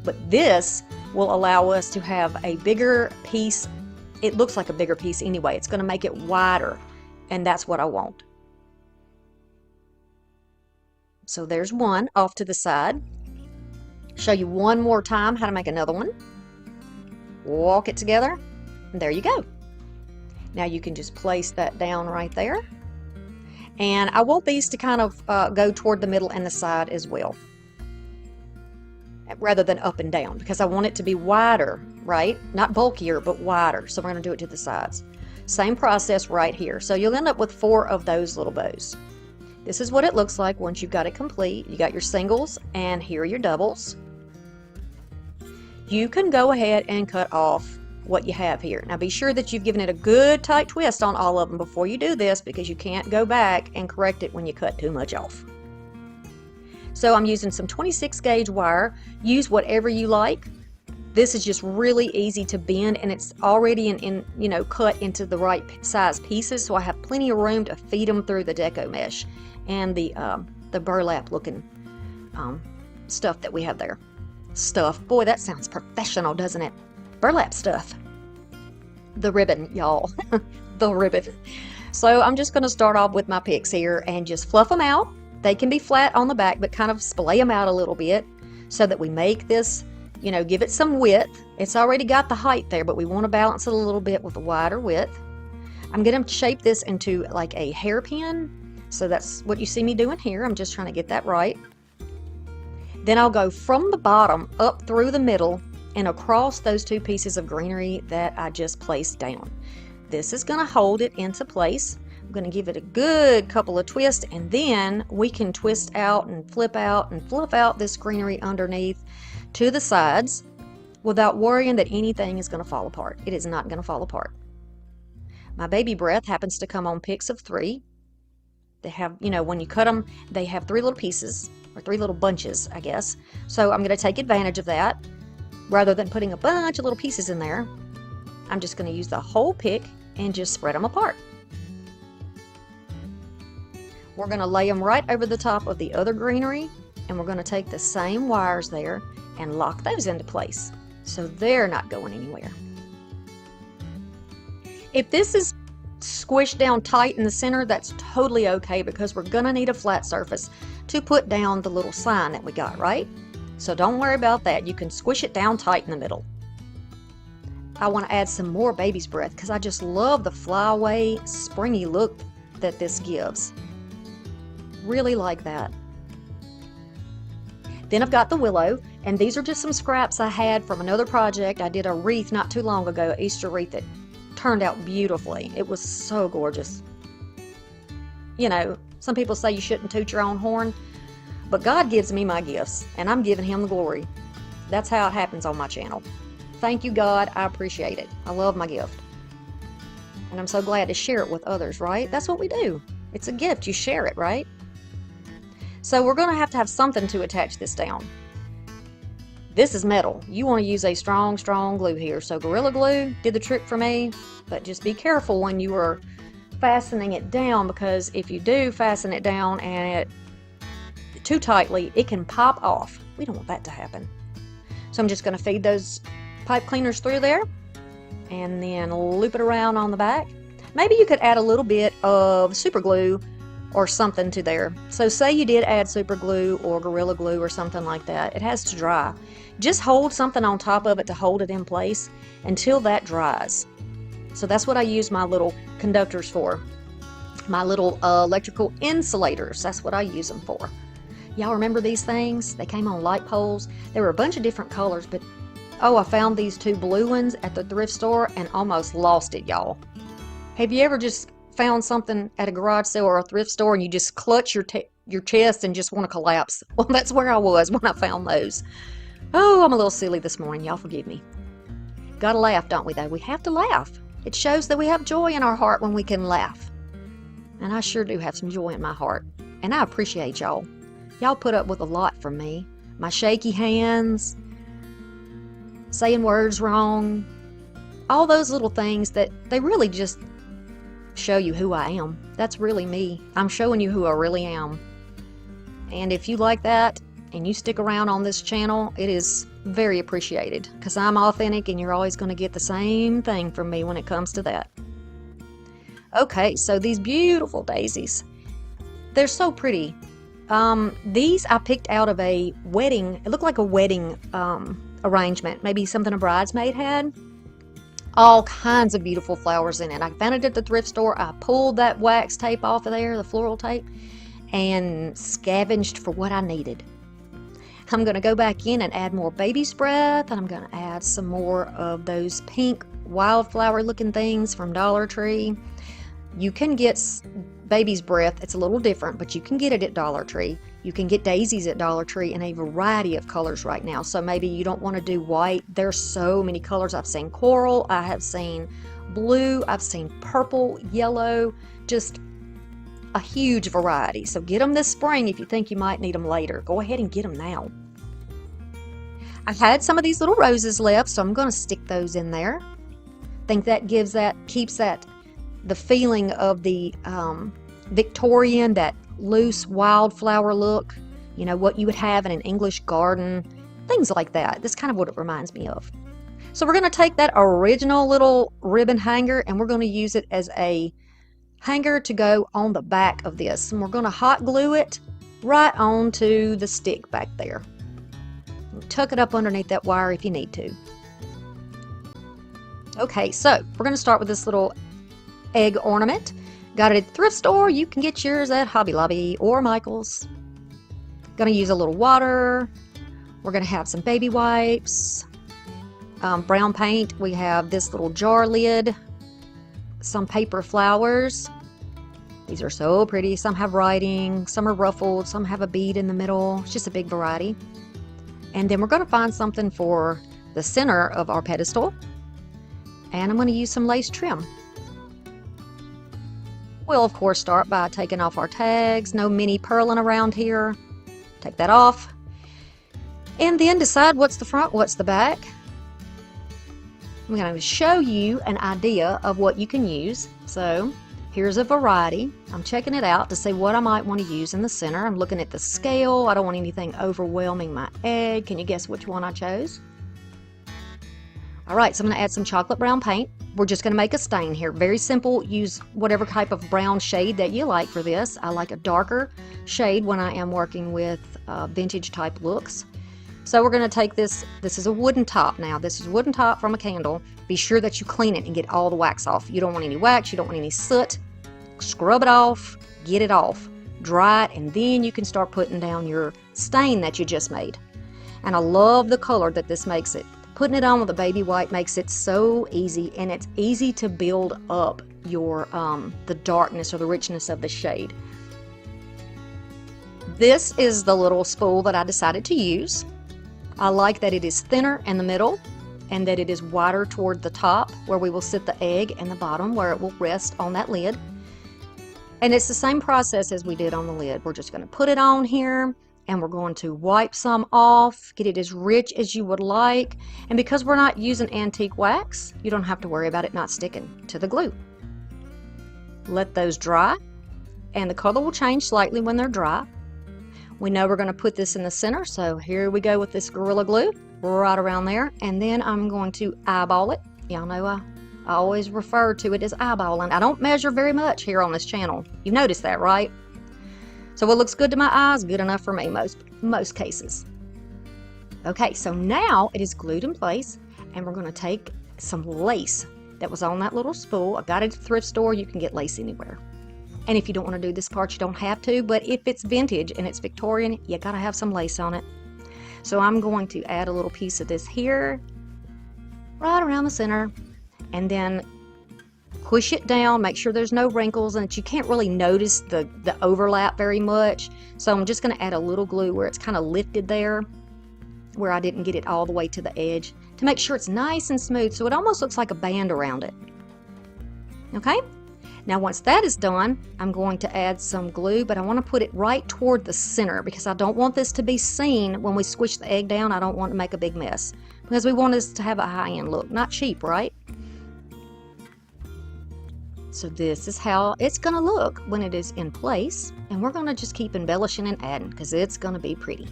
But this will allow us to have a bigger piece. It looks like a bigger piece anyway. It's going to make it wider, and that's what I want. So there's one off to the side. Show you one more time how to make another one. Walk it together, and there you go. Now you can just place that down right there. And I want these to kind of go toward the middle and the side as well, rather than up and down, because I want it to be wider, right? Not bulkier, but wider. So we're going to do it to the sides. Same process right here. So you'll end up with 4 of those little bows. This is what it looks like once you've got it complete. You got your singles, and here are your doubles. You can go ahead and cut off what you have here. Now be sure that you've given it a good tight twist on all of them before you do this, because you can't go back and correct it when you cut too much off. So I'm using some 26 gauge wire. Use whatever you like. This is just really easy to bend, and it's already cut into the right size pieces, so I have plenty of room to feed them through the deco mesh and the burlap looking stuff that we have there. Stuff, boy, that sounds professional, doesn't it? Burlap stuff. The ribbon, y'all. The ribbon. So I'm just going to start off with my picks here and just fluff them out. They can be flat on the back, but kind of splay them out a little bit so that we make this, give it some width. It's already got the height there, but we want to balance it a little bit with a wider width. I'm going to shape this into like a hairpin. So that's what you see me doing here. I'm just trying to get that right. Then I'll go from the bottom up through the middle and across those 2 pieces of greenery that I just placed down. This is going to hold it into place. I'm going to give it a good couple of twists, and then we can twist out and fluff out this greenery underneath to the sides without worrying that anything is going to fall apart. It is not going to fall apart. My Be Wreath happens to come on picks of 3. They have, when you cut them, they have 3 little pieces, or 3 little bunches, I guess. So I'm going to take advantage of that. Rather than putting a bunch of little pieces in there, I'm just going to use the whole pick and just spread them apart. We're going to lay them right over the top of the other greenery, and we're going to take the same wires there and lock those into place so they're not going anywhere. If this is squished down tight in the center, that's totally okay, because we're going to need a flat surface to put down the little sign that we got, right? So don't worry about that. You can squish it down tight in the middle. I want to add some more Baby's Breath because I just love the flyaway, springy look that this gives. Really like that. Then I've got the willow, and these are just some scraps I had from another project. I did a wreath not too long ago, an Easter wreath that turned out beautifully. It was so gorgeous. Some people say you shouldn't toot your own horn. But God gives me my gifts, and I'm giving Him the glory. That's how it happens on my channel. Thank you, God. I appreciate it. I love my gift. And I'm so glad to share it with others, right? That's what we do. It's a gift. You share it, right? So we're going to have something to attach this down. This is metal. You want to use a strong, strong glue here. So Gorilla Glue did the trick for me, but just be careful when you are fastening it down, because if you do fasten it down and it too tightly, it can pop off. We don't want that to happen. So I'm just going to feed those pipe cleaners through there and then loop it around on the back. Maybe you could add a little bit of super glue or something to there. So say you did add super glue or Gorilla Glue or something like that. It has to dry. Just hold something on top of it to hold it in place until that dries. So that's what I use my little conductors for. My little electrical insulators. That's what I use them for. Y'all remember these things? They came on light poles. There were a bunch of different colors, but oh, I found these 2 blue ones at the thrift store and almost lost it, y'all. Have you ever just found something at a garage sale or a thrift store and you just clutch your chest and just want to collapse? Well, that's where I was when I found those. Oh, I'm a little silly this morning. Y'all forgive me. Gotta laugh, don't we, though? We have to laugh. It shows that we have joy in our heart when we can laugh. And I sure do have some joy in my heart. And I appreciate y'all. Y'all put up with a lot from me. My shaky hands, saying words wrong, all those little things that they really just show you who I am. That's really me. I'm showing you who I really am. And if you like that and you stick around on this channel, it is very appreciated because I'm authentic and you're always going to get the same thing from me when it comes to that. Okay, so these beautiful daisies, they're so pretty. These I picked out of a wedding. It looked like a wedding arrangement, maybe something a bridesmaid had. All kinds of beautiful flowers in it. I found it at the thrift store. I pulled that wax tape off of there, the floral tape, and scavenged for what I needed. I'm going to go back in and add more baby's breath, and I'm going to add some more of those pink wildflower looking things from Dollar Tree. You can get baby's breath. It's a little different, but you can get it at Dollar Tree. You can get daisies at Dollar Tree in a variety of colors right now. So maybe you don't want to do white. There's so many colors. I've seen coral, I have seen blue, I've seen purple, yellow, just a huge variety. So get them this spring if you think you might need them later. Go ahead and get them now. I had some of these little roses left, so I'm going to stick those in there. Think that keeps the feeling of the Victorian, that loose wildflower look, you know, what you would have in an English garden, things like that. That's kind of what it reminds me of. So we're going to take that original little ribbon hanger and we're going to use it as a hanger to go on the back of this, and we're going to hot glue it right onto the stick back there. Tuck it up underneath that wire if you need to. Okay, so we're going to start with this little egg ornament. Got it at the thrift store. You can get yours at Hobby Lobby or Michael's. Gonna use a little water. We're gonna have some baby wipes, brown paint. We have this little jar lid, some paper flowers. These are so pretty. Some have writing, some are ruffled, some have a bead in the middle. It's just a big variety. And then we're gonna find something for the center of our pedestal. And I'm gonna use some lace trim. We'll, of course, start by taking off our tags. No mini purling around here. Take that off. And then decide what's the front, what's the back. I'm going to show you an idea of what you can use. So here's a variety. I'm checking it out to see what I might want to use in the center. I'm looking at the scale. I don't want anything overwhelming my egg. Can you guess which one I chose? All right, so I'm going to add some chocolate brown paint. We're just going to make a stain here. Very simple. Use whatever type of brown shade that you like for this. I like a darker shade when I am working with vintage type looks. So we're going to take this. This is a wooden top now. This is a wooden top from a candle. Be sure that you clean it and get all the wax off. You don't want any wax. You don't want any soot. Scrub it off. Get it off. Dry it, and then you can start putting down your stain that you just made. And I love the color that this makes it. Putting it on with a baby white makes it so easy, and it's easy to build up your the darkness or the richness of the shade. This is the little spool that I decided to use. I like that it is thinner in the middle and that it is wider toward the top where we will sit the egg, and the bottom where it will rest on that lid. And it's the same process as we did on the lid. We're just going to put it on here, and we're going to wipe some off, get it as rich as you would like. And because we're not using antique wax, you don't have to worry about it not sticking to the glue. Let those dry, and the color will change slightly when they're dry. We know we're going to put this in the center, so here we go with this Gorilla Glue right around there. And then I'm going to eyeball it. Y'all know I always refer to it as eyeballing. I don't measure very much here on this channel. You've noticed that, right? So what looks good to my eyes, good enough for me most cases. Okay, so now it is glued in place, and we're going to take some lace that was on that little spool. I got it at the thrift store. You can get lace anywhere. And if you don't want to do this part, you don't have to, but if it's vintage and it's Victorian, you gotta have some lace on it. So I'm going to add a little piece of this here, right around the center, and then push it down, make sure there's no wrinkles and that you can't really notice the overlap very much. So I'm just going to add a little glue where it's kind of lifted there, where I didn't get it all the way to the edge, to make sure it's nice and smooth so it almost looks like a band around it. Okay? Now once that is done, I'm going to add some glue, but I want to put it right toward the center because I don't want this to be seen when we squish the egg down. I don't want to make a big mess because we want this to have a high-end look, not cheap, right? So this is how it's going to look when it is in place, and we're going to just keep embellishing and adding because it's going to be pretty.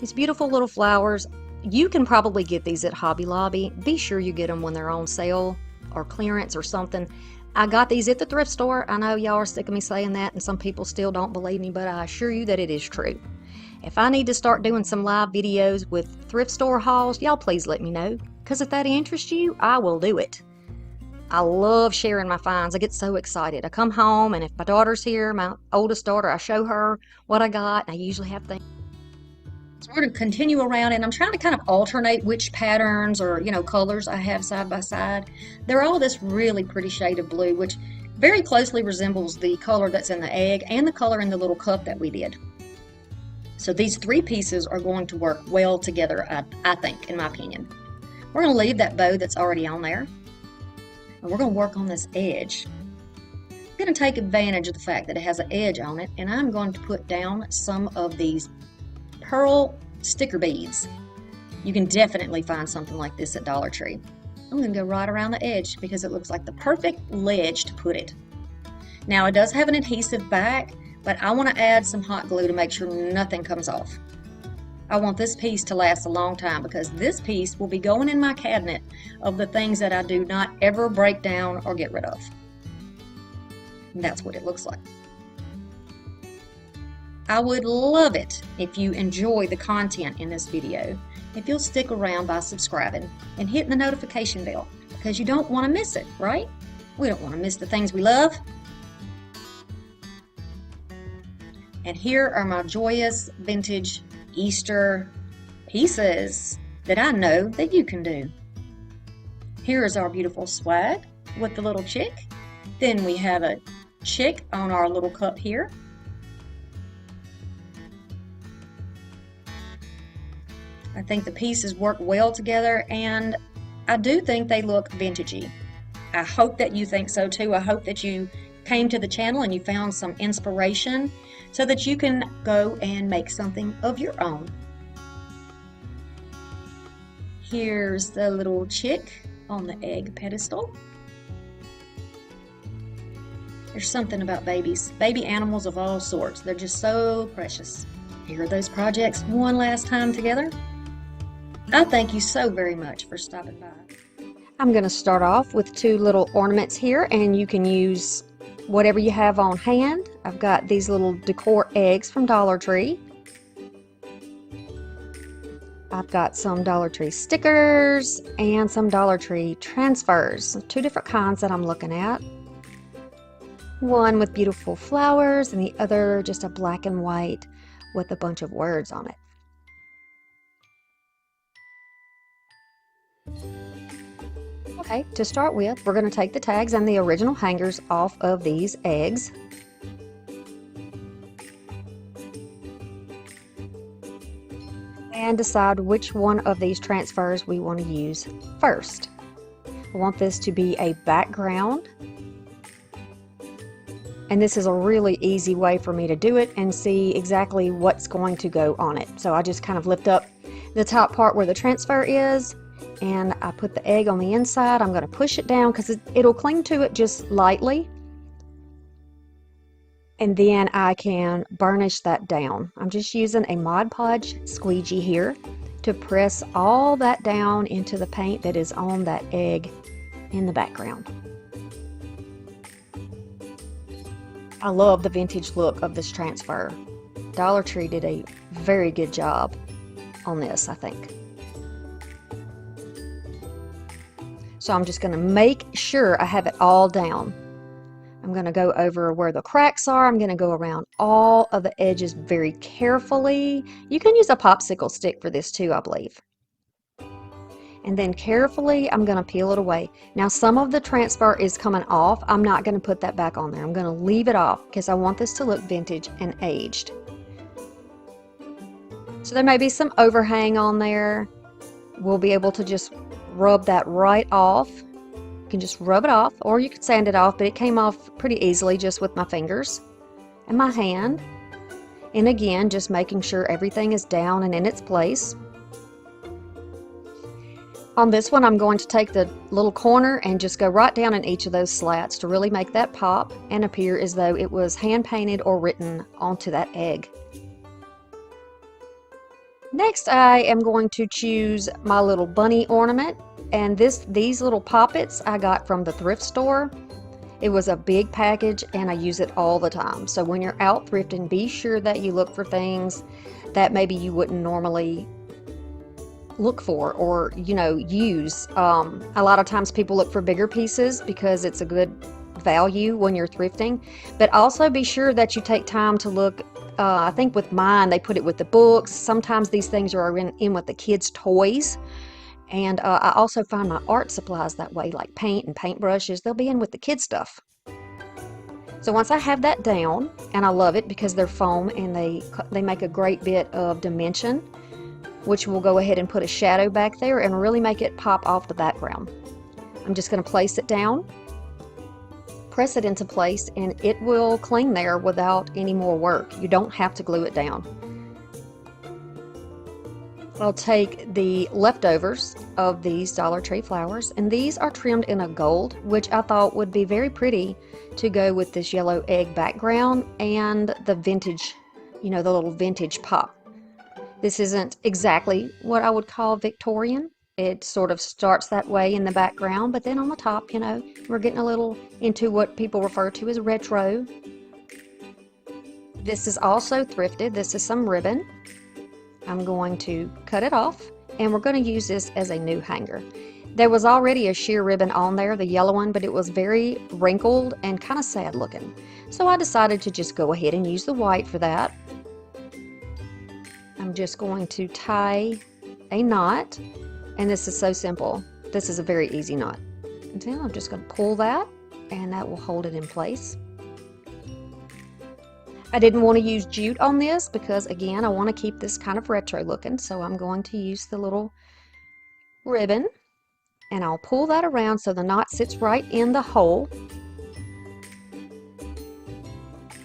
These beautiful little flowers, you can probably get these at Hobby Lobby. Be sure you get them when they're on sale or clearance or something. I got these at the thrift store. I know y'all are sick of me saying that, and some people still don't believe me, but I assure you that it is true. If I need to start doing some live videos with thrift store hauls, y'all please let me know, because if that interests you, I will do it. I love sharing my finds. I get so excited. I come home, and if my daughter's here, my oldest daughter, I show her what I got, and I usually have things. So we're going to continue around, and I'm trying to kind of alternate which patterns or, colors I have side by side. They're all this really pretty shade of blue, which very closely resembles the color that's in the egg and the color in the little cup that we did. So these three pieces are going to work well together, I think, in my opinion. We're going to leave that bow that's already on there. And we're going to work on this edge. I'm going to take advantage of the fact that it has an edge on it, and I'm going to put down some of these pearl sticker beads. You can definitely find something like this at Dollar Tree. I'm going to go right around the edge because it looks like the perfect ledge to put it. Now it does have an adhesive back, but I want to add some hot glue to make sure nothing comes off. I want this piece to last a long time because this piece will be going in my cabinet of the things that I do not ever break down or get rid of. And that's what it looks like. I would love it if you enjoy the content in this video, if you'll stick around by subscribing and hitting the notification bell, because you don't want to miss it, right? We don't want to miss the things we love. And here are my joyous vintage Easter pieces that I know that you can do. Here is our beautiful swag with the little chick. Then we have a chick on our little cup here. I think the pieces work well together, and I do think they look vintagey. I hope that you think so too. I hope that you came to the channel and you found some inspiration so that you can go and make something of your own. Here's the little chick on the egg pedestal. There's something about babies, baby animals of all sorts. They're just so precious. Here are those projects one last time together. I thank you so very much for stopping by. I'm going to start off with two little ornaments here, and you can use whatever you have on hand. I've got these little decor eggs from Dollar Tree. I've got some Dollar Tree stickers and some Dollar Tree transfers. Two different kinds that I'm looking at. One with beautiful flowers and the other just a black and white with a bunch of words on it. Okay, to start with, we're going to take the tags and the original hangers off of these eggs. And decide which one of these transfers we want to use first. I want this to be a background. And this is a really easy way for me to do it and see exactly what's going to go on it. So I just kind of lift up the top part where the transfer is, and I put the egg on the inside. I'm going to push it down because it'll cling to it just lightly. And then I can burnish that down. I'm just using a Mod Podge squeegee here to press all that down into the paint that is on that egg in the background. I love the vintage look of this transfer. Dollar Tree did a very good job on this, I think. So I'm just going to make sure I have it all down. I'm going to go over where the cracks are. I'm going to go around all of the edges very carefully. You can use a popsicle stick for this too, I believe. And then carefully, I'm going to peel it away. Now, some of the transfer is coming off. I'm not going to put that back on there. I'm going to leave it off because I want this to look vintage and aged. So there may be some overhang on there. We'll be able to just rub that right off. You can just rub it off, or you could sand it off, but it came off pretty easily just with my fingers and my hand. And again, just making sure everything is down and in its place. On this one, I'm going to take the little corner and just go right down in each of those slats to really make that pop and appear as though it was hand painted or written onto that egg. Next, I am going to choose my little bunny ornament. And these little poppets I got from the thrift store. It was a big package and I use it all the time. So when you're out thrifting, be sure that you look for things that maybe you wouldn't normally look for or, use. A lot of times people look for bigger pieces because it's a good value when you're thrifting. But also be sure that you take time to look. I think with mine, they put it with the books. Sometimes these things are in with the kids' toys. And I also find my art supplies that way, like paint and paintbrushes. They'll be in with the kid stuff. So once I have that down, and I love it because they're foam and they make a great bit of dimension, which will go ahead and put a shadow back there and really make it pop off the background. I'm just going to place it down, press it into place, and it will cling there without any more work. You don't have to glue it down. I'll take the leftovers of these Dollar Tree flowers, and these are trimmed in a gold, which I thought would be very pretty to go with this yellow egg background and the vintage, the little vintage pop. This isn't exactly what I would call Victorian. It sort of starts that way in the background, but then on the top, we're getting a little into what people refer to as retro. This is also thrifted. This is some ribbon. I'm going to cut it off, and we're going to use this as a new hanger. There was already a sheer ribbon on there, the yellow one, but it was very wrinkled and kind of sad looking. So I decided to just go ahead and use the white for that. I'm just going to tie a knot, and this is so simple. This is a very easy knot. And then I'm just going to pull that, and that will hold it in place. I didn't want to use jute on this because, again, I want to keep this kind of retro looking, so I'm going to use the little ribbon, and I'll pull that around so the knot sits right in the hole.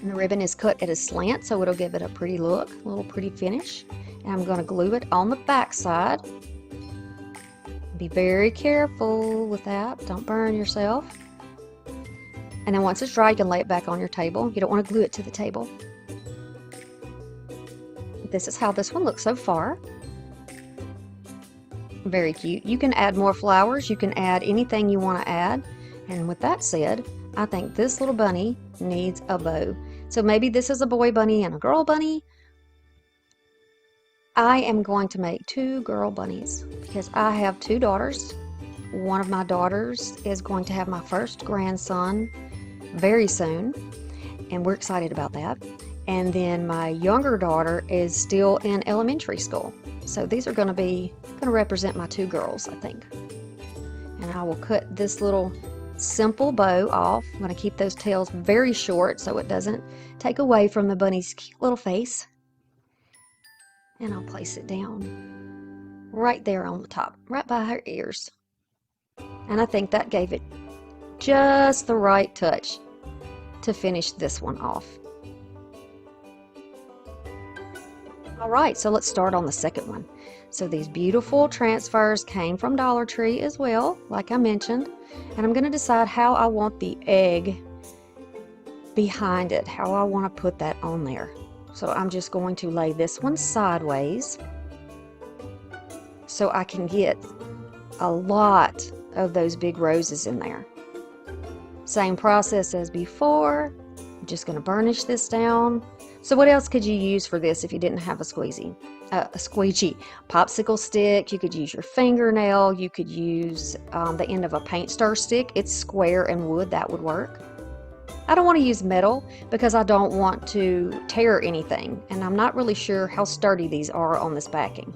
And the ribbon is cut at a slant, so it'll give it a pretty look, a little pretty finish. And I'm going to glue it on the back side. Be very careful with that. Don't burn yourself. And then once it's dry, you can lay it back on your table. You don't want to glue it to the table. This is how this one looks so far. Very cute. You can add more flowers. You can add anything you want to add. And with that said, I think this little bunny needs a bow. So maybe this is a boy bunny and a girl bunny. I am going to make 2 girl bunnies because I have 2 daughters. One of my daughters is going to have my first grandson very soon, and we're excited about that. And then my younger daughter is still in elementary school. So these are going to represent my 2 girls, I think. And I will cut this little simple bow off. I'm going to keep those tails very short so it doesn't take away from the bunny's cute little face. And I'll place it down right there on the top, right by her ears. And I think that gave it just the right touch to finish this one off. All right, so let's start on the second one. So these beautiful transfers came from Dollar Tree as well, like I mentioned. And I'm going to decide how I want the egg behind it, how I want to put that on there. So I'm just going to lay this one sideways so I can get a lot of those big roses in there. Same process as before. I'm just going to burnish this down. So what else could you use for this if you didn't have a squeegee? Popsicle stick. You could use your fingernail. You could use the end of a paint stir stick. It's square and wood. That would work. I don't want to use metal because I don't want to tear anything, and I'm not really sure how sturdy these are on this backing.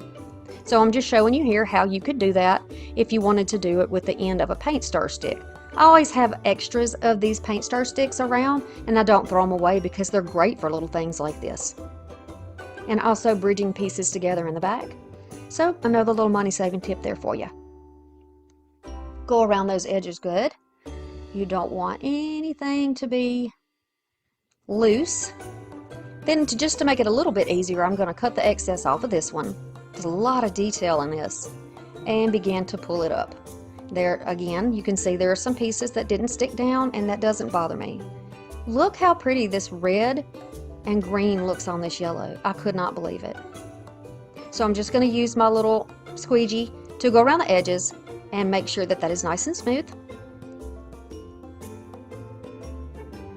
So I'm just showing you here how you could do that if you wanted to do it with the end of a paint stir stick. I always have extras of these paint stir sticks around, and I don't throw them away because they're great for little things like this. And also bridging pieces together in the back. So another little money saving tip there for you. Go around those edges good. You don't want anything to be loose. Then just to make it a little bit easier, I'm going to cut the excess off of this one. There's a lot of detail in this, and begin to pull it up. There again, you can see there are some pieces that didn't stick down, and that doesn't bother me. Look how pretty this red and green looks on this yellow. I could not believe it. So I'm just going to use my little squeegee to go around the edges and make sure that that is nice and smooth.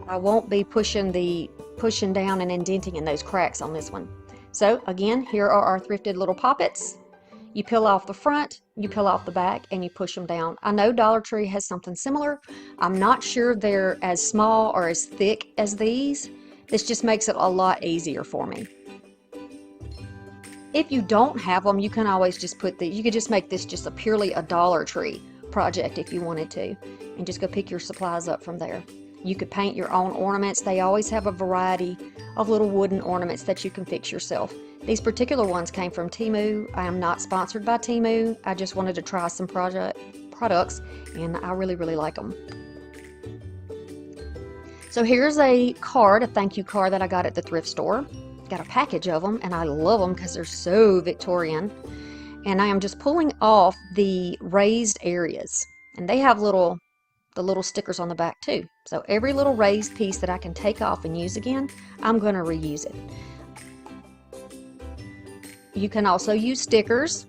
I won't be pushing down and indenting in those cracks on this one. So again, here are our thrifted little poppets. You peel off the front, you peel off the back, and you push them down. I know Dollar Tree has something similar. I'm not sure they're as small or as thick as these. This just makes it a lot easier for me. If you don't have them, you can always just you could just make this just purely a Dollar Tree project if you wanted to, and just go pick your supplies up from there. You could paint your own ornaments. They always have a variety of little wooden ornaments that you can fix yourself. These particular ones came from Temu. I am not sponsored by Temu. I just wanted to try some products, and I really, really like them. So here's a card, a thank you card that I got at the thrift store. Got a package of them, and I love them because they're so Victorian. And I am just pulling off the raised areas, and they have the little stickers on the back too. So every little raised piece that I can take off and use again, I'm going to reuse it. You can also use stickers,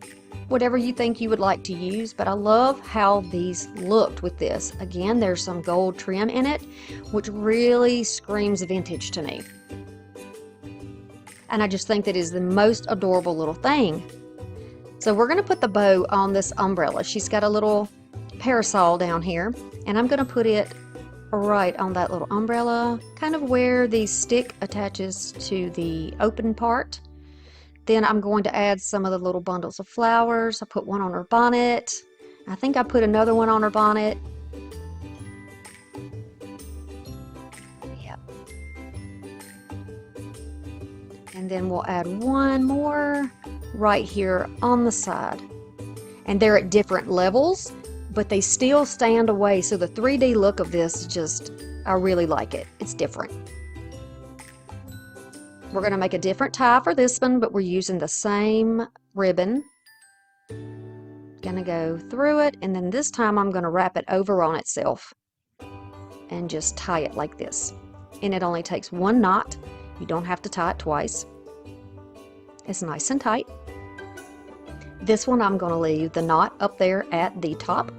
whatever you think you would like to use, but I love how these looked with this. Again, there's some gold trim in it, which really screams vintage to me. And I just think that is the most adorable little thing. So we're going to put the bow on this umbrella. She's got a little parasol down here, and I'm going to put it right on that little umbrella, kind of where the stick attaches to the open part. Then I'm going to add some of the little bundles of flowers. I put one on her bonnet. I think I put another one on her bonnet. Yep. And then we'll add one more right here on the side. And they're at different levels, but they still stand away. So the 3D look of this, I really like it. It's different. We're going to make a different tie for this one, but we're using the same ribbon. Going to go through it, and then this time I'm going to wrap it over on itself and just tie it like this. And it only takes one knot. You don't have to tie it twice. It's nice and tight. This one I'm going to leave the knot up there at the top.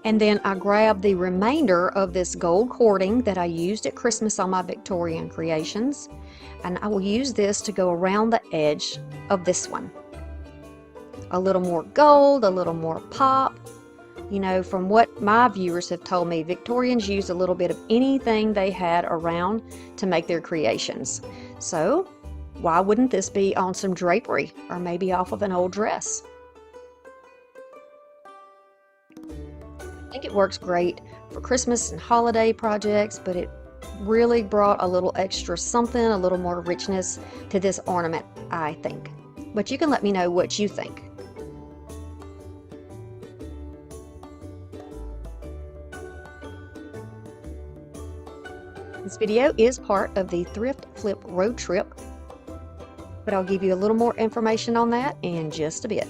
And then I grab the remainder of this gold cording that I used at Christmas on my Victorian creations, and I will use this to go around the edge of this one. A little more gold, a little more pop. You know, from what my viewers have told me, Victorians used a little bit of anything they had around to make their creations. So why wouldn't this be on some drapery, or maybe off of an old dress? I think it works great for Christmas and holiday projects, but it really brought a little extra something, a little more richness to this ornament, I think. But you can let me know what you think. This video is part of the Thrift Flip Road Trip, but I'll give you a little more information on that in just a bit.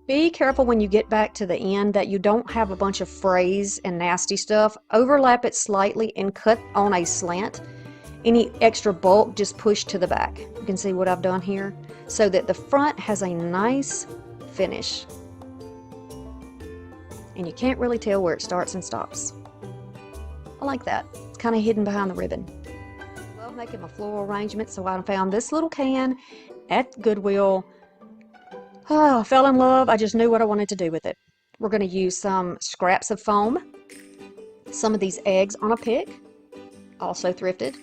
Be careful when you get back to the end that you don't have a bunch of frays and nasty stuff. Overlap it slightly and cut on a slant. Any extra bulk just push to the back. You can see what I've done here, so that the front has a nice finish. And you can't really tell where it starts and stops. I like that. It's kind of hidden behind the ribbon. I love making my floral arrangements, so I found this little can at Goodwill. Oh, I fell in love. I just knew what I wanted to do with it. We're going to use some scraps of foam, some of these eggs on a pick, also thrifted.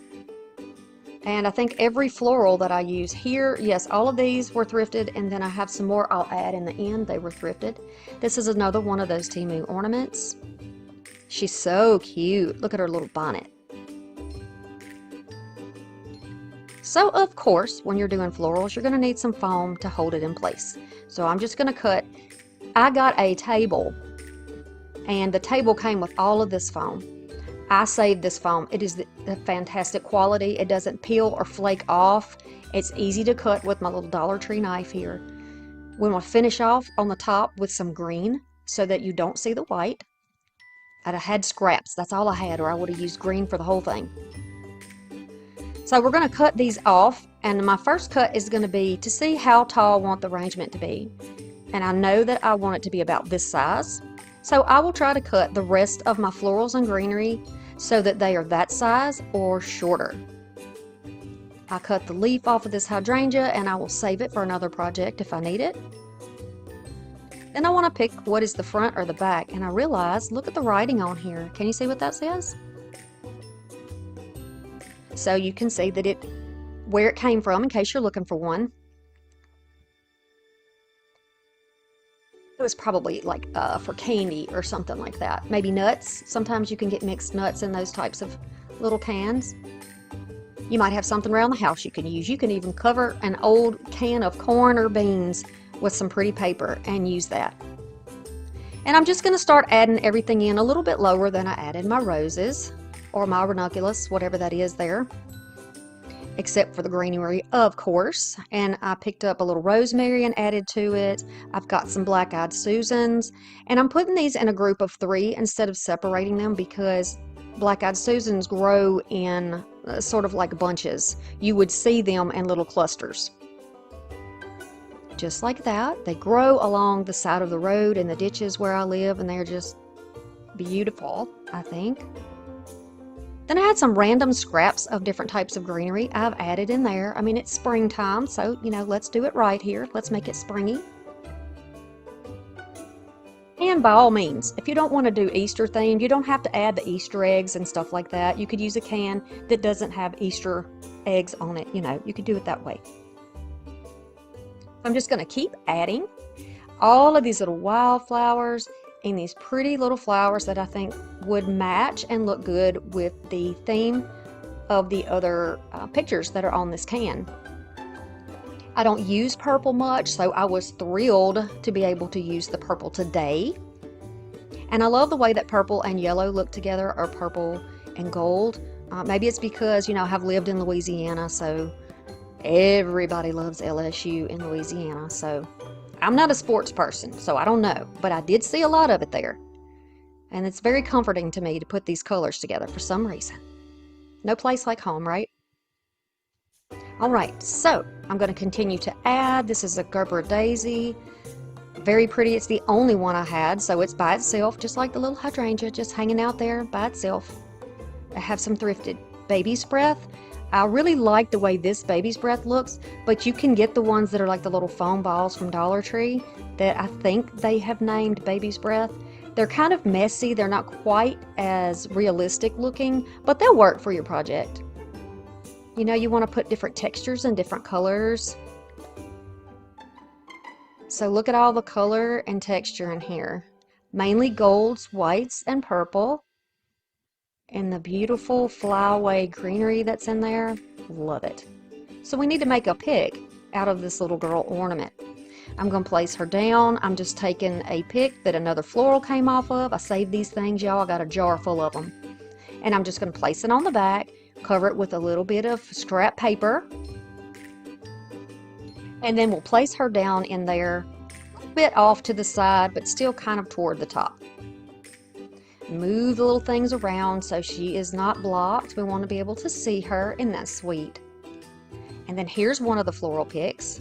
And I think every floral that I use here, yes, all of these were thrifted, and then I have some more I'll add in the end. They were thrifted. This is another one of those Temu ornaments. She's so cute. Look at her little bonnet. So, of course, when you're doing florals, you're going to need some foam to hold it in place. So I'm just going to cut. I got a table, and the table came with all of this foam. I saved this foam. It is the fantastic quality. It doesn't peel or flake off. It's easy to cut with my little Dollar Tree knife here. We want to finish off on the top with some green so that you don't see the white. I'd have had scraps. That's all I had, or I would have used green for the whole thing. So we're going to cut these off, and my first cut is going to be to see how tall I want the arrangement to be. And I know that I want it to be about this size. So I will try to cut the rest of my florals and greenery so that they are that size or shorter. I cut the leaf off of this hydrangea, and I will save it for another project if I need it. Then I want to pick what is the front or the back, and I realize, look at the writing on here. Can you see what that says? So you can see that where it came from in case you're looking for one. It was probably like for candy or something like that. Maybe nuts. Sometimes you can get mixed nuts in those types of little cans. You might have something around the house you can use. You can even cover an old can of corn or beans with some pretty paper and use that. And I'm just going to start adding everything in a little bit lower than I added my roses or my ranunculus, whatever that is there. Except for the greenery, of course. And I picked up a little rosemary and added to it. I've got some black-eyed Susans, and I'm putting these in a group of 3 instead of separating them because black-eyed Susans grow in sort of like bunches. You would see them in little clusters. Just like that. They grow along the side of the road in the ditches where I live, and they're just beautiful, I think. Then I had some random scraps of different types of greenery I've added in there. I mean, it's springtime, so, let's do it right here. Let's make it springy. And by all means, if you don't want to do Easter themed, you don't have to add the Easter eggs and stuff like that. You could use a can that doesn't have Easter eggs on it. You could do it that way. I'm just going to keep adding all of these little wildflowers and these pretty little flowers that I think would match and look good with the theme of the other pictures that are on this can. I don't use purple much, so I was thrilled to be able to use the purple today. And I love the way that purple and yellow look together, or purple and gold. Maybe it's because, I've lived in Louisiana, so everybody loves LSU in Louisiana, so I'm not a sports person, so I don't know, but I did see a lot of it there. And it's very comforting to me to put these colors together for some reason. No place like home, right? All right, so I'm going to continue to add. This is a Gerber daisy. Very pretty. It's the only one I had, so it's by itself, just like the little hydrangea, just hanging out there by itself. I have some thrifted baby's breath. I really like the way this baby's breath looks, but you can get the ones that are like the little foam balls from Dollar Tree that I think they have named baby's breath. They're kind of messy. They're not quite as realistic looking, but they'll work for your project. You want to put different textures and different colors. So look at all the color and texture in here. Mainly golds, whites, and purple. And the beautiful flyaway greenery that's in there, love it. So we need to make a pick out of this little girl ornament. I'm going to place her down. I'm just taking a pick that another floral came off of. I saved these things, y'all. I got a jar full of them. And I'm just going to place it on the back, cover it with a little bit of scrap paper. And then we'll place her down in there, a bit off to the side, but still kind of toward the top. Move the little things around so she is not blocked. We want to be able to see her. Isn't that sweet? And then here's one of the floral picks.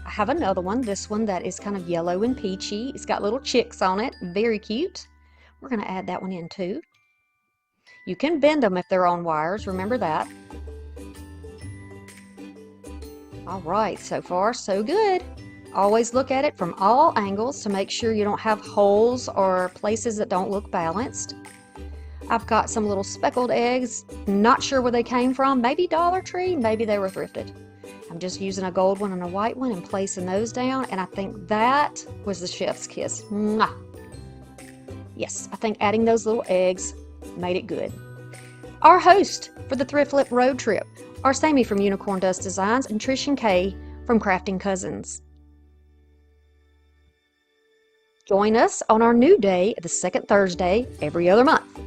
I have another one, this one that is kind of yellow and peachy. It's got little chicks on it, very cute. We're going to add that one in too. You can bend them if they're on wires, remember that. All right, so far so good. Always look at it from all angles to make sure you don't have holes or places that don't look balanced. I've got some little speckled eggs, not sure where they came from, maybe Dollar Tree, maybe they were thrifted. I'm just using a gold one and a white one and placing those down, and I think that was the chef's kiss. Mwah. Yes, I think adding those little eggs made it good. Our host for the Thrift Flip road trip are Sammy from Unicorn Dust Designs and Trish and Kay from Crafting Cousins. Join us on our new day, the second Thursday every other month.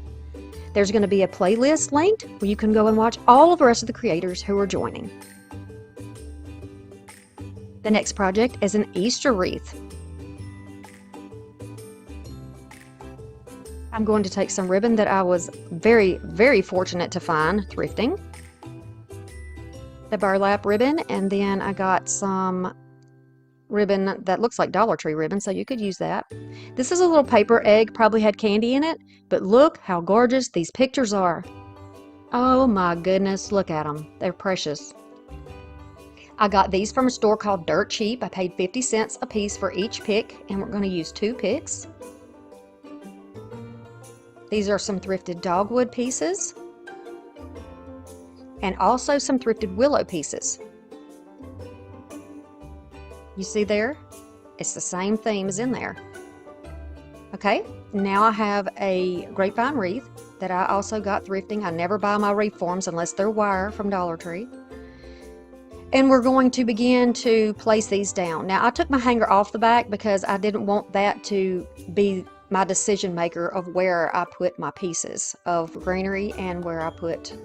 There's going to be a playlist linked where you can go and watch all of the rest of the creators who are joining. The next project is an Easter wreath. I'm going to take some ribbon that I was very, very fortunate to find thrifting. The burlap ribbon, and then I got some ribbon that looks like Dollar Tree ribbon, so you could use that. This is a little paper egg, probably had candy in it, but look how gorgeous these pictures are. Oh my goodness, look at them. They're precious. I got these from a store called Dirt Cheap. I paid 50 cents a piece for each pick, and we're going to use 2 picks. These are some thrifted dogwood pieces, and also some thrifted willow pieces. You see there? It's the same theme as in there. Okay, now I have a grapevine wreath that I also got thrifting. I never buy my wreath forms unless they're wire from Dollar Tree. And we're going to begin to place these down. Now, I took my hanger off the back because I didn't want that to be my decision maker of where I put my pieces of greenery and where I put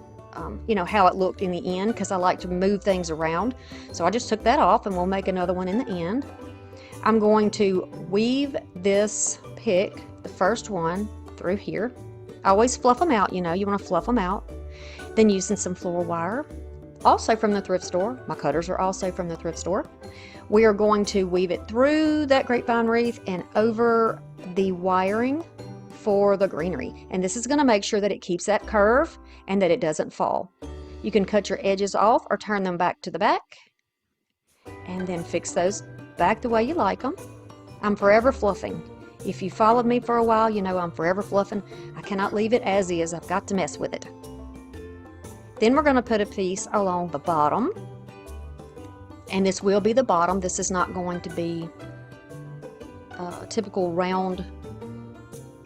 you know, how it looked in the end, because I like to move things around. So I just took that off, and we'll make another one in the end. I'm going to weave this pick, the first one, through here. I always fluff them out, you know, you want to fluff them out. Then using some floral wire, also from the thrift store. My cutters are also from the thrift store. We are going to weave it through that grapevine wreath and over the wiring for the greenery, and this is going to make sure that it keeps that curve and that it doesn't fall. You can cut your edges off or turn them back to the back and then fix those back the way you like them. I'm forever fluffing. If you followed me for a while, you know I'm forever fluffing. I cannot leave it as is. I've got to mess with it. Then we're going to put a piece along the bottom, and this will be the bottom. This is not going to be a typical round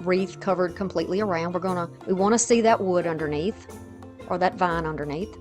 wreath covered completely around. We want to see that wood underneath, or that vine underneath.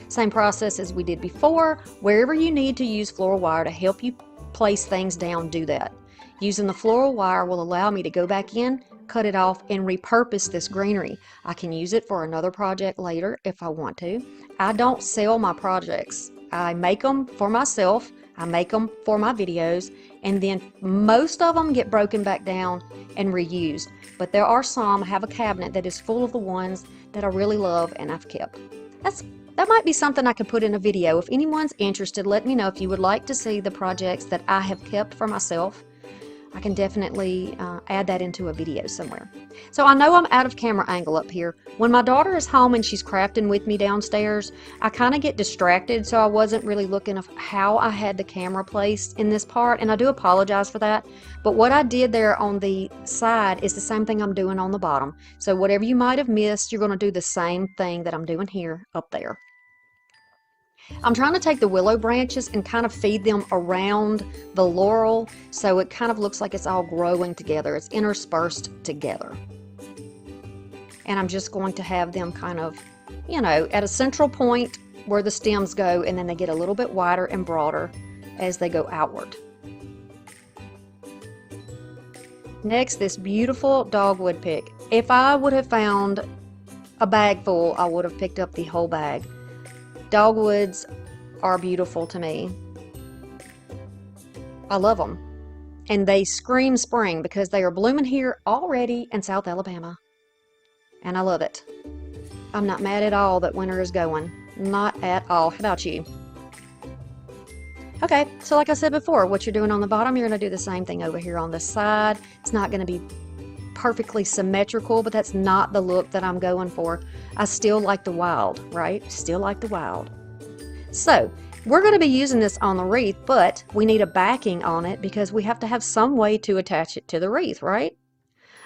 Same process as we did before. Wherever you need to use floral wire to help you place things down, do that. Using the floral wire will allow me to go back in, cut it off, and repurpose this greenery. I can use it for another project later if I want to. I don't sell my projects. I make them for myself. I make them for my videos, and then most of them get broken back down and reused. But there are some. I have a cabinet that is full of the ones that I really love and I've kept. That might be something I could put in a video. If anyone's interested, let me know if you would like to see the projects that I have kept for myself. I can definitely add that into a video somewhere. So I know I'm out of camera angle up here. When my daughter is home and she's crafting with me downstairs, I kind of get distracted, so I wasn't really looking at how I had the camera placed in this part, and I do apologize for that. But what I did there on the side is the same thing I'm doing on the bottom. So whatever you might have missed, you're going to do the same thing that I'm doing here up there. I'm trying to take the willow branches and kind of feed them around the laurel so it kind of looks like it's all growing together. It's interspersed together. And I'm just going to have them kind of, you know, at a central point where the stems go, and then they get a little bit wider and broader as they go outward. Next, this beautiful dogwood pick. If I would have found a bag full, I would have picked up the whole bag. Dogwoods are beautiful to me. I love them. And they scream spring because they are blooming here already in South Alabama. And I love it. I'm not mad at all that winter is going. Not at all. How about you? Okay, so like I said before, what you're doing on the bottom, you're going to do the same thing over here on the side. It's not going to be perfectly symmetrical, but that's not the look that I'm going for. I still like the wild, right? Still like the wild. So We're going to be using this on the wreath, but we need a backing on it because we have to have some way to attach it to the wreath, right?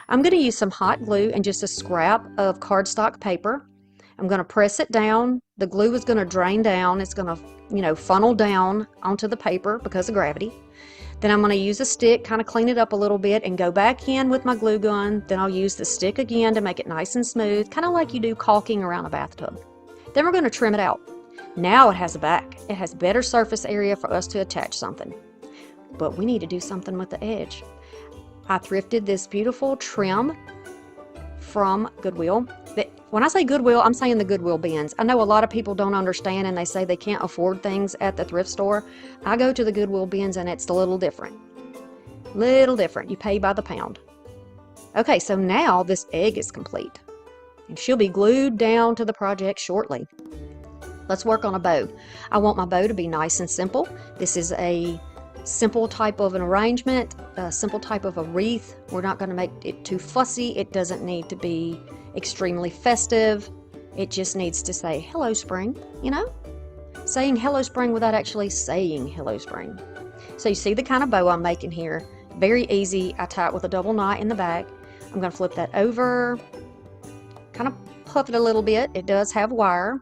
I'm going to use some hot glue and just a scrap of cardstock paper. I'm going to press it down. The glue is going to drain down. It's going to, funnel down onto the paper because of gravity. Then I'm going to use a stick, kind of clean it up a little bit and go back in with my glue gun. Then I'll use the stick again to make it nice and smooth, kind of like you do caulking around a bathtub. Then we're going to trim it out. Now it has a back. It has better surface area for us to attach something. But we need to do something with the edge. I thrifted this beautiful trim from Goodwill. When I say Goodwill, I'm saying the Goodwill bins. I know a lot of people don't understand and they say they can't afford things at the thrift store. I go to the Goodwill bins and it's a little different. Little different. You pay by the pound. Okay, so now this egg is complete. And she'll be glued down to the project shortly. Let's work on a bow. I want my bow to be nice and simple. This is a simple type of an arrangement, a simple type of a wreath. We're not going to make it too fussy. It doesn't need to be extremely festive. It just needs to say hello spring, saying hello spring without actually saying hello spring. So you see the kind of bow I'm making here. Very easy. I tie it with a double knot in the back. I'm going to flip that over, kind of puff it a little bit. It does have wire.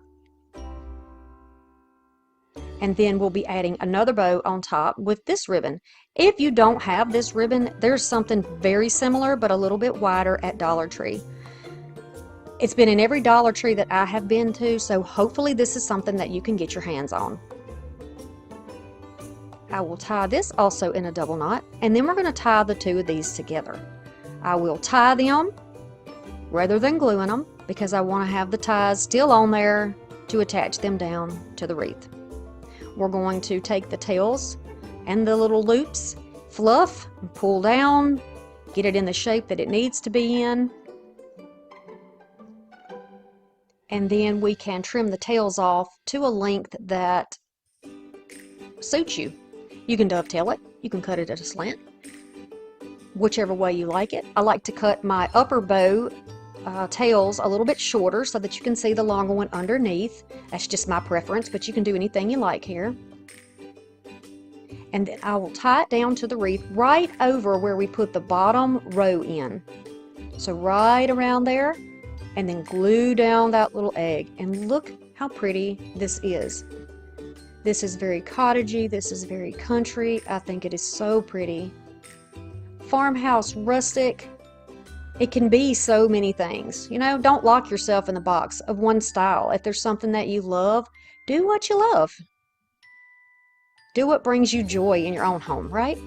And then we'll be adding another bow on top with this ribbon. If you don't have this ribbon, there's something very similar but a little bit wider at Dollar Tree. It's been in every Dollar Tree that I have been to, so hopefully this is something that you can get your hands on. I will tie this also in a double knot, and then we're going to tie the two of these together. I will tie them rather than gluing them because I want to have the ties still on there to attach them down to the wreath. We're going to take the tails and the little loops, fluff, and pull down, get it in the shape that it needs to be in. And then we can trim the tails off to a length that suits you. You can dovetail it, you can cut it at a slant, whichever way you like it. I like to cut my upper bow tails a little bit shorter so that you can see the longer one underneath. That's just my preference, but you can do anything you like here. And then I will tie it down to the wreath right over where we put the bottom row in. So right around there, and then glue down that little egg. And look how pretty this is. This is very cottagey, this is very country. I think it is so pretty. Farmhouse, rustic. It can be so many things. Don't lock yourself in the box of one style. If there's something that you love, do what you love. Do what brings you joy in your own home, right?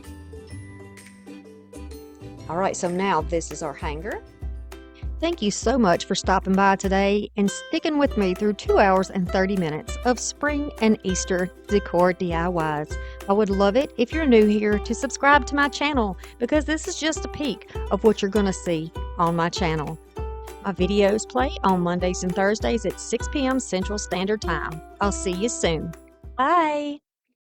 All right, so now this is our hanger. Thank you so much for stopping by today and sticking with me through 2 hours and 30 minutes of spring and Easter decor DIYs. I would love it if you're new here to subscribe to my channel because this is just a peek of what you're going to see on my channel. My videos play on Mondays and Thursdays at 6 p.m. Central Standard Time. I'll see you soon. Bye!